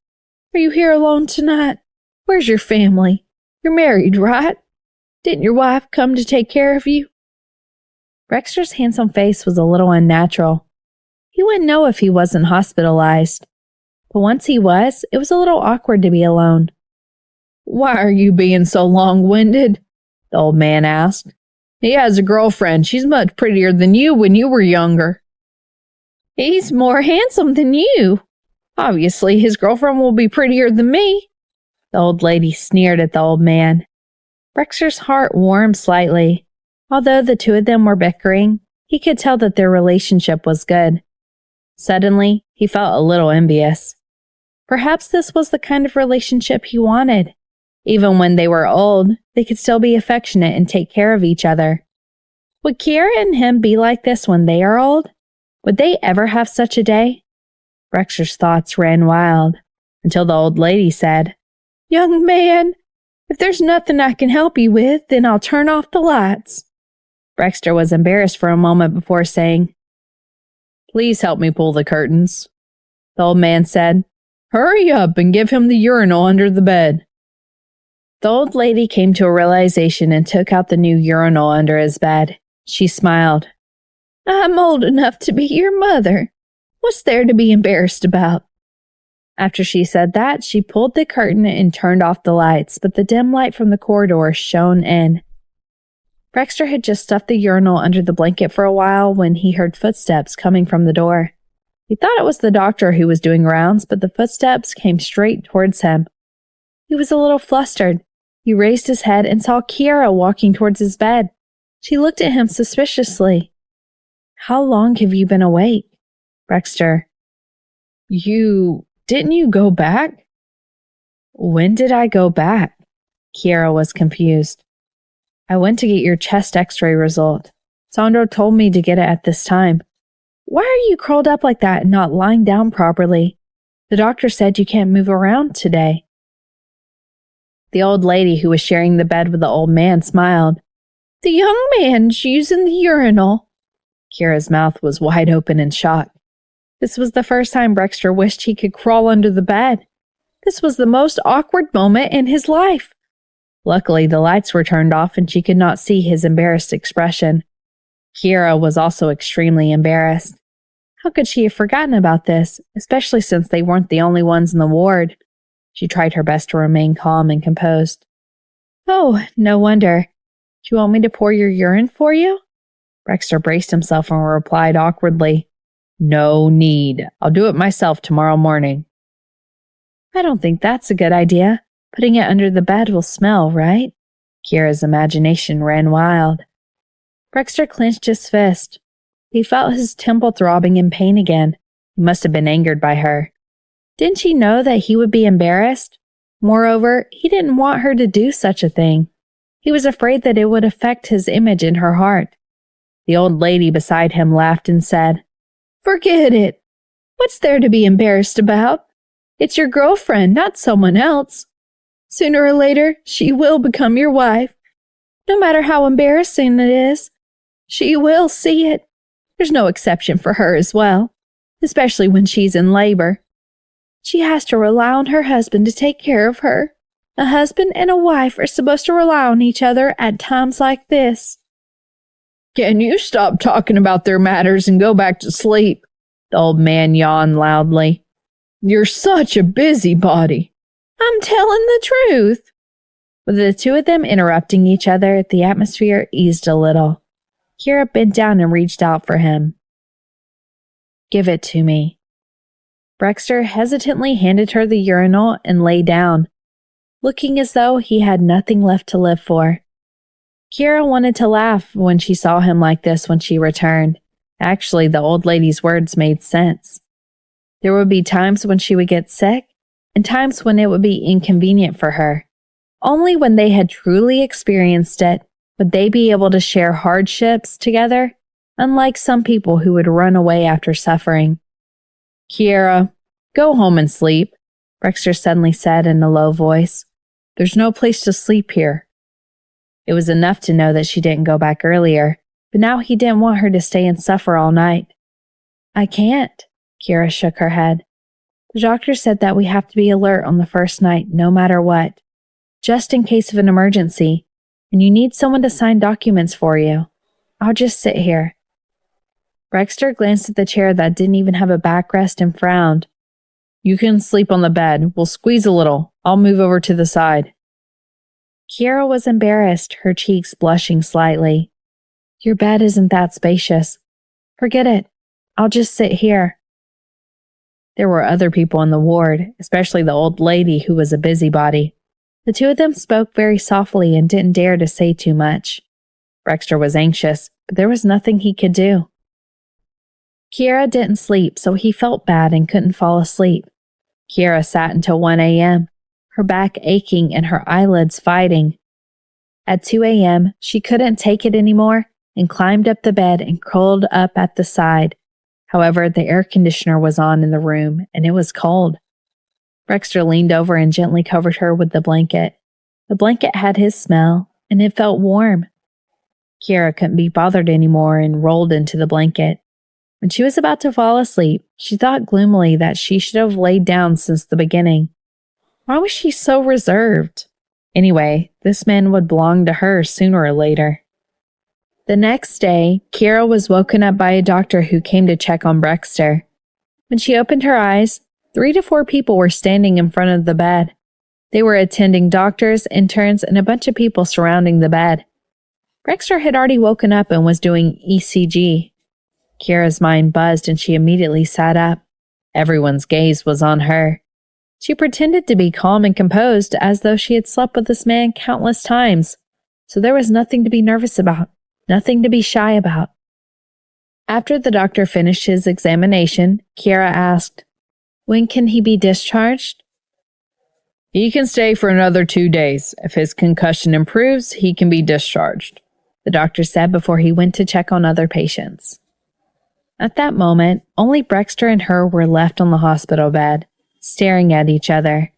S2: Are you here alone tonight? Where's your family? You're married, right? Didn't your wife come to take care of you?" Brexter's handsome face was a little unnatural. He wouldn't know if he wasn't hospitalized. But once he was, it was a little awkward to be alone. "Why are you being so long-winded?" the old man asked. "He has a girlfriend. She's much prettier than you when you were younger." "He's more handsome than you. Obviously, his girlfriend will be prettier than me." The old lady sneered at the old man. Brexter's heart warmed slightly. Although the two of them were bickering, he could tell that their relationship was good. Suddenly, he felt a little envious. Perhaps this was the kind of relationship he wanted. Even when they were old, they could still be affectionate and take care of each other. Would Kiera and him be like this when they are old? Would they ever have such a day? Brexter's thoughts ran wild, until the old lady said, "Young man, if there's nothing I can help you with, then I'll turn off the lights." Brexter was embarrassed for a moment before saying, "Please help me pull the curtains." The old man said, "Hurry up and give him the urinal under the bed." The old lady came to a realization and took out the new urinal under his bed. She smiled. "I'm old enough to be your mother. What's there to be embarrassed about?" After she said that, she pulled the curtain and turned off the lights, but the dim light from the corridor shone in. Brexter had just stuffed the urinal under the blanket for a while when he heard footsteps coming from the door. He thought it was the doctor who was doing rounds, but the footsteps came straight towards him. He was a little flustered. He raised his head and saw Kiera walking towards his bed. She looked at him suspiciously. "How long have you been awake?" Brexter. Didn't you go back?" "When did I go back?" Kiera was confused. "I went to get your chest x-ray result. Sandro told me to get it at this time. Why are you curled up like that and not lying down properly? The doctor said you can't move around today." The old lady who was sharing the bed with the old man smiled. "The young man's using the urinal." Kira's mouth was wide open in shock. This was the first time Brexter wished he could crawl under the bed. This was the most awkward moment in his life. Luckily, the lights were turned off and she could not see his embarrassed expression. Kiera was also extremely embarrassed. How could she have forgotten about this, especially since they weren't the only ones in the ward? She tried her best to remain calm and composed. "Oh, no wonder. Do you want me to pour your urine for you?" Brexter braced himself and replied awkwardly, "No need. I'll do it myself tomorrow morning." "I don't think that's a good idea. Putting it under the bed will smell, right?" Kiera's imagination ran wild. Brexter clenched his fist. He felt his temple throbbing in pain again. He must have been angered by her. Didn't she know that he would be embarrassed? Moreover, he didn't want her to do such a thing. He was afraid that it would affect his image in her heart. The old lady beside him laughed and said, "Forget it. What's there to be embarrassed about? It's your girlfriend, not someone else. Sooner or later, she will become your wife. No matter how embarrassing it is, she will see it. There's no exception for her as well, especially when she's in labor. She has to rely on her husband to take care of her. A husband and a wife are supposed to rely on each other at times like this." "Can you stop talking about their matters and go back to sleep?" The old man yawned loudly. "You're such a busybody." "I'm telling the truth." With the two of them interrupting each other, the atmosphere eased a little. Kiera bent down and reached out for him. "Give it to me." Brexter hesitantly handed her the urinal and lay down, looking as though he had nothing left to live for. Kiera wanted to laugh when she saw him like this when she returned. Actually, the old lady's words made sense. There would be times when she would get sick, and times when it would be inconvenient for her. Only when they had truly experienced it would they be able to share hardships together, unlike some people who would run away after suffering. "Kiera, go home and sleep," Brexter suddenly said in a low voice. "There's no place to sleep here." It was enough to know that she didn't go back earlier, but now he didn't want her to stay and suffer all night. "I can't."
S1: Kira shook her head. The doctor said that we have to be alert on the first night, no matter what, just in case of an emergency, and you need someone to sign documents for you. I'll just sit here. Brexter glanced at the chair that didn't even have a backrest and frowned. You can sleep on the bed. We'll squeeze a little. I'll move over to the side. Kira was embarrassed, her cheeks blushing slightly. Your bed isn't that spacious. Forget it. I'll just sit here. There were other people in the ward, especially the old lady who was a busybody. The two of them spoke very softly and didn't dare to say too much. Brexter was anxious, but there was nothing he could do. Kira didn't sleep, so he felt bad and couldn't fall asleep. Kira sat until 1 a.m., her back aching and her eyelids fighting. At 2 a.m., she couldn't take it anymore and climbed up the bed and curled up at the side. However, the air conditioner was on in the room, and it was cold. Brexter leaned over and gently covered her with the blanket. The blanket had his smell, and it felt warm. Kira couldn't be bothered anymore and rolled into the blanket. When she was about to fall asleep, she thought gloomily that she should have laid down since the beginning. Why was she so reserved? Anyway, this man would belong to her sooner or later. The next day, Kira was woken up by a doctor who came to check on Brexter. When she opened her eyes, 3 to 4 people were standing in front of the bed. They were attending doctors, interns, and a bunch of people surrounding the bed. Brexter had already woken up and was doing ECG. Kira's mind buzzed and she immediately sat up. Everyone's gaze was on her. She pretended to be calm and composed as though she had slept with this man countless times, so there was nothing to be nervous about, nothing to be shy about. After the doctor finished his examination, Kira asked, "When can he be discharged?" "He can stay for another 2 days. If his concussion improves, he can be discharged," the doctor said before he went to check on other patients. At that moment, only Brexter and her were left on the hospital bed, staring at each other.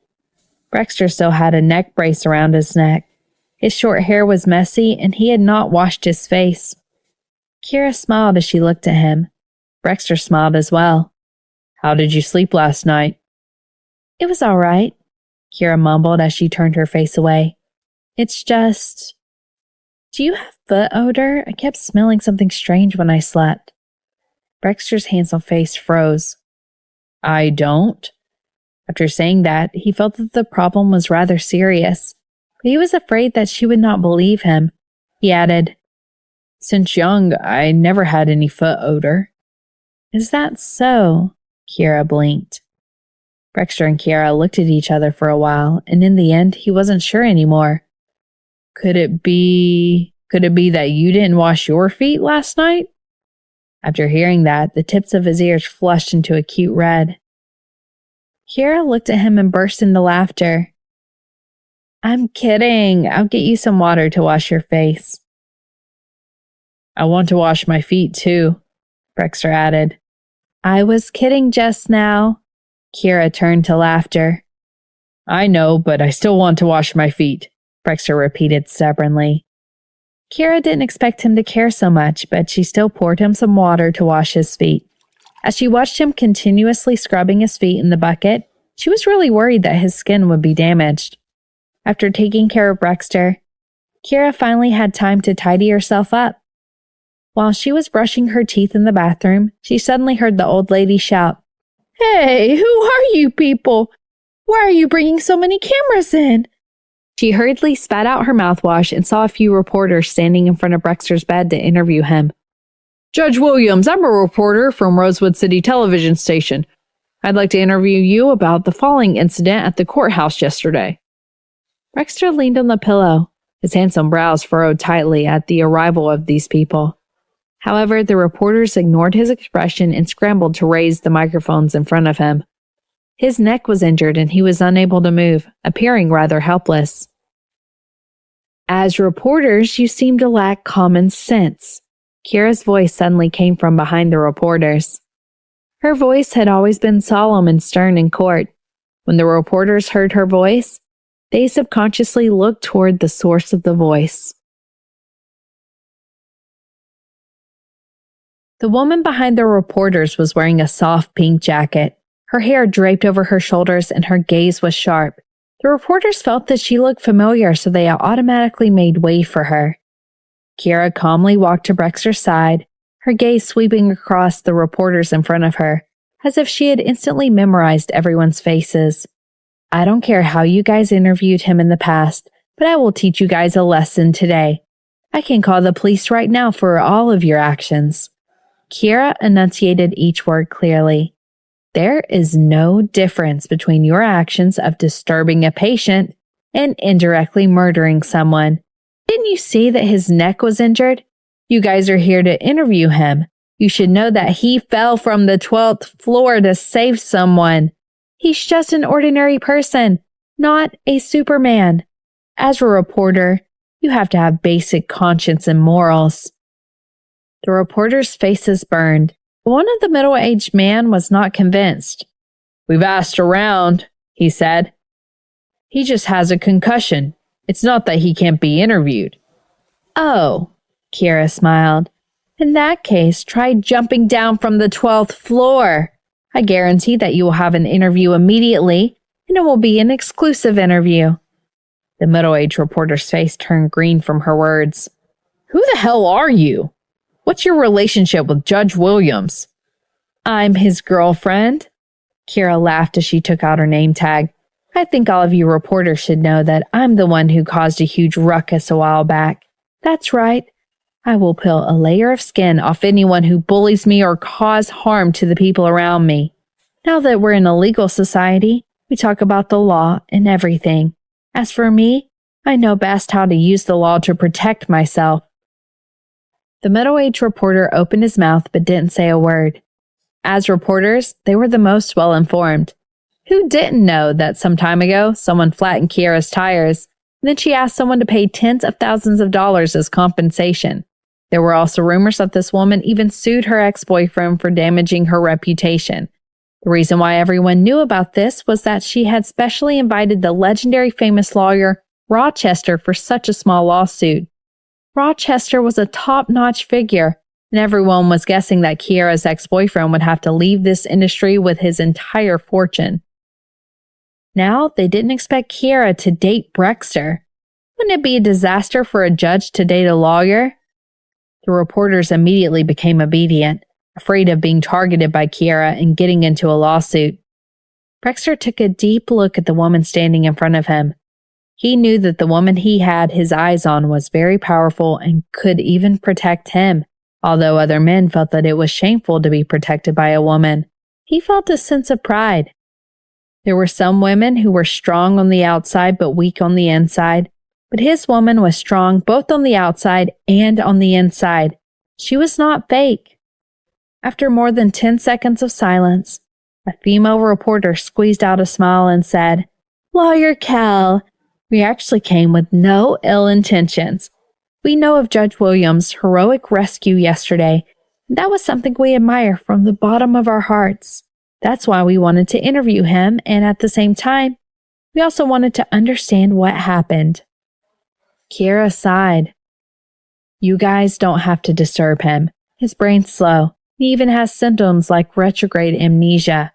S1: Brexter still had a neck brace around his neck. His short hair was messy and he had not washed his face. Kira smiled as she looked at him. Brexter smiled as well. "How did you sleep last night?" "It was all right," Kira mumbled as she turned her face away. "It's just... Do you have foot odor? I kept smelling something strange when I slept." Brexter's handsome face froze. "I don't." After saying that, he felt that the problem was rather serious, but he was afraid that she would not believe him. He added, "Since young, I never had any foot odor." "Is that so?" Kira blinked. Brexter and Kira looked at each other for a while, and in the end, he wasn't sure anymore. Could it be that you didn't wash your feet last night?" After hearing that, the tips of his ears flushed into a cute red. Kira looked at him and burst into laughter. "I'm kidding. I'll get you some water to wash your face." "I want to wash my feet too," Brexter added. "I was kidding just now." Kira turned to laughter. "I know, but I still want to wash my feet," Brexter repeated stubbornly. Kira didn't expect him to care so much, but she still poured him some water to wash his feet. As she watched him continuously scrubbing his feet in the bucket, she was really worried that his skin would be damaged. After taking care of Brexter, Kira finally had time to tidy herself up. While she was brushing her teeth in the bathroom, she suddenly heard the old lady shout, "Hey, who are you people? Why are you bringing so many cameras in?" She hurriedly spat out her mouthwash and saw a few reporters standing in front of Brexter's bed to interview him. "Judge Williams, I'm a reporter from Rosewood City Television Station. I'd like to interview you about the falling incident at the courthouse yesterday." Brexter leaned on the pillow, his handsome brows furrowed tightly at the arrival of these people. However, the reporters ignored his expression and scrambled to raise the microphones in front of him. His neck was injured and he was unable to move, appearing rather helpless. "As reporters, you seem to lack common sense." Kira's voice suddenly came from behind the reporters. Her voice had always been solemn and stern in court. When the reporters heard her voice, they subconsciously looked toward the source of the voice. The woman behind the reporters was wearing a soft pink jacket. Her hair draped over her shoulders and her gaze was sharp. The reporters felt that she looked familiar, so they automatically made way for her. Kiera calmly walked to Brexter's side, her gaze sweeping across the reporters in front of her, as if she had instantly memorized everyone's faces. I don't care how you guys interviewed him in the past, but I will teach you guys a lesson today. I can call the police right now for all of your actions. Kiera enunciated each word clearly. There is no difference between your actions of disturbing a patient and indirectly murdering someone. Didn't you see that his neck was injured? You guys are here to interview him. You should know that he fell from the 12th floor to save someone. He's just an ordinary person, not a Superman. As a reporter, you have to have basic conscience and morals. The reporters' faces burned. One of the middle-aged man was not convinced. We've asked around, he said. He just has a concussion. It's not that he can't be interviewed. Oh, Kiera smiled. In that case, try jumping down from the 12th floor. I guarantee that you will have an interview immediately, and it will be an exclusive interview. The middle-aged reporter's face turned green from her words. Who the hell are you? What's your relationship with Judge Williams? I'm his girlfriend. Kiera laughed as she took out her name tag. I think all of you reporters should know that I'm the one who caused a huge ruckus a while back. That's right. I will peel a layer of skin off anyone who bullies me or cause harm to the people around me. Now that we're in a legal society, we talk about the law and everything. As for me, I know best how to use the law to protect myself. The middle-aged reporter opened his mouth but didn't say a word. As reporters, they were the most well-informed. Who didn't know that some time ago, someone flattened Kiera's tires, and then she asked someone to pay tens of thousands of dollars as compensation? There were also rumors that this woman even sued her ex-boyfriend for damaging her reputation. The reason why everyone knew about this was that she had specially invited the legendary famous lawyer Rochester for such a small lawsuit. Rochester was a top-notch figure, and everyone was guessing that Kiera's ex-boyfriend would have to leave this industry with his entire fortune. Now, they didn't expect Kiera to date Brexter. Wouldn't it be a disaster for a judge to date a lawyer? The reporters immediately became obedient, afraid of being targeted by Kiera and getting into a lawsuit. Brexter took a deep look at the woman standing in front of him. He knew that the woman he had his eyes on was very powerful and could even protect him, although other men felt that it was shameful to be protected by a woman. He felt a sense of pride. There were some women who were strong on the outside but weak on the inside, but his woman was strong both on the outside and on the inside. She was not fake. After more than 10 seconds of silence, a female reporter squeezed out a smile and said, Lawyer Cal, we actually came with no ill intentions. We know of Judge Williams' heroic rescue yesterday, and that was something we admire from the bottom of our hearts. That's why we wanted to interview him, and at the same time, we also wanted to understand what happened. Kiera sighed. You guys don't have to disturb him. His brain's slow. He even has symptoms like retrograde amnesia.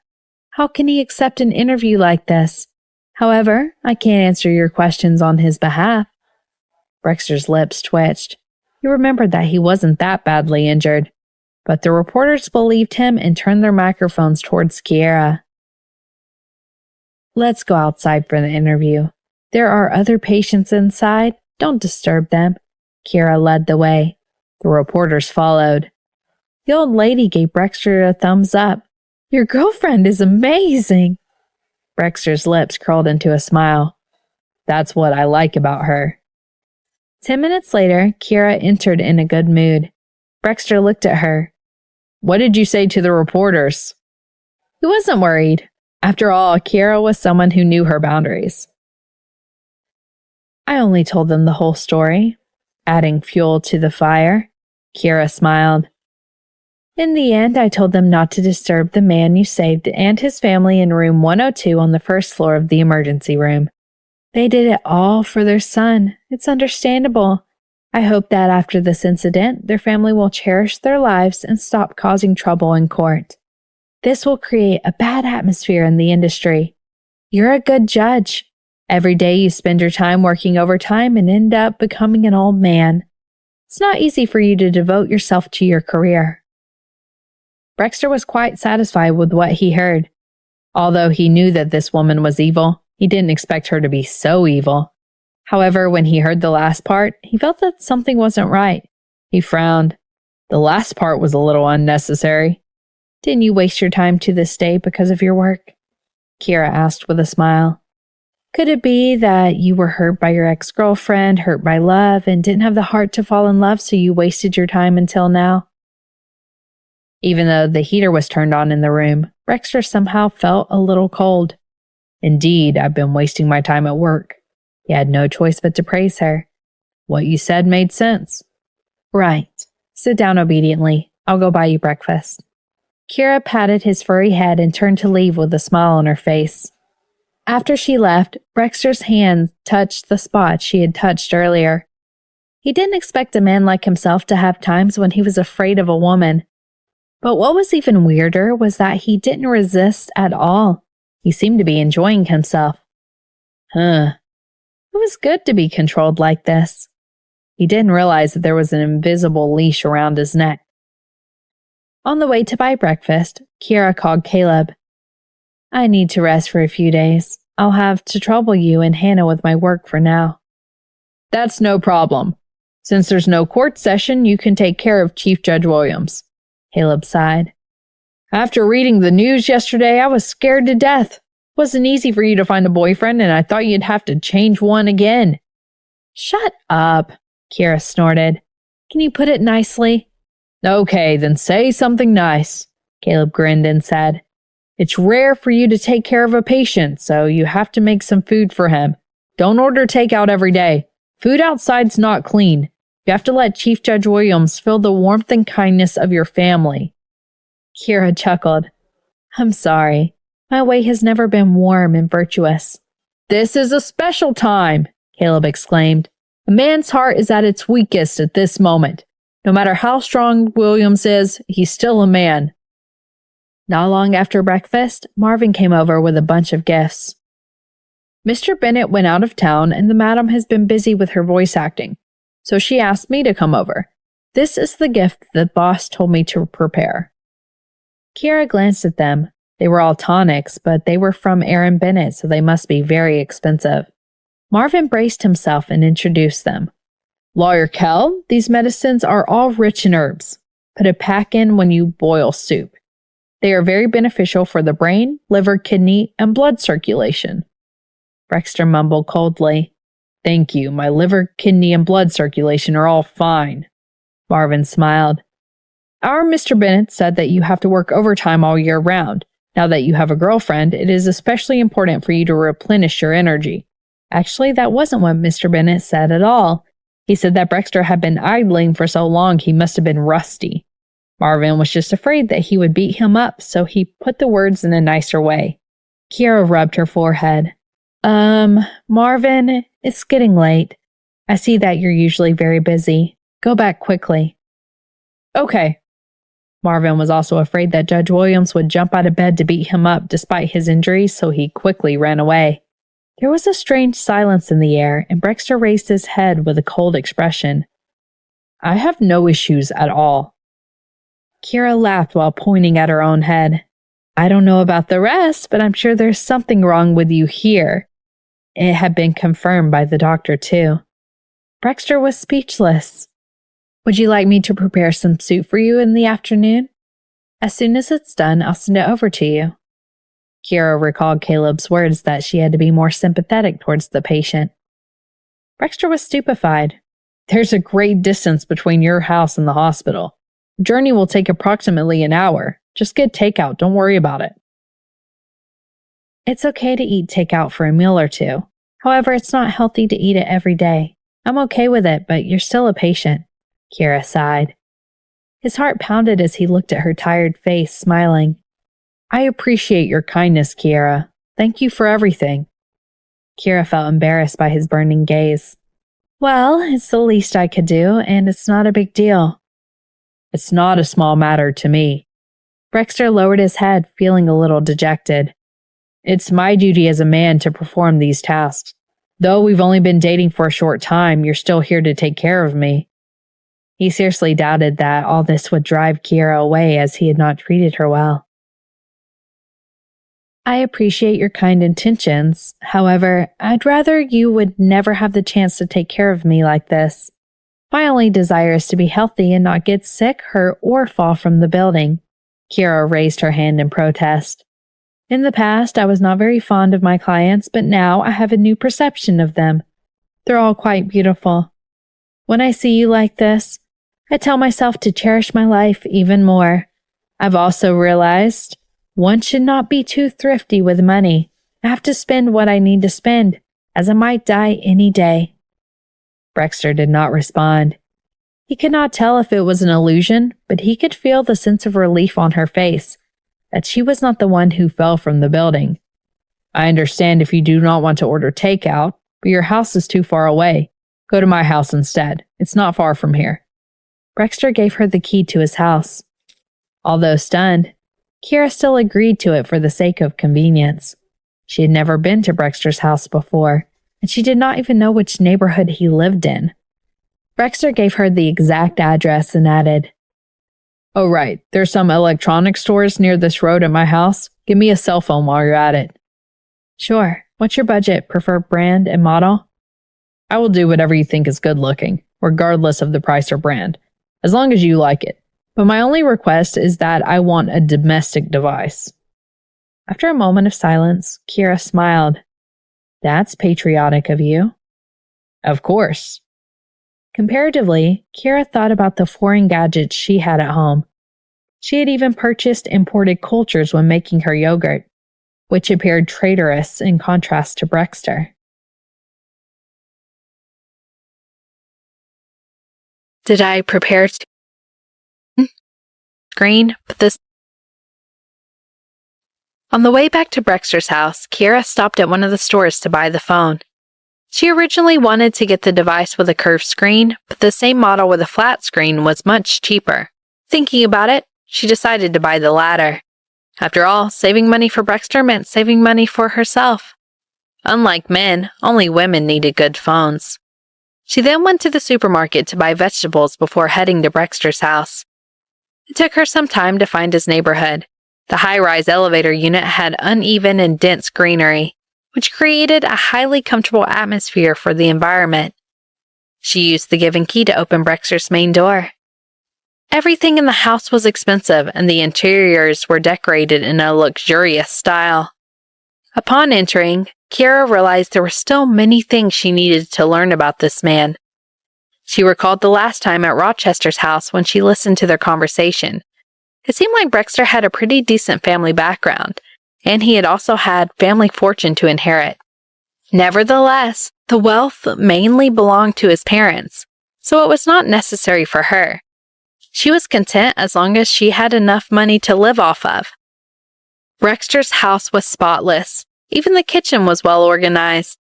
S1: How can he accept an interview like this? However, I can't answer your questions on his behalf. Brexter's lips twitched. He remembered that he wasn't that badly injured. But the reporters believed him and turned their microphones towards Kiera. Let's go outside for the interview. There are other patients inside. Don't disturb them. Kiera led the way. The reporters followed. The old lady gave Brexter a thumbs up. Your girlfriend is amazing. Brexter's lips curled into a smile. That's what I like about her. 10 minutes later, Kiera entered in a good mood. Brexter looked at her. What did you say to the reporters? He wasn't worried. After all, Kiera was someone who knew her boundaries. I only told them the whole story, adding fuel to the fire. Kiera smiled. In the end, I told them not to disturb the man you saved and his family in room 102 on the first floor of the emergency room. They did it all for their son. It's understandable. I hope that after this incident, their family will cherish their lives and stop causing trouble in court. This will create a bad atmosphere in the industry. You're a good judge. Every day you spend your time working overtime and end up becoming an old man. It's not easy for you to devote yourself to your career. Brexter was quite satisfied with what he heard. Although he knew that this woman was evil, he didn't expect her to be so evil. However, when he heard the last part, he felt that something wasn't right. He frowned. The last part was a little unnecessary. Didn't you waste your time to this day because of your work? Kira asked with a smile. Could it be that you were hurt by your ex-girlfriend, hurt by love, and didn't have the heart to fall in love, so you wasted your time until now? Even though the heater was turned on in the room, Brexter somehow felt a little cold. Indeed, I've been wasting my time at work. He had no choice but to praise her. What you said made sense. Right. Sit down obediently. I'll go buy you breakfast. Kira patted his furry head and turned to leave with a smile on her face. After she left, Brexter's hand touched the spot she had touched earlier. He didn't expect a man like himself to have times when he was afraid of a woman. But what was even weirder was that he didn't resist at all. He seemed to be enjoying himself. It was good to be controlled like this. He didn't realize that there was an invisible leash around his neck. On the way to buy breakfast, Kira called Caleb. I need to rest for a few days. I'll have to trouble you and Hannah with my work for now. That's no problem. Since there's no court session, you can take care of Chief Judge Williams. Caleb sighed. After reading the news yesterday, I was scared to death. It wasn't easy for you to find a boyfriend, and I thought you'd have to change one again. Shut up, Kira snorted. Can you put it nicely? Okay, then say something nice, Caleb grinned and said. It's rare for you to take care of a patient, so you have to make some food for him. Don't order takeout every day. Food outside's not clean. You have to let Chief Judge Williams feel the warmth and kindness of your family. Kira chuckled. I'm sorry. My way has never been warm and virtuous. This is a special time, Caleb exclaimed. A man's heart is at its weakest at this moment. No matter how strong Williams is, he's still a man. Not long after breakfast, Marvin came over with a bunch of gifts. Mr. Bennett went out of town and the madam has been busy with her voice acting, so she asked me to come over. This is the gift the boss told me to prepare. Kira glanced at them. They were all tonics, but they were from Aaron Bennett, so they must be very expensive. Marvin braced himself and introduced them. Lawyer Kell, these medicines are all rich in herbs. Put a pack in when you boil soup. They are very beneficial for the brain, liver, kidney, and blood circulation. Brexter mumbled coldly. Thank you, my liver, kidney, and blood circulation are all fine. Marvin smiled. Our Mr. Bennett said that you have to work overtime all year round. Now that you have a girlfriend, it is especially important for you to replenish your energy. Actually, that wasn't what Mr. Bennett said at all. He said that Brexter had been idling for so long he must have been rusty. Marvin was just afraid that he would beat him up, so he put the words in a nicer way. Kira rubbed her forehead. Marvin, it's getting late. I see that you're usually very busy. Go back quickly. Okay. Marvin was also afraid that Judge Williams would jump out of bed to beat him up despite his injuries, so he quickly ran away. There was a strange silence in the air, and Brexter raised his head with a cold expression. I have no issues at all. Kira laughed while pointing at her own head. I don't know about the rest, but I'm sure there's something wrong with you here. It had been confirmed by the doctor, too. Brexter was speechless. Would you like me to prepare some soup for you in the afternoon? As soon as it's done, I'll send it over to you. Kira recalled Caleb's words that she had to be more sympathetic towards the patient. Brexter was stupefied. There's a great distance between your house and the hospital. The journey will take approximately an hour. Just get takeout, don't worry about it. It's okay to eat takeout for a meal or two. However, it's not healthy to eat it every day. I'm okay with it, but you're still a patient. Kira sighed. His heart pounded as he looked at her tired face, smiling. I appreciate your kindness, Kira. Thank you for everything. Kira felt embarrassed by his burning gaze. Well, it's the least I could do, and it's not a big deal. It's not a small matter to me. Brexter lowered his head, feeling a little dejected. It's my duty as a man to perform these tasks. Though we've only been dating for a short time, you're still here to take care of me. He seriously doubted that all this would drive Kiera away, as he had not treated her well. I appreciate your kind intentions. However, I'd rather you would never have the chance to take care of me like this. My only desire is to be healthy and not get sick, hurt, or fall from the building. Kiera raised her hand in protest. In the past, I was not very fond of my clients, but now I have a new perception of them. They're all quite beautiful. When I see you like this, I tell myself to cherish my life even more. I've also realized one should not be too thrifty with money. I have to spend what I need to spend, as I might die any day. Brexter did not respond. He could not tell if it was an illusion, but he could feel the sense of relief on her face, that she was not the one who fell from the building. I understand if you do not want to order takeout, but your house is too far away. Go to my house instead. It's not far from here. Brexter gave her the key to his house. Although stunned, Kiera still agreed to it for the sake of convenience. She had never been to Brexter's house before, and she did not even know which neighborhood he lived in. Brexter gave her the exact address and added, "Oh, right, there's some electronic stores near this road at my house. Give me a cell phone while you're at it." "Sure. What's your budget? Prefer brand and model?" "I will do whatever you think is good looking, regardless of the price or brand, as long as you like it. But my only request is that I want a domestic device." After a moment of silence, Kiera smiled. "That's patriotic of you." "Of course." Comparatively, Kiera thought about the foreign gadgets she had at home. She had even purchased imported cultures when making her yogurt, which appeared traitorous in contrast to Brexter.
S3: Did I prepare to screen? But this. On the way back to Brexter's house, Kiera stopped at one of the stores to buy the phone. She originally wanted to get the device with a curved screen, but the same model with a flat screen was much cheaper. Thinking about it, she decided to buy the latter. After all, saving money for Brexter meant saving money for herself. Unlike men, only women needed good phones. She then went to the supermarket to buy vegetables before heading to Brexter's house. It took her some time to find his neighborhood. The high-rise elevator unit had uneven and dense greenery, which created a highly comfortable atmosphere for the environment. She used the given key to open Brexter's main door. Everything in the house was expensive, and the interiors were decorated in a luxurious style. Upon entering, Kiera realized there were still many things she needed to learn about this man. She recalled the last time at Rochester's house when she listened to their conversation. It seemed like Brexter had a pretty decent family background, and he had also had family fortune to inherit. Nevertheless, the wealth mainly belonged to his parents, so it was not necessary for her. She was content as long as she had enough money to live off of. Brexter's house was spotless. Even the kitchen was well organized.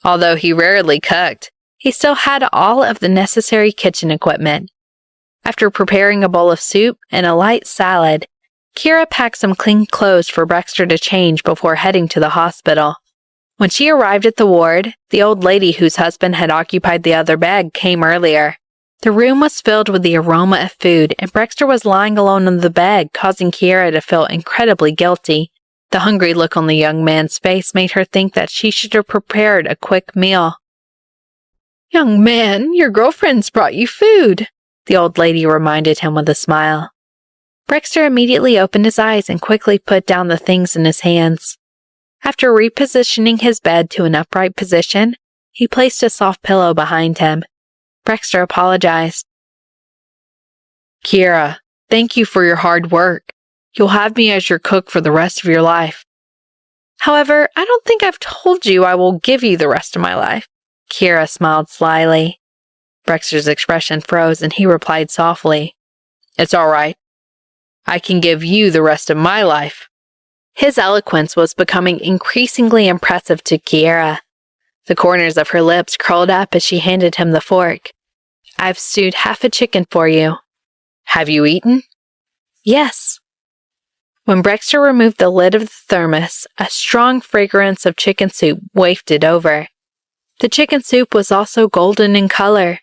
S3: Although he rarely cooked, he still had all of the necessary kitchen equipment. After preparing a bowl of soup and a light salad, Kiera packed some clean clothes for Brexter to change before heading to the hospital. When she arrived at the ward, the old lady whose husband had occupied the other bed came earlier. The room was filled with the aroma of food, and Brexter was lying alone on the bed, causing Kiera to feel incredibly guilty. The hungry look on the young man's face made her think that she should have prepared a quick meal. "Young man, your girlfriend's brought you food," the old lady reminded him with a smile. Brexter immediately opened his eyes and quickly put down the things in his hands. After repositioning his bed to an upright position, he placed a soft pillow behind him. Brexter apologized. "Kiera, thank you for your hard work. You'll have me as your cook for the rest of your life." "However, I don't think I've told you I will give you the rest of my life." Kiera smiled slyly. Brexter's expression froze and he replied softly, "It's all right. I can give you the rest of my life." His eloquence was becoming increasingly impressive to Kiera.
S1: The corners of her lips curled up as she handed him the fork. "I've stewed half a chicken for you." "Have you eaten?" "Yes." When Brexter removed the lid of the thermos, a strong fragrance of chicken soup wafted over. The chicken soup was also golden in color.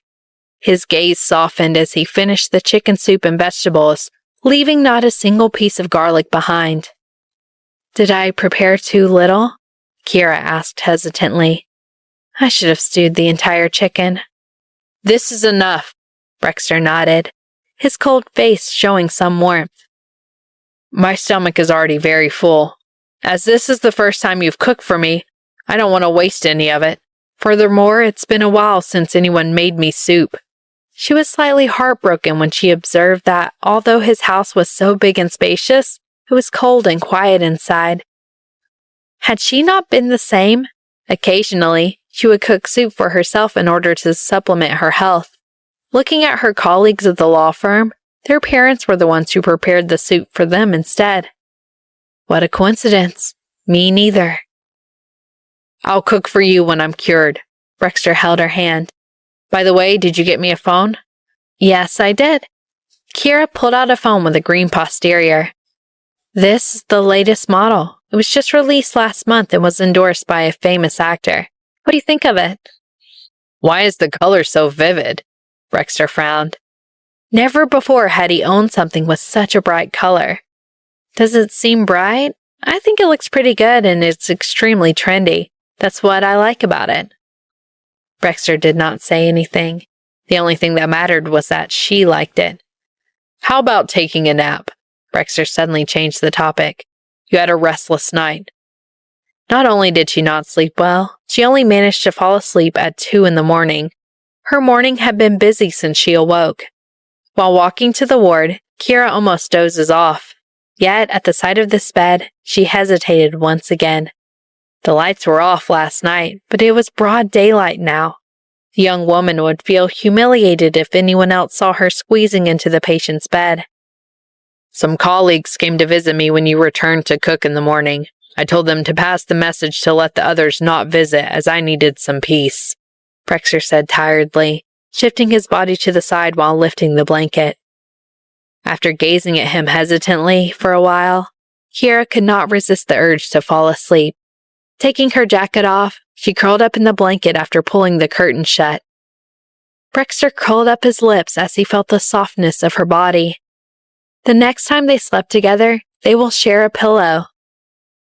S1: His gaze softened as he finished the chicken soup and vegetables, leaving not a single piece of garlic behind. "Did I prepare too little?" Kira asked hesitantly. "I should have stewed the entire chicken." "This is enough," Brexter nodded, his cold face showing some warmth. "My stomach is already very full. As this is the first time you've cooked for me, I don't want to waste any of it. Furthermore, it's been a while since anyone made me soup." She was slightly heartbroken when she observed that, although his house was so big and spacious, it was cold and quiet inside. Had she not been the same? Occasionally, she would cook soup for herself in order to supplement her health. Looking at her colleagues at the law firm, their parents were the ones who prepared the soup for them instead. What a coincidence. Me neither. "I'll cook for you when I'm cured." Brexter held her hand. "By the way, did you get me a phone?" "Yes, I did." Kira pulled out a phone with a green posterior. "This is the latest model. It was just released last month and was endorsed by a famous actor. What do you think of it?" "Why is the color so vivid?" Brexter frowned. Never before had he owned something with such a bright color. "Does it seem bright? I think it looks pretty good and it's extremely trendy. That's what I like about it." Brexter did not say anything. The only thing that mattered was that she liked it. "How about taking a nap?" Brexter suddenly changed the topic. "You had a restless night." Not only did she not sleep well, she only managed to fall asleep at 2 in the morning. Her morning had been busy since she awoke. While walking to the ward, Kira almost dozes off. Yet, at the sight of this bed, she hesitated once again. The lights were off last night, but it was broad daylight now. The young woman would feel humiliated if anyone else saw her squeezing into the patient's bed. "Some colleagues came to visit me when you returned to cook in the morning. I told them to pass the message to let the others not visit as I needed some peace," Brexter said tiredly, shifting his body to the side while lifting the blanket. After gazing at him hesitantly for a while, Kira could not resist the urge to fall asleep. Taking her jacket off, she curled up in the blanket after pulling the curtain shut. Brexter curled up his lips as he felt the softness of her body. The next time they slept together, they will share a pillow.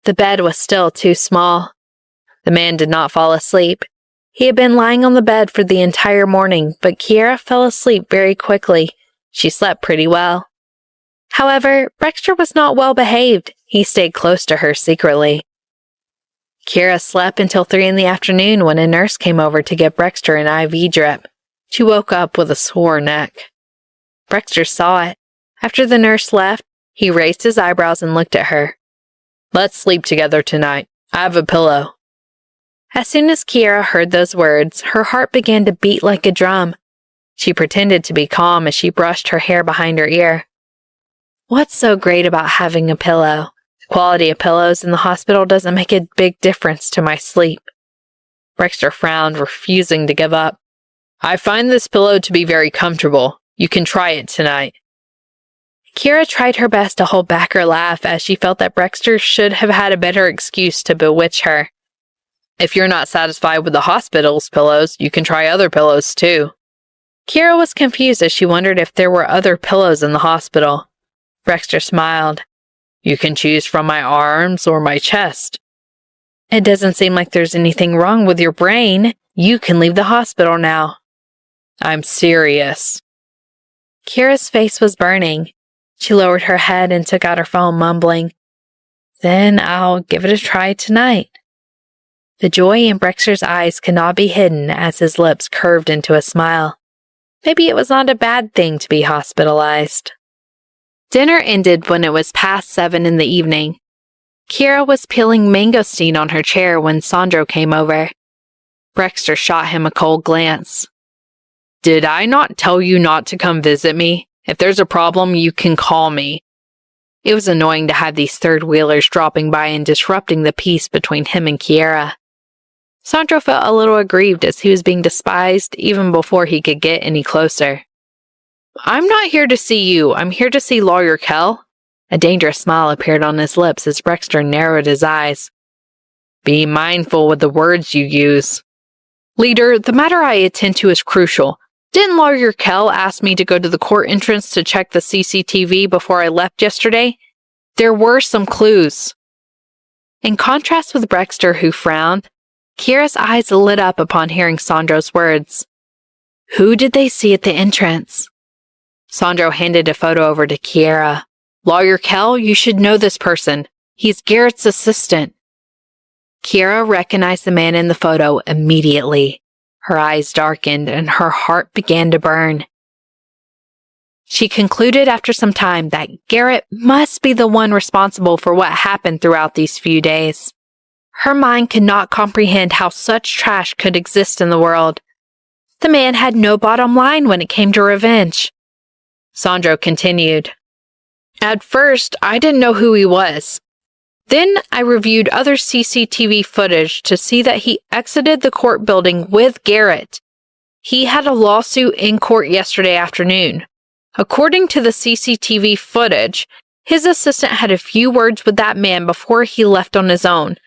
S1: The bed was still too small. The man did not fall asleep. He had been lying on the bed for the entire morning, but Kira fell asleep very quickly. She slept pretty well. However, Brexter was not well behaved. He stayed close to her secretly. Kira slept until 3 in the afternoon when a nurse came over to give Brexter an IV drip. She woke up with a sore neck. Brexter saw it. After the nurse left, he raised his eyebrows and looked at her. "Let's sleep together tonight. I have a pillow." As soon as Kira heard those words, her heart began to beat like a drum. She pretended to be calm as she brushed her hair behind her ear. What's so great about having a pillow? The quality of pillows in the hospital doesn't make a big difference to my sleep. Brexter frowned, refusing to give up. "I find this pillow to be very comfortable. You can try it tonight." Kira tried her best to hold back her laugh as she felt that Brexter should have had a better excuse to bewitch her. "If you're not satisfied with the hospital's pillows, you can try other pillows too." Kira was confused as she wondered if there were other pillows in the hospital. Brexter smiled. "You can choose from my arms or my chest." "It doesn't seem like there's anything wrong with your brain. You can leave the hospital now." "I'm serious." Kira's face was burning. She lowered her head and took out her phone, mumbling, "Then I'll give it a try tonight." The joy in Brexter's eyes could not be hidden as his lips curved into a smile. Maybe it was not a bad thing to be hospitalized. Dinner ended when it was past 7 in the evening. Kira was peeling mangosteen on her chair when Sandro came over. Brexter shot him a cold glance. "Did I not tell you not to come visit me? If there's a problem, you can call me." It was annoying to have these third-wheelers dropping by and disrupting the peace between him and Kira. Sandro felt a little aggrieved as he was being despised even before he could get any closer. I'm not here to see you. I'm here to see Lawyer Kell. A dangerous smile appeared on his lips as Brexter narrowed his eyes. Be mindful with the words you use. Leader, the matter I attend to is crucial. Didn't Lawyer Kell ask me to go to the court entrance to check the CCTV before I left yesterday? There were some clues. In contrast with Brexter, who frowned, Kira's eyes lit up upon hearing Sandro's words. Who did they see at the entrance? Sandro handed a photo over to Kira. Lawyer Kell, you should know this person. He's Garrett's assistant. Kira recognized the man in the photo immediately. Her eyes darkened and her heart began to burn. She concluded after some time that Garrett must be the one responsible for what happened throughout these few days. Her mind could not comprehend how such trash could exist in the world. The man had no bottom line when it came to revenge. Sandro continued. At first, I didn't know who he was. Then I reviewed other CCTV footage to see that he exited the court building with Garrett. He had a lawsuit in court yesterday afternoon. According to the CCTV footage, his assistant had a few words with that man before he left on his own.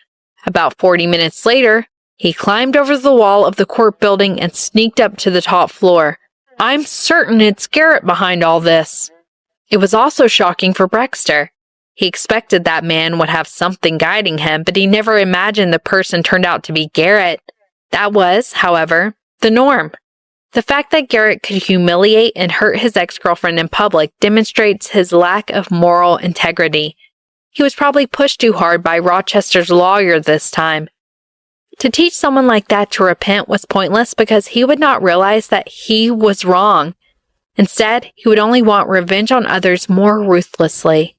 S1: About 40 minutes later, he climbed over the wall of the court building and sneaked up to the top floor. I'm certain it's Garrett behind all this. It was also shocking for Brexter. He expected that man would have something guiding him, but he never imagined the person turned out to be Garrett. That was, however, the norm. The fact that Garrett could humiliate and hurt his ex-girlfriend in public demonstrates his lack of moral integrity. He was probably pushed too hard by Rochester's lawyer this time. To teach someone like that to repent was pointless because he would not realize that he was wrong. Instead, he would only want revenge on others more ruthlessly.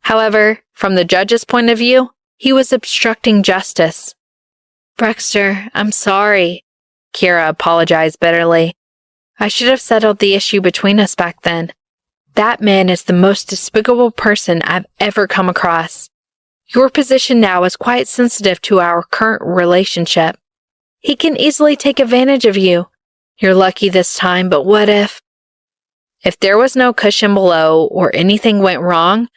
S1: However, from the judge's point of view, he was obstructing justice. Brexter, I'm sorry, Kira apologized bitterly. I should have settled the issue between us back then. That man is the most despicable person I've ever come across. Your position now is quite sensitive to our current relationship. He can easily take advantage of you. You're lucky this time, but what if? If there was no cushion below or anything went wrong,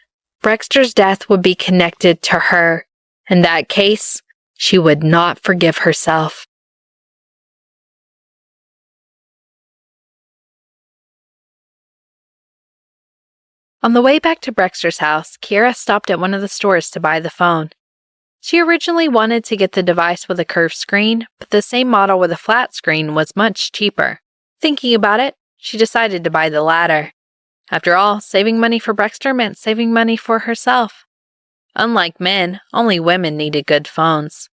S1: Brexter's death would be connected to her. In that case, she would not forgive herself. On the way back to Brexter's house, Kira stopped at one of the stores to buy the phone. She originally wanted to get the device with a curved screen, but the same model with a flat screen was much cheaper. Thinking about it, she decided to buy the latter. After all, saving money for Brexter meant saving money for herself. Unlike men, only women needed good phones.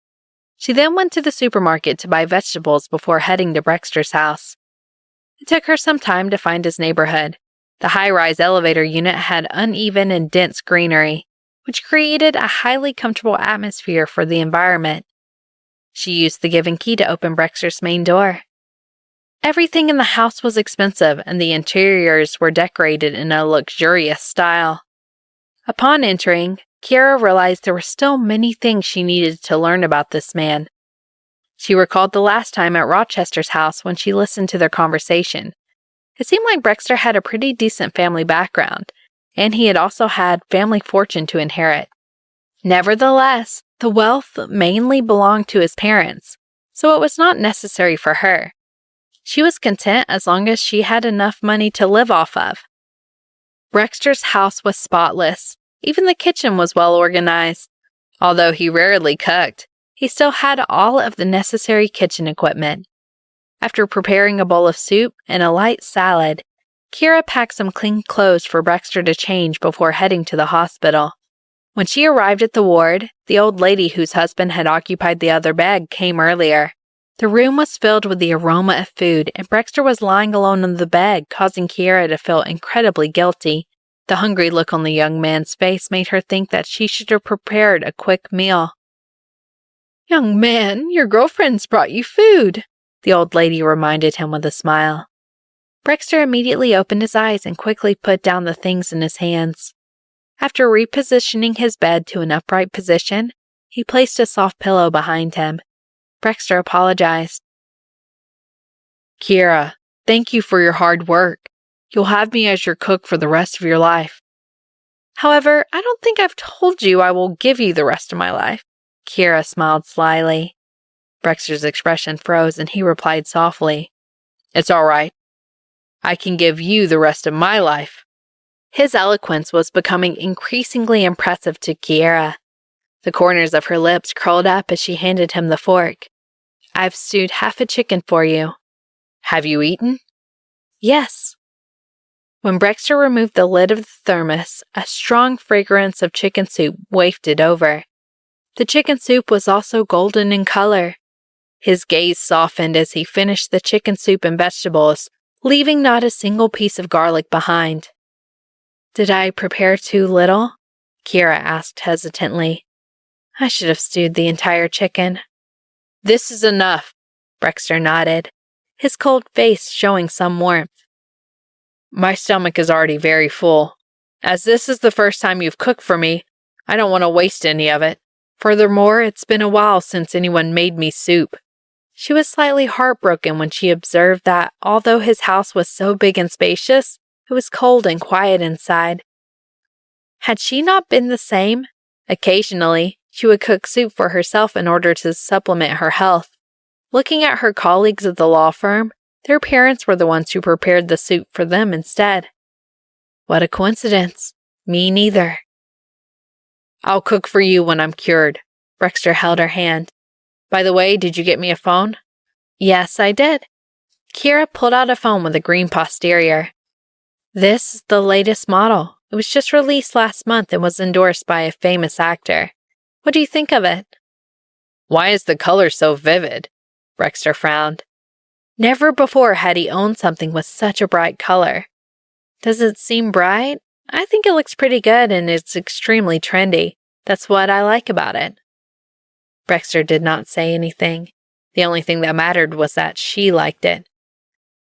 S1: She then went to the supermarket to buy vegetables before heading to Brexter's house. It took her some time to find his neighborhood. The high-rise elevator unit had uneven and dense greenery, which created a highly comfortable atmosphere for the environment. She used the given key to open Brexter's main door. Everything in the house was expensive, and the interiors were decorated in a luxurious style. Upon entering, Kira realized there were still many things she needed to learn about this man. She recalled the last time at Rochester's house when she listened to their conversation. It seemed like Brexter had a pretty decent family background, and he had also had family fortune to inherit. Nevertheless, the wealth mainly belonged to his parents, so it was not necessary for her. She was content as long as she had enough money to live off of. Brexter's house was spotless. Even the kitchen was well organized. Although he rarely cooked, he still had all of the necessary kitchen equipment. After preparing a bowl of soup and a light salad, Kira packed some clean clothes for Brexter to change before heading to the hospital. When she arrived at the ward, the old lady whose husband had occupied the other bed came earlier. The room was filled with the aroma of food, and Brexter was lying alone on the bed, causing Kira to feel incredibly guilty. The hungry look on the young man's face made her think that she should have prepared a quick meal. Young man, your girlfriend's brought you food, the old lady reminded him with a smile. Brexter immediately opened his eyes and quickly put down the things in his hands. After repositioning his bed to an upright position, he placed a soft pillow behind him.
S3: Brexter apologized. Kiera, thank you for your hard work. You'll have me as your cook for the rest of your life. However, I don't think I've told you I will give you the rest of my life. Kiera smiled slyly. Brexter's expression froze and he replied softly, It's all right. I can give you the rest of my life. His eloquence was becoming increasingly impressive to Kiera. The corners of her lips curled up as she handed him the fork. I've stewed half a chicken for you. Have you eaten? Yes. When Brexter removed the lid of the thermos, a strong fragrance of chicken soup wafted over. The chicken soup was also golden in color. His gaze softened as he finished the chicken soup and vegetables, leaving not a single piece of garlic behind. Did I prepare too little? Kiera asked hesitantly. I should have stewed the entire chicken. This is enough, Brexter nodded, his cold face showing some warmth. My stomach is already very full. As this is the first time you've cooked for me, I don't want to waste any of it. Furthermore, it's been a while since anyone made me soup. She was slightly heartbroken when she observed that, although his house was so big and spacious, it was cold and quiet inside. Had she not been the same? Occasionally, she would cook soup for herself in order to supplement her health. Looking at her colleagues at the law firm, their parents were the ones who prepared the soup for them instead. What a coincidence. Me neither. I'll cook for you when I'm cured. Brexter held her hand. By the way, did you get me a phone? Yes, I did. Kiera pulled out a phone with a green posterior. This is the latest model. It was just released last month and was endorsed by a famous actor. What do you think of it? Why is the color so vivid? Brexter frowned. Never before had he owned something with such a bright color. Does it seem bright? I think it looks pretty good and it's extremely trendy. That's what I like about it. Brexter did not say anything. The only thing that mattered was that she liked it.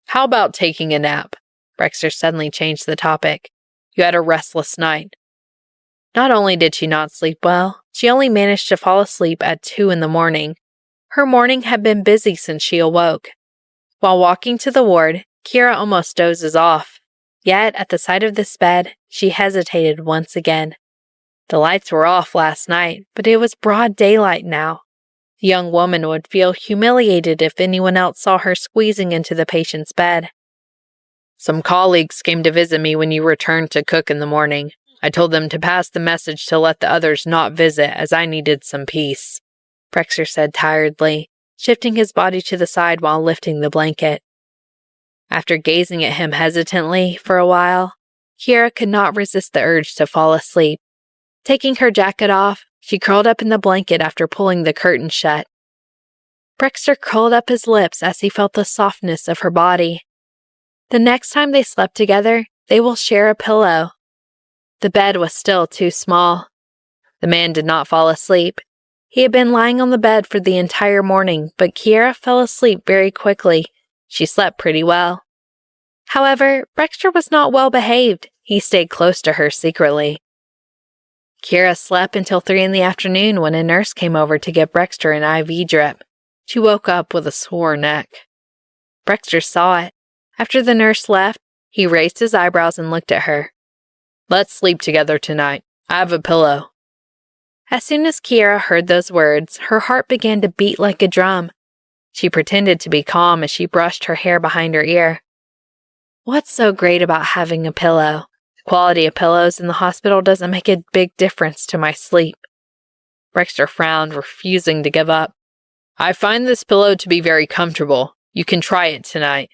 S3: How about taking a nap? Brexter suddenly changed the topic. You had a restless night. Not only did she not sleep well, she only managed to fall asleep at 2 a.m. Her morning had been busy since she awoke. While walking to the ward, Kiera almost dozes off. Yet, at the sight of this bed, she hesitated once again. The lights were off last night, but it was broad daylight now. The young woman would feel humiliated if anyone else saw her squeezing into the patient's bed. Some colleagues came to visit me when you returned to cook in the morning. I told them to pass the message to let the others not visit as I needed some peace, Brexter said tiredly, shifting his body to the side while lifting the blanket. After gazing at him hesitantly for a while, Kiera could not resist the urge to fall asleep. Taking her jacket off, she curled up in the blanket after pulling the curtain shut. Brexter curled up his lips as he felt the softness of her body. The next time they slept together, they will share a pillow. The bed was still too small. The man did not fall asleep. He had been lying on the bed for the entire morning, but Kiera fell asleep very quickly. She slept pretty well. However, Brexter was not well behaved. He stayed close to her secretly. Kiera slept until 3 p.m. when a nurse came over to get Brexter an IV drip. She woke up with a sore neck. Brexter saw it. After the nurse left, he raised his eyebrows and looked at her. Let's sleep together tonight. I have a pillow. As soon as Kiera heard those words, her heart began to beat like a drum. She pretended to be calm as she brushed her hair behind her ear. What's so great about having a pillow? The quality of pillows in the hospital doesn't make a big difference to my sleep. Brexter frowned, refusing to give up. I find this pillow to be very comfortable. You can try it tonight.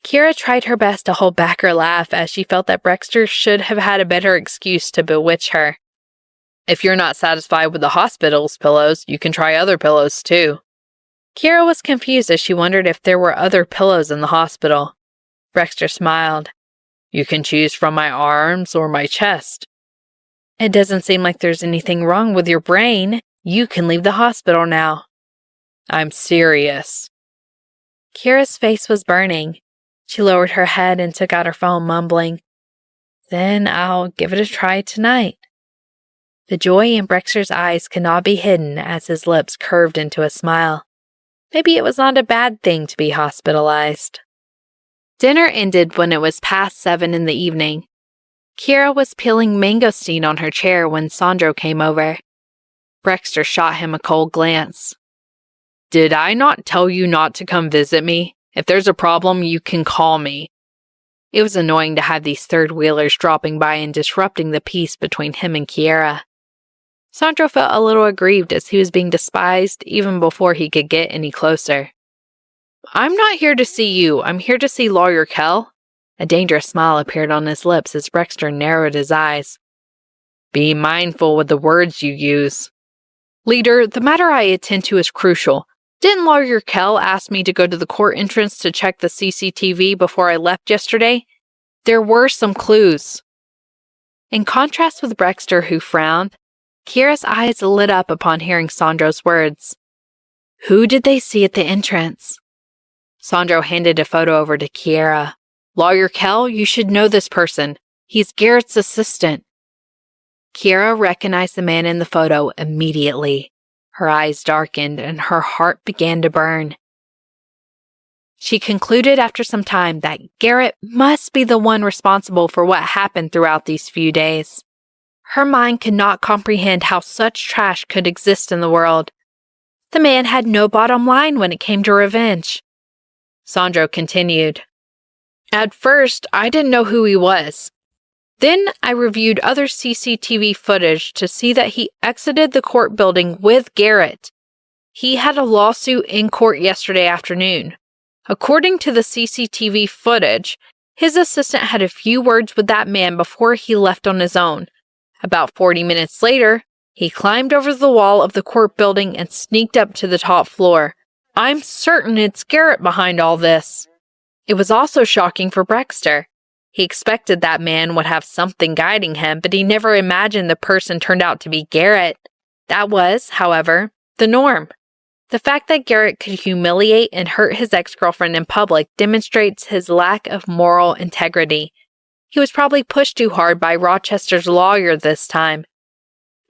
S3: Kiera tried her best to hold back her laugh as she felt that Brexter should have had a better excuse to bewitch her. If you're not satisfied with the hospital's pillows, you can try other pillows too. Kiera was confused as she wondered if there were other pillows in the hospital. Brexter smiled. You can choose from my arms or my chest. It doesn't seem like there's anything wrong with your brain. You can leave the hospital now. I'm serious. Kiera's face was burning. She lowered her head and took out her phone, mumbling, Then I'll give it a try tonight.
S1: The joy in Brexter's eyes could not be hidden as his lips curved into a smile. Maybe it was not a bad thing to be hospitalized. Dinner ended when it was past 7 in the evening. Kira was peeling mangosteen on her chair when Sandro came over. Brexter shot him a cold glance. "Did I not tell you not to come visit me? If there's a problem, you can call me." It was annoying to have these third-wheelers dropping by and disrupting the peace between him and Kiera. Sandro felt a little aggrieved as he was being despised even before he could get any closer. "I'm not here to see you. I'm here to see Lawyer Kell." A dangerous smile appeared on his lips as Brexter narrowed his eyes. "Be mindful with the words you use." "Leader, the matter I attend to is crucial. Didn't Lawyer Kell ask me to go to the court entrance to check the CCTV before I left yesterday? There were some clues." In contrast with Brexter, who frowned, Kiera's eyes lit up upon hearing Sandro's words. "Who did they see at the entrance?" Sandro handed a photo over to Kiera. "Lawyer Kell, you should know this person. He's Garrett's assistant." Kiera recognized the man in the photo immediately. Her eyes darkened and her heart began to burn. She concluded after some time that Garrett must be the one responsible for what happened throughout these few days. Her mind could not comprehend how such trash could exist in the world. The man had no bottom line when it came to revenge. Sandro continued. "At first, I didn't know who he was. Then I reviewed other CCTV footage to see that he exited the court building with Garrett. He had a lawsuit in court yesterday afternoon. According to the CCTV footage, his assistant had a few words with that man before he left on his own. About 40 minutes later, he climbed over the wall of the court building and sneaked up to the top floor. I'm certain it's Garrett behind all this." It was also shocking for Brexter. He expected that man would have something guiding him, but he never imagined the person turned out to be Garrett. That was, however, the norm. The fact that Garrett could humiliate and hurt his ex-girlfriend in public demonstrates his lack of moral integrity. He was probably pushed too hard by Rochester's lawyer this time.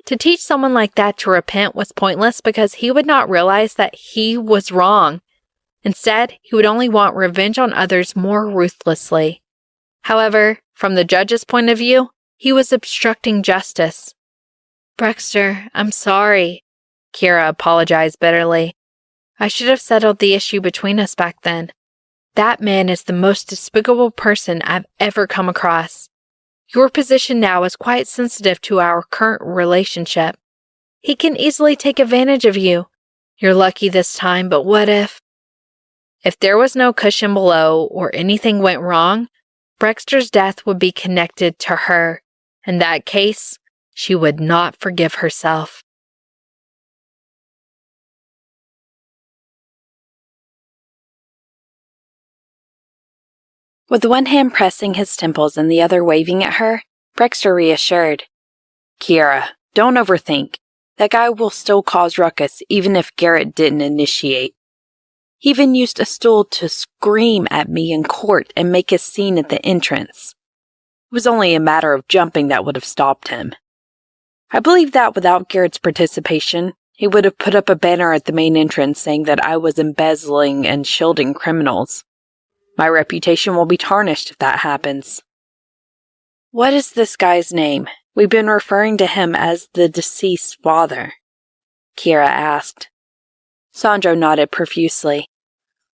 S1: To teach someone like that to repent was pointless because he would not realize that he was wrong. Instead, he would only want revenge on others more ruthlessly. However, from the judge's point of view, he was obstructing justice. "Brexter, I'm sorry," Kiera apologized bitterly. "I should have settled the issue between us back then. That man is the most despicable person I've ever come across. Your position now is quite sensitive to our current relationship. He can easily take advantage of you. You're lucky this time, but what if?" If there was no cushion below or anything went wrong, Brexter's death would be connected to her. In that case, she would not forgive herself. With one hand pressing his temples and the other waving at her, Brexter reassured. "Kiera, don't overthink. That guy will still cause ruckus even if Garrett didn't initiate. He even used a stool to scream at me in court and make a scene at the entrance. It was only a matter of jumping that would have stopped him. I believe that without Garrett's participation, he would have put up a banner at the main entrance saying that I was embezzling and shielding criminals. My reputation will be tarnished if that happens." "What is this guy's name? We've been referring to him as the deceased father," Kiera asked. Sandro nodded profusely.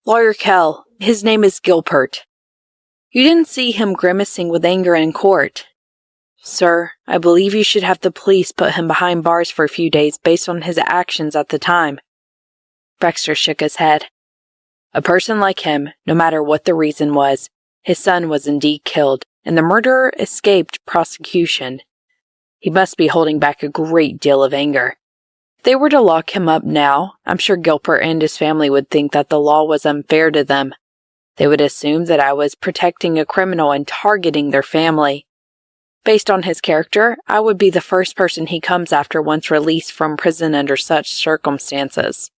S1: "Lawyer Kell, his name is Gilpert. You didn't see him grimacing with anger in court. Sir, I believe you should have the police put him behind bars for a few days based on his actions at the time." Brexter shook his head. "A person like him, no matter what the reason was, his son was indeed killed, and the murderer escaped prosecution. He must be holding back a great deal of anger. If they were to lock him up now, I'm sure Gilpert and his family would think that the law was unfair to them. They would assume that I was protecting a criminal and targeting their family. Based on his character, I would be the first person he comes after once released from prison under such circumstances.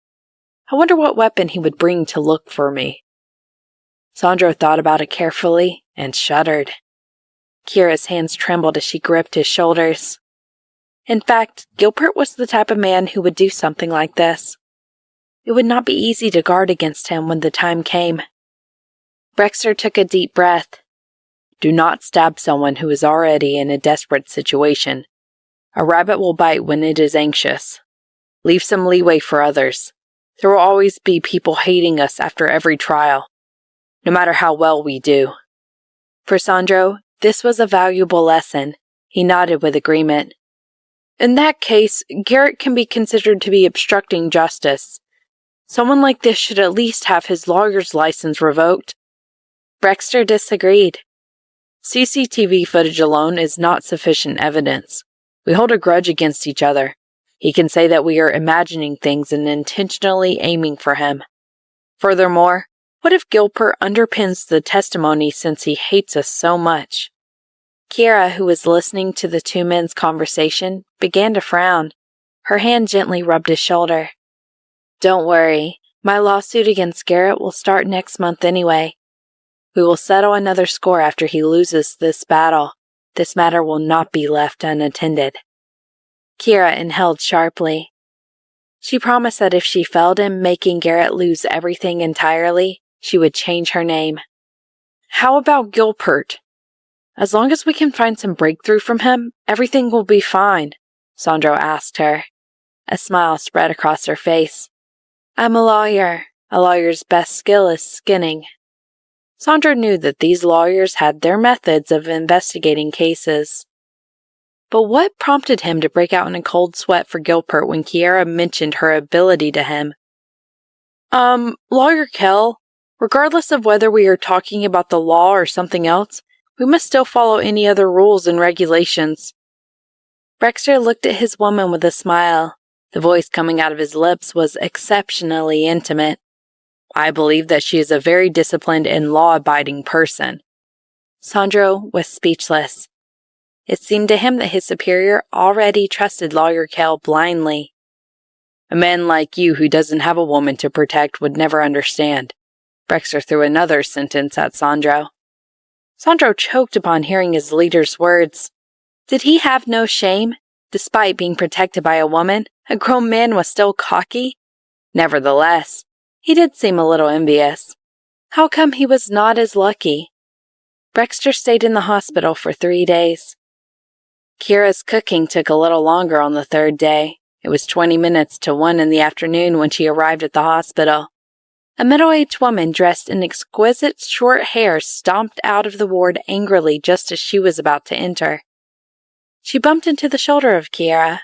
S1: I wonder what weapon he would bring to look for me." Sandro thought about it carefully and shuddered. Kiera's hands trembled as she gripped his shoulders.
S3: In fact, Gilbert was the type of man who would do something like this. It would not be easy to guard against him when the time came. Brexter took a deep breath. Do not stab someone who is already in a desperate situation. A rabbit will bite when it is anxious. Leave some leeway for others. There will always be people hating us after every trial, no matter how well we do. For Sandro, this was a valuable lesson. He nodded with agreement. In that case, Garrett can be considered to be obstructing justice. Someone like this should at least have his lawyer's license revoked. Brexter disagreed. CCTV footage alone is not sufficient evidence. We hold a grudge against each other. He can say that we are imagining things and intentionally aiming for him. Furthermore, what if Gilbert underpins the testimony since he hates us so much? Kiera, who was listening to the two men's conversation, began to frown. Her hand gently rubbed his shoulder. Don't worry, my lawsuit against Garrett will start next month anyway. We will settle another score after he loses this battle. This matter will not be left unattended. Kiera inhaled sharply. She promised that if she failed in making Garrett lose everything entirely, she would change her name. How about Gilbert? As long as we can find some breakthrough from him, everything will be fine, Sandro asked her. A smile spread across her face. I'm a lawyer. A lawyer's best skill is skinning. Sandro knew that these lawyers had their methods of investigating cases. But what prompted him to break out in a cold sweat for Gilbert when Kiera mentioned her ability to him? Lawyer Kell, regardless of whether we are talking about the law or something else, we must still follow any other rules and regulations. Brexter looked at his woman with a smile. The voice coming out of his lips was exceptionally intimate. I believe that she is a very disciplined and law-abiding person. Sandro was speechless. It seemed to him that his superior already trusted Lawyer Kell blindly. A man like you who doesn't have a woman to protect would never understand. Brexter threw another sentence at Sandro. Sandro choked upon hearing his leader's words. Did he have no shame? Despite being protected by a woman, a grown man was still cocky? Nevertheless, he did seem a little envious. How come he was not as lucky? Brexter stayed in the hospital for 3 days. Kiera's cooking took a little longer on the third day. It was 20 minutes to 1 in the afternoon when she arrived at the hospital. A middle-aged woman dressed in exquisite short hair stomped out of the ward angrily just as she was about to enter. She bumped into the shoulder of Kiera.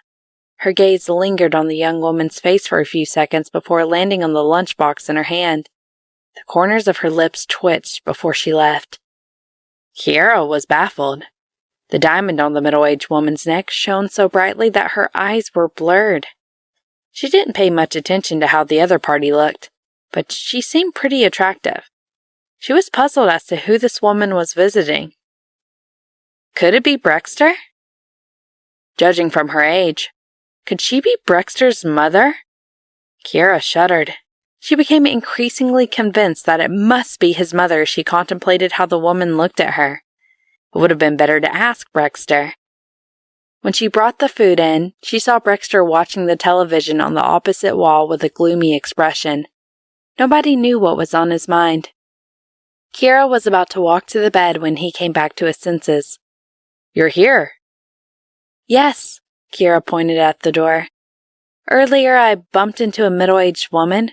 S3: Her gaze lingered on the young woman's face for a few seconds before landing on the lunchbox in her hand. The corners of her lips twitched before she left. Kiera was baffled. The diamond on the middle-aged woman's neck shone so brightly that her eyes were blurred. She didn't pay much attention to how the other party looked, but she seemed pretty attractive. She was puzzled as to who this woman was visiting. Could it be Brexter? Judging from her age, could she be Brexter's mother? Kiera shuddered. She became increasingly convinced that it must be his mother as she contemplated how the woman looked at her. It would have been better to ask Brexter. When she brought the food in, she saw Brexter watching the television on the opposite wall with a gloomy expression. Nobody knew what was on his mind. Kiera was about to walk to the bed when he came back to his senses. You're here. Yes, Kiera pointed at the door. Earlier I bumped into a middle-aged woman.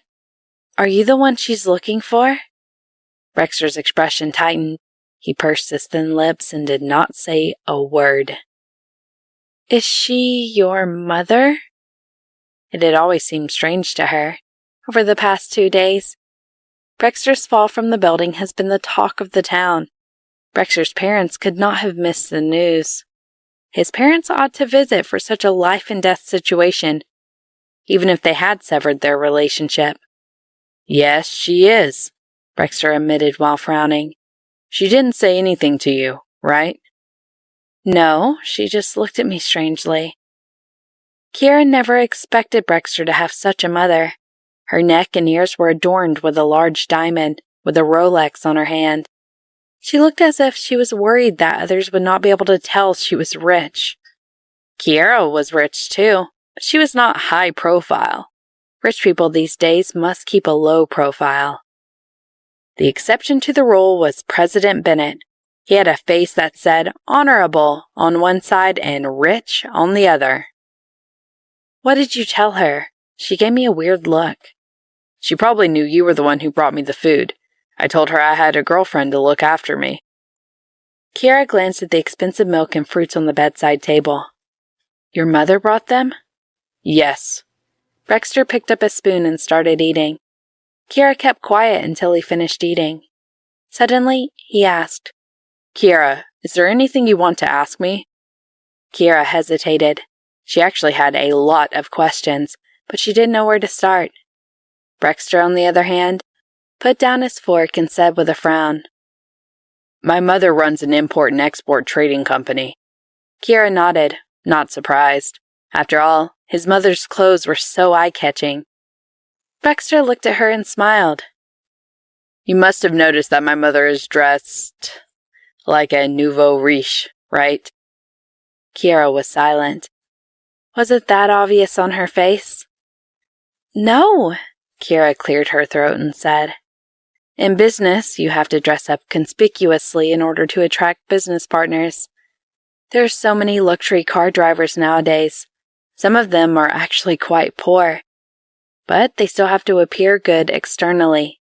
S3: Are you the one she's looking for? Brexter's expression tightened. He pursed his thin lips and did not say a word. Is she your mother? It had always seemed strange to her. Over the past 2 days, Brexter's fall from the building has been the talk of the town. Brexter's parents could not have missed the news. His parents ought to visit for such a life-and-death situation, even if they had severed their relationship. Yes, she is, Brexter admitted while frowning. She didn't say anything to you, right? No, she just looked at me strangely. Kiera never expected Brexter to have such a mother. Her neck and ears were adorned with a large diamond, with a Rolex on her hand. She looked as if she was worried that others would not be able to tell she was rich. Kiera was rich too, but she was not high profile. Rich people these days must keep a low profile. The exception to the rule was President Bennett. He had a face that said honorable on one side and rich on the other. What did you tell her? She gave me a weird look. She probably knew you were the one who brought me the food. I told her I had a girlfriend to look after me. Kiera glanced at the expensive milk and fruits on the bedside table. Your mother brought them? Yes. Brexter picked up a spoon and started eating. Kiera kept quiet until he finished eating. Suddenly, he asked, Kiera, is there anything you want to ask me? Kiera hesitated. She actually had a lot of questions, but she didn't know where to start. Brexter, on the other hand, put down his fork and said with a frown, My mother runs an import and export trading company. Kiera nodded, not surprised. After all, his mother's clothes were so eye-catching. Brexter looked at her and smiled. You must have noticed that my mother is dressed like a nouveau riche, right? Kiera was silent. Was it that obvious on her face? No, Kiera cleared her throat and said. In business, you have to dress up conspicuously in order to attract business partners. There are so many luxury car drivers nowadays. Some of them are actually quite poor, but they still have to appear good externally.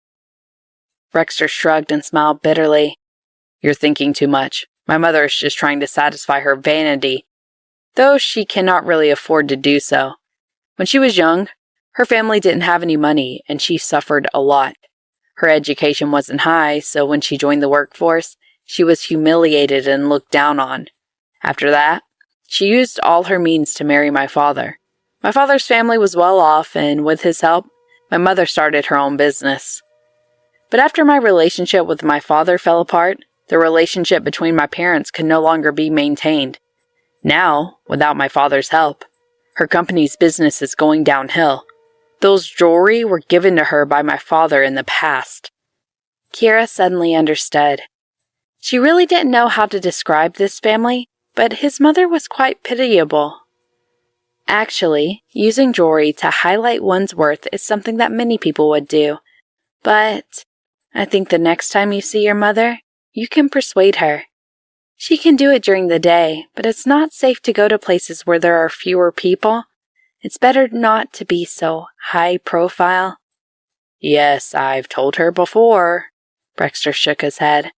S3: Brexter shrugged and smiled bitterly. You're thinking too much. My mother is just trying to satisfy her vanity, though she cannot really afford to do so. When she was young, her family didn't have any money, and she suffered a lot. Her education wasn't high, so when she joined the workforce, she was humiliated and looked down on. After that, she used all her means to marry my father. My father's family was well off, and with his help, my mother started her own business. But after my relationship with my father fell apart, the relationship between my parents could no longer be maintained. Now, without my father's help, her company's business is going downhill. Those jewelry were given to her by my father in the past. Kiera suddenly understood. She really didn't know how to describe this family, but his mother was quite pitiable. Actually, using jewelry to highlight one's worth is something that many people would do. But I think the next time you see your mother, you can persuade her. She can do it during the day, but it's not safe to go to places where there are fewer people. It's better not to be so high profile. Yes, I've told her before. Brexter shook his head.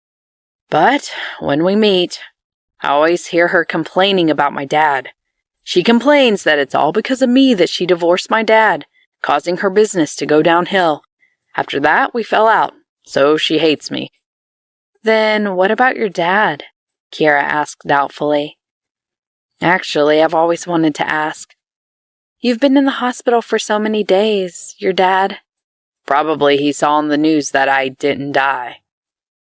S3: But when we meet, I always hear her complaining about my dad. She complains that it's all because of me that she divorced my dad, causing her business to go downhill. After that, we fell out, so she hates me. Then what about your dad? Kiera asked doubtfully. Actually, I've always wanted to ask. You've been in the hospital for so many days, your dad. Probably he saw on the news that I didn't die.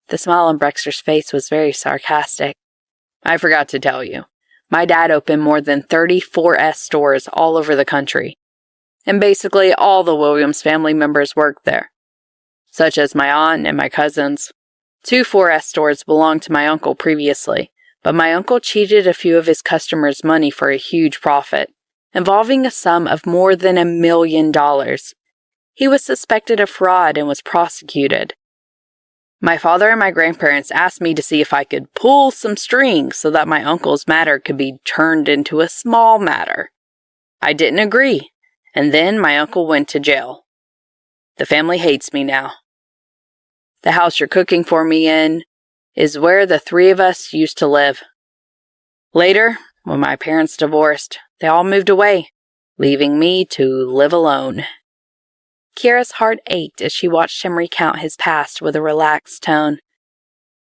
S3: The smile on Brexter's face was very sarcastic. I forgot to tell you. My dad opened more than 30 4S stores all over the country. And basically all the Williams family members worked there, such as my aunt and my cousins. 2 4S stores belonged to my uncle previously, but my uncle cheated a few of his customers' money for a huge profit, involving a sum of more than $1 million. He was suspected of fraud and was prosecuted. My father and my grandparents asked me to see if I could pull some strings so that my uncle's matter could be turned into a small matter. I didn't agree, and then my uncle went to jail. The family hates me now. The house you're cooking for me in is where the 3 of us used to live. Later, when my parents divorced, they all moved away, leaving me to live alone. Kiera's heart ached as she watched him recount his past with a relaxed tone.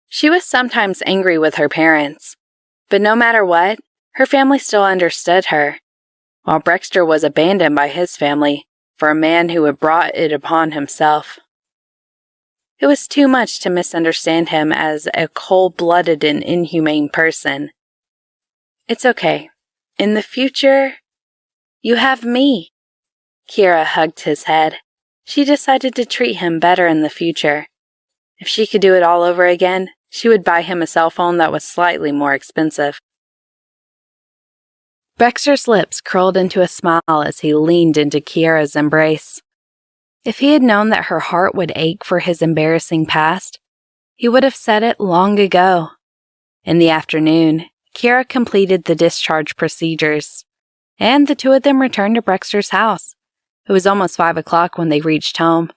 S3: She was sometimes angry with her parents, but no matter what, her family still understood her, while Brexter was abandoned by his family for a man who had brought it upon himself. It was too much to misunderstand him as a cold-blooded and inhumane person. It's okay. In the future, you have me. Kiera hugged his head. She decided to treat him better in the future. If she could do it all over again, she would buy him a cell phone that was slightly more expensive. Brexter's lips curled into a smile as he leaned into Kiera's embrace. If he had known that her heart would ache for his embarrassing past, he would have said it long ago. In the afternoon, Kiera completed the discharge procedures, and the two of them returned to Brexter's house. It was almost 5 o'clock when they reached home.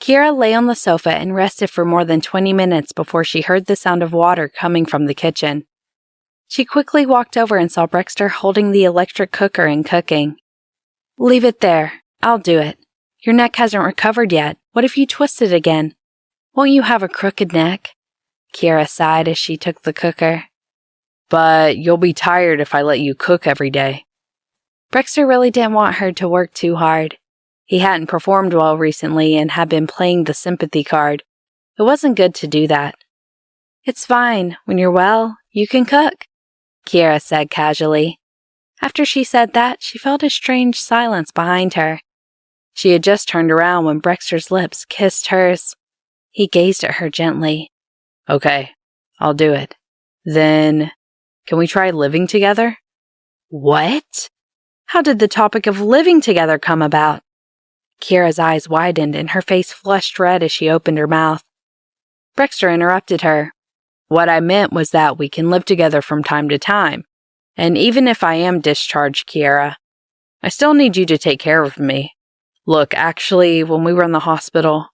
S3: Kiera lay on the sofa and rested for more than 20 minutes before she heard the sound of water coming from the kitchen. She quickly walked over and saw Brexter holding the electric cooker and cooking. "Leave it there. I'll do it. Your neck hasn't recovered yet. What if you twist it again? Won't you have a crooked neck?" Kiera sighed as she took the cooker. "But you'll be tired if I let you cook every day." Brexter really didn't want her to work too hard. He hadn't performed well recently and had been playing the sympathy card. It wasn't good to do that. "It's fine. When you're well, you can cook," Kiera said casually. After she said that, she felt a strange silence behind her. She had just turned around when Brexter's lips kissed hers. He gazed at her gently. "Okay, I'll do it. Then, can we try living together?" "What? How did the topic of living together come about?" Kiera's eyes widened and her face flushed red as she opened her mouth. Brexter interrupted her. "What I meant was that we can live together from time to time. And even if I am discharged, Kiera, I still need you to take care of me. Look, actually, when we were in the hospital..."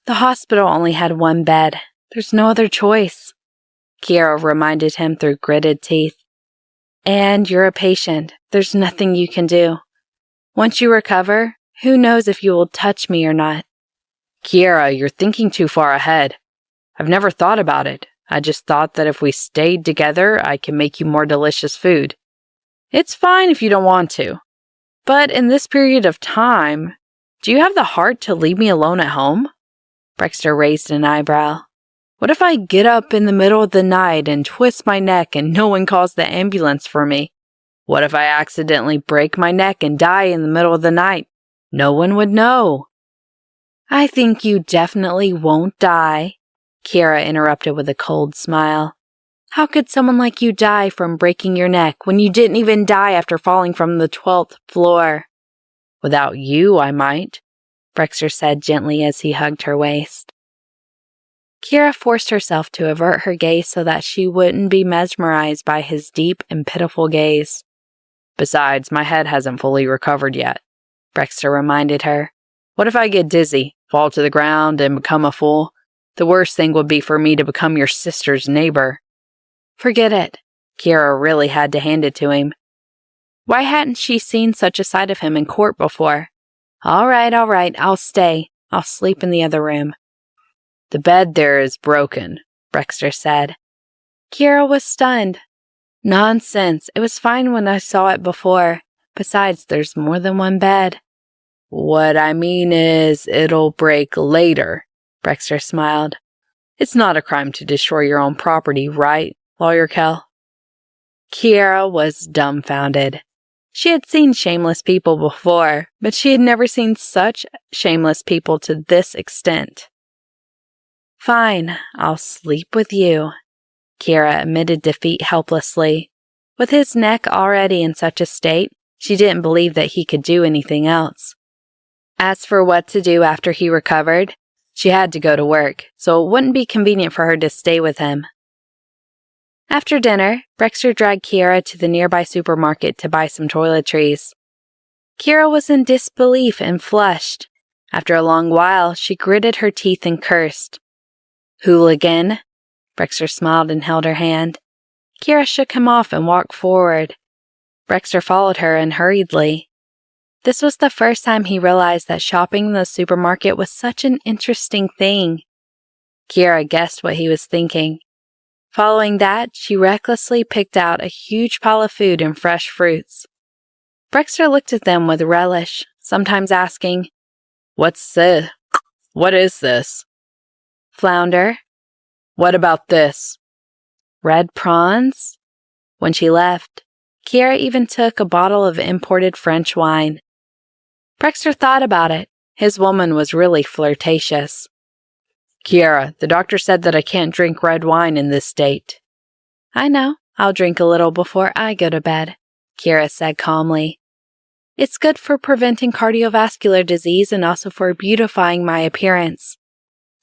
S3: "The hospital only had one bed. There's no other choice," Kiera reminded him through gritted teeth. "And you're a patient. There's nothing you can do. Once you recover, who knows if you will touch me or not." "Kiera, you're thinking too far ahead. I've never thought about it. I just thought that if we stayed together, I can make you more delicious food. It's fine if you don't want to. But in this period of time, do you have the heart to leave me alone at home?" Brexter raised an eyebrow. "What if I get up in the middle of the night and twist my neck and no one calls the ambulance for me? What if I accidentally break my neck and die in the middle of the night? No one would know." "I think you definitely won't die," Kiera interrupted with a cold smile. "How could someone like you die from breaking your neck when you didn't even die after falling from the 12th floor?" "Without you, I might," Brexter said gently as he hugged her waist. Kiera forced herself to avert her gaze so that she wouldn't be mesmerized by his deep and pitiful gaze. "Besides, my head hasn't fully recovered yet," Brexter reminded her. "What if I get dizzy, fall to the ground, and become a fool? The worst thing would be for me to become your sister's neighbor." "Forget it." Kiera really had to hand it to him. Why hadn't she seen such a side of him in court before? All right, I'll stay. I'll sleep in the other room." "The bed there is broken," Brexter said. Kiera was stunned. "Nonsense. It was fine when I saw it before. Besides, there's more than one bed." "What I mean is, it'll break later," Brexter smiled. "It's not a crime to destroy your own property, right, Lawyer Kell?" Kiera was dumbfounded. She had seen shameless people before, but she had never seen such shameless people to this extent. "Fine, I'll sleep with you," Kiera admitted defeat helplessly. With his neck already in such a state, she didn't believe that he could do anything else. As for what to do after he recovered, she had to go to work, so it wouldn't be convenient for her to stay with him. After dinner, Brexter dragged Kiera to the nearby supermarket to buy some toiletries. Kiera was in disbelief and flushed. After a long while, she gritted her teeth and cursed. "Hooligan!" Brexter smiled and held her hand. Kiera shook him off and walked forward. Brexter followed her unhurriedly. This was the first time he realized that shopping in the supermarket was such an interesting thing. Kiera guessed what he was thinking. Following that, she recklessly picked out a huge pile of food and fresh fruits. Brexter looked at them with relish, sometimes asking, "What's this? What is this?" "Flounder." "What about this?" "Red prawns." When she left, Kiera even took a bottle of imported French wine. Brexter thought about it. His woman was really flirtatious. "Kiera, the doctor said that I can't drink red wine in this state." "I know. I'll drink a little before I go to bed." Kira said calmly. It's good for preventing cardiovascular disease and also for beautifying my appearance.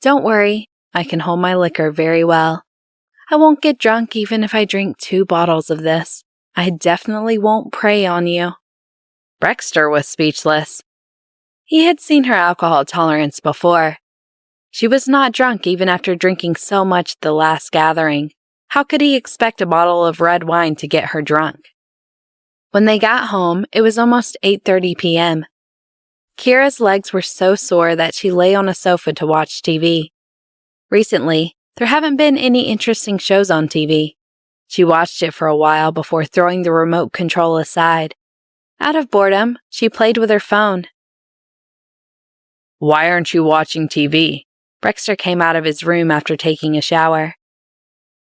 S3: Don't worry, I can hold my liquor very well. I won't get drunk even if I drink 2 bottles of this. I definitely won't prey on you. Brexter was speechless. He had seen her alcohol tolerance before. She was not drunk even after drinking so much at the last gathering. How could he expect a bottle of red wine to get her drunk? When they got home, it was almost 8:30 p.m. Kira's legs were so sore that she lay on a sofa to watch TV. Recently, there haven't been any interesting shows on TV. She watched it for a while before throwing the remote control aside. Out of boredom, she played with her phone. Why aren't you watching TV? Brexter came out of his room after taking a shower.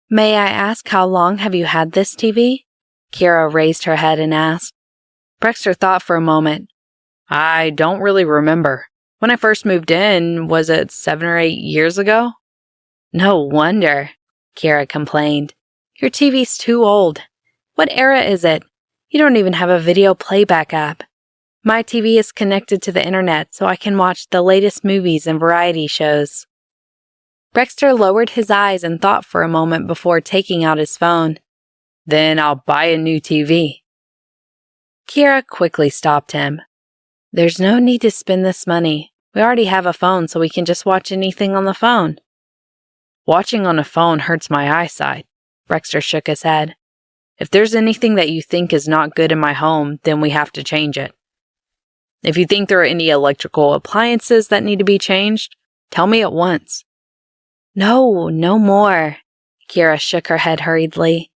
S3: May I ask how long have you had this TV? Kira raised her head and asked. Brexter thought for a moment. I don't really remember. When I first moved in, was it 7 or 8 years ago? No wonder, Kira complained. Your TV's too old. What era is it? You don't even have a video playback app. My TV is connected to the internet so I can watch the latest movies and variety shows. Brexter lowered his eyes and thought for a moment before taking out his phone. Then I'll buy a new TV. Kira quickly stopped him. There's no need to spend this money. We already have a phone so we can just watch anything on the phone. Watching on a phone hurts my eyesight. Brexter shook his head. If there's anything that you think is not good in my home, then we have to change it. If you think there are any electrical appliances that need to be changed, tell me at once. No more. Kira shook her head hurriedly.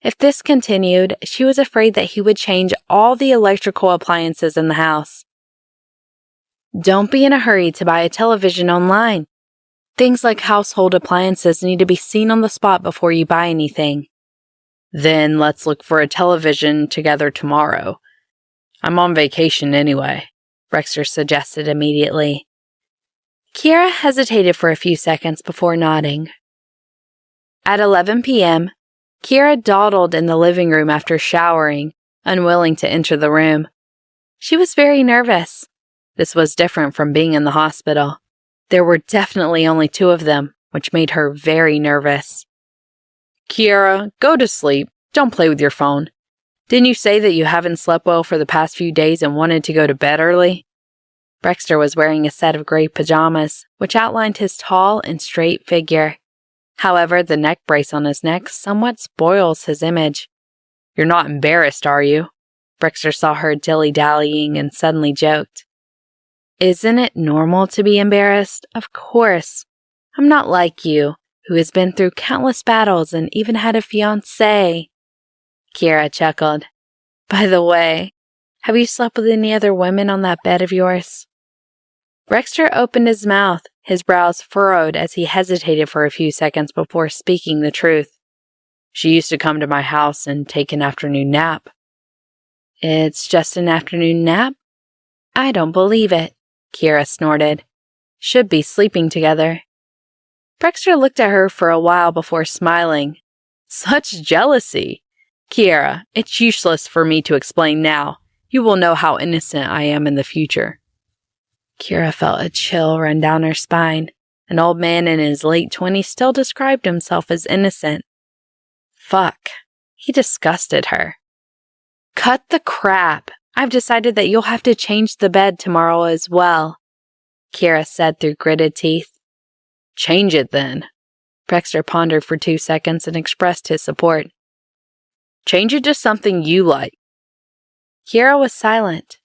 S3: If this continued, she was afraid that he would change all the electrical appliances in the house. Don't be in a hurry to buy a television online. Things like household appliances need to be seen on the spot before you buy anything. Then let's look for a television together tomorrow. I'm on vacation anyway, Brexter suggested immediately. Kira hesitated for a few seconds before nodding. At 11 p.m., Kira dawdled in the living room after showering, unwilling to enter the room. She was very nervous. This was different from being in the hospital. There were definitely only 2 of them, which made her very nervous. Kira, go to sleep. Don't play with your phone. Didn't you say that you haven't slept well for the past few days and wanted to go to bed early? Brexter was wearing a set of gray pajamas, which outlined his tall and straight figure. However, the neck brace on his neck somewhat spoils his image. You're not embarrassed, are you? Brexter saw her dilly-dallying and suddenly joked. Isn't it normal to be embarrassed? Of course. I'm not like you, who has been through countless battles and even had a fiancé. Kira chuckled. By the way, have you slept with any other women on that bed of yours? Brexter opened his mouth, his brows furrowed as he hesitated for a few seconds before speaking the truth. She used to come to my house and take an afternoon nap. It's just an afternoon nap? I don't believe it, Kira snorted. Should be sleeping together. Brexter looked at her for a while before smiling. Such jealousy. Kira, it's useless for me to explain now. You will know how innocent I am in the future. Kira felt a chill run down her spine. An old man in his late 20s still described himself as innocent. Fuck. He disgusted her. Cut the crap. I've decided that you'll have to change the bed tomorrow as well, Kira said through gritted teeth. Change it then. Brexter pondered for 2 seconds and expressed his support. Change it to something you like. Kira was silent.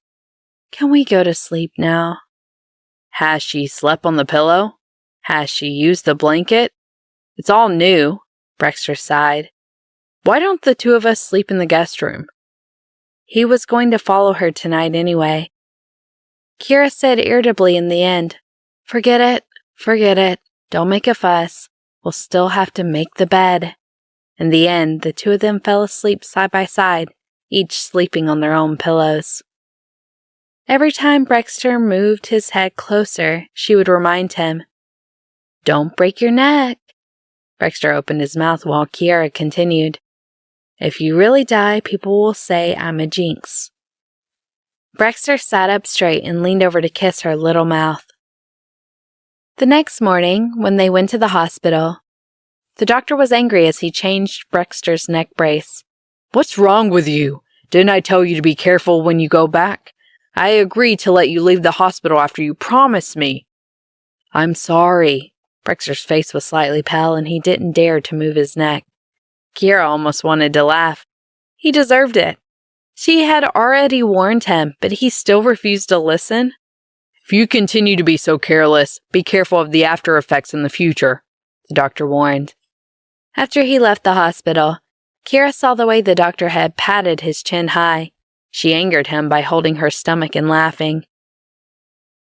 S3: Can we go to sleep now? Has she slept on the pillow? Has she used the blanket? It's all new, Brexter sighed. Why don't the 2 of us sleep in the guest room? He was going to follow her tonight anyway. Kira said irritably in the end, Forget it. Don't make a fuss. We'll still have to make the bed. In the end, the 2 of them fell asleep side by side, each sleeping on their own pillows. Every time Brexter moved his head closer, she would remind him, Don't break your neck. Brexter opened his mouth while Kira continued.
S2: If you really die, people will say I'm a jinx. Brexter sat up straight and leaned over to kiss her little mouth. The next morning, when they went to the hospital, the doctor was angry as he changed Brexter's neck brace. "What's wrong with you? Didn't I tell you to be careful when you go back? I agreed to let you leave the hospital after you promised me." "I'm sorry." Brexter's face was slightly pale and he didn't dare to move his neck. Kiera almost wanted to laugh. He deserved it. She had already warned him, but he still refused to listen. "If you continue to be so careless, be careful of the after effects in the future," the doctor warned. After he left the hospital, Kiera saw the way the doctor had patted his chin high. She angered him by holding her stomach and laughing.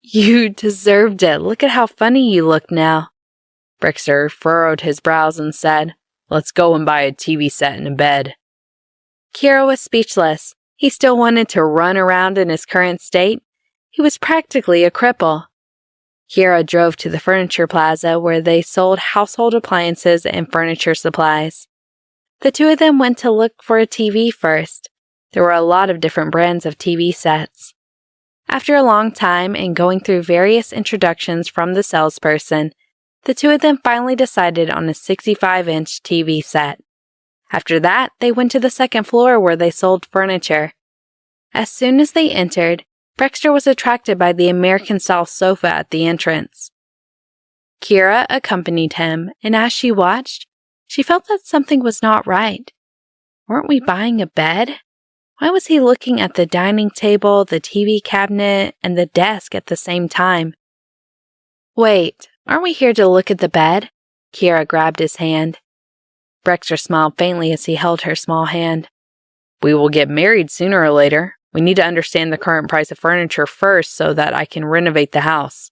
S2: "You deserved it. Look at how funny you look now." Brexter furrowed his brows and said, "Let's go and buy a TV set and a bed." Kiera was speechless. He still wanted to run around in his current state. He was practically a cripple. Kiera drove to the furniture plaza where they sold household appliances and furniture supplies. The two of them went to look for a TV first. There were a lot of different brands of TV sets. After a long time and going through various introductions from the salesperson, the two of them finally decided on a 65-inch TV set. After that, they went to the second floor where they sold furniture. As soon as they entered, Brexter was attracted by the American-style sofa at the entrance. Kiera accompanied him, and as she watched, she felt that something was not right. Weren't we buying a bed? Why was he looking at the dining table, the TV cabinet, and the desk at the same time? "Wait, aren't we here to look at the bed?" Kiera grabbed his hand. Brexter smiled faintly as he held her small hand. "We will get married sooner or later. We need to understand the current price of furniture first so that I can renovate the house.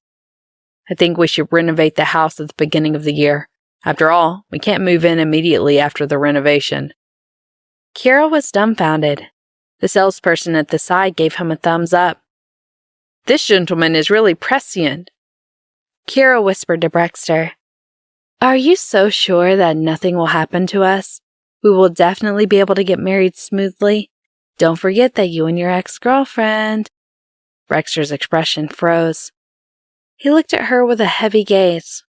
S2: I think we should renovate the house at the beginning of the year. After all, we can't move in immediately after the renovation." Kiera was dumbfounded. The salesperson at the side gave him a thumbs up. "This gentleman is really prescient." Kiera whispered to Brexter, "Are you so sure that nothing will happen to us? We will definitely be able to get married smoothly. Don't forget that you and your ex-girlfriend." Brexter's expression froze. He looked at her with a heavy gaze.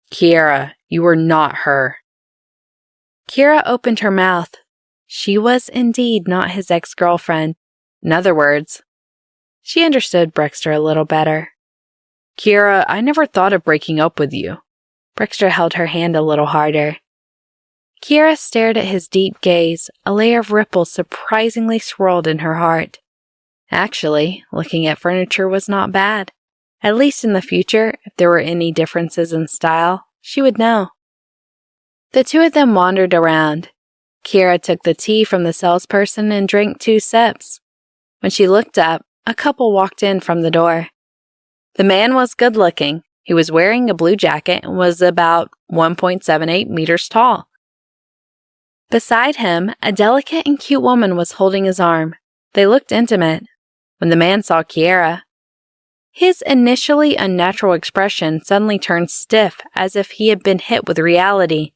S2: "Kiera, you are not her." Kiera opened her mouth. She was indeed not his ex-girlfriend. In other words, she understood Brexter a little better. "Kiera, I never thought of breaking up with you." Brexter held her hand a little harder. Kiera stared at his deep gaze. A layer of ripples surprisingly swirled in her heart. Actually, looking at furniture was not bad. At least in the future, if there were any differences in style, she would know. The two of them wandered around. Kiera took the tea from the salesperson and drank 2 sips. When she looked up, a couple walked in from the door. The man was good-looking. He was wearing a blue jacket and was about 1.78 meters tall. Beside him, a delicate and cute woman was holding his arm. They looked intimate. When the man saw Kiera, his initially unnatural expression suddenly turned stiff as if he had been hit with reality.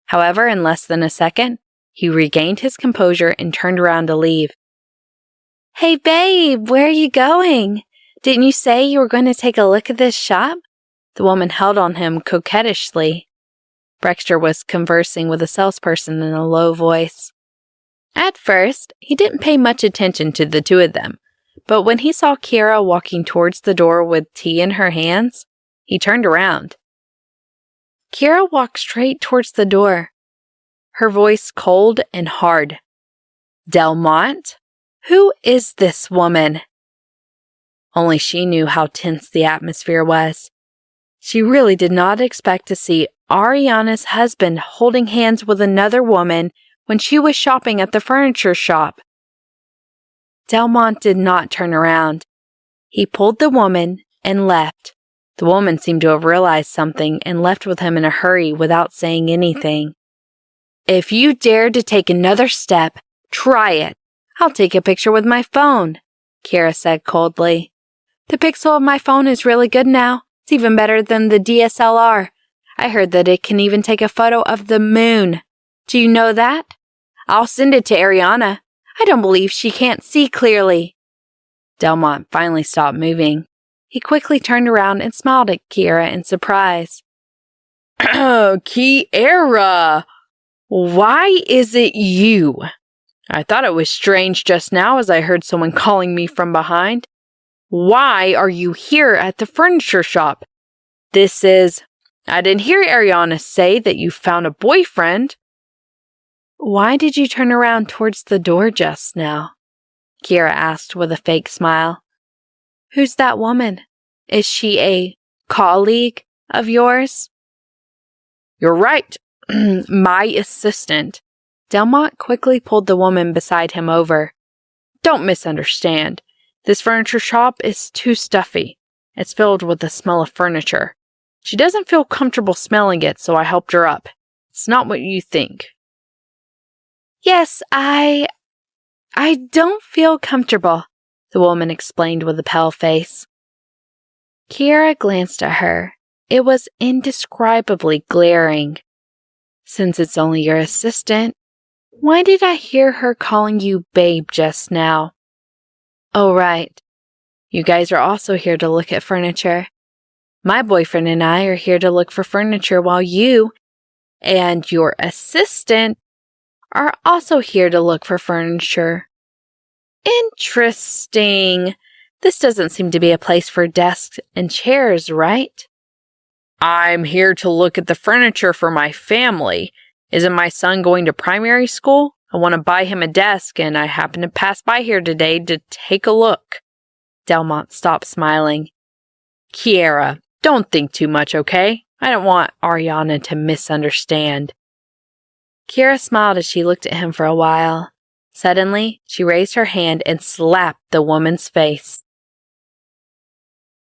S2: However, in less than a second, he regained his composure and turned around to leave. "Hey babe, where are you going? Didn't you say you were going to take a look at this shop?" The woman held on him coquettishly. Brexter was conversing with a salesperson in a low voice. At first, he didn't pay much attention to the two of them, but when he saw Kiera walking towards the door with tea in her hands, he turned around. Kiera walked straight towards the door, her voice cold and hard. "Delmont? Who is this woman?" Only she knew how tense the atmosphere was. She really did not expect to see Ariana's husband holding hands with another woman when she was shopping at the furniture shop. Delmont did not turn around. He pulled the woman and left. The woman seemed to have realized something and left with him in a hurry without saying anything. "If you dare to take another step, try it. I'll take a picture with my phone," Kiera said coldly. "The pixel of my phone is really good now. It's even better than the DSLR. I heard that it can even take a photo of the moon. Do you know that?
S3: I'll send it to Ariana. I don't believe she can't see clearly. Delmont finally stopped moving. He quickly turned around and smiled at Kiera in surprise. Kiera! Why is it you? I thought it was strange just now as I heard someone calling me from behind. Why are you here at the furniture shop? I didn't hear Ariana say that you found a boyfriend. Why did you turn around towards the door just now? Kiera asked with a fake smile. Who's that woman? Is she a colleague of yours? You're right. My assistant. Delmont quickly pulled the woman beside him over. Don't misunderstand. This furniture shop is too stuffy. It's filled with the smell of furniture. She doesn't feel comfortable smelling it, so I helped her up. It's not what you think. Yes, I don't feel comfortable, the woman explained with a pale face. Kiera glanced at her. It was indescribably glaring. Since it's only your assistant, why did I hear her calling you babe just now? Oh, right. You guys are also here to look at furniture. My boyfriend and I are here to look for furniture while you and your assistant are also here to look for furniture. Interesting. This doesn't seem to be a place for desks and chairs, right? I'm here to look at the furniture for my family. Isn't my son going to primary school? I want to buy him a desk, and I happen to pass by here today to take a look. Delmont stopped smiling. Kiera, don't think too much, okay? I don't want Ariana to misunderstand. Kiera smiled as she looked at him for a while. Suddenly, she raised her hand and slapped the woman's face.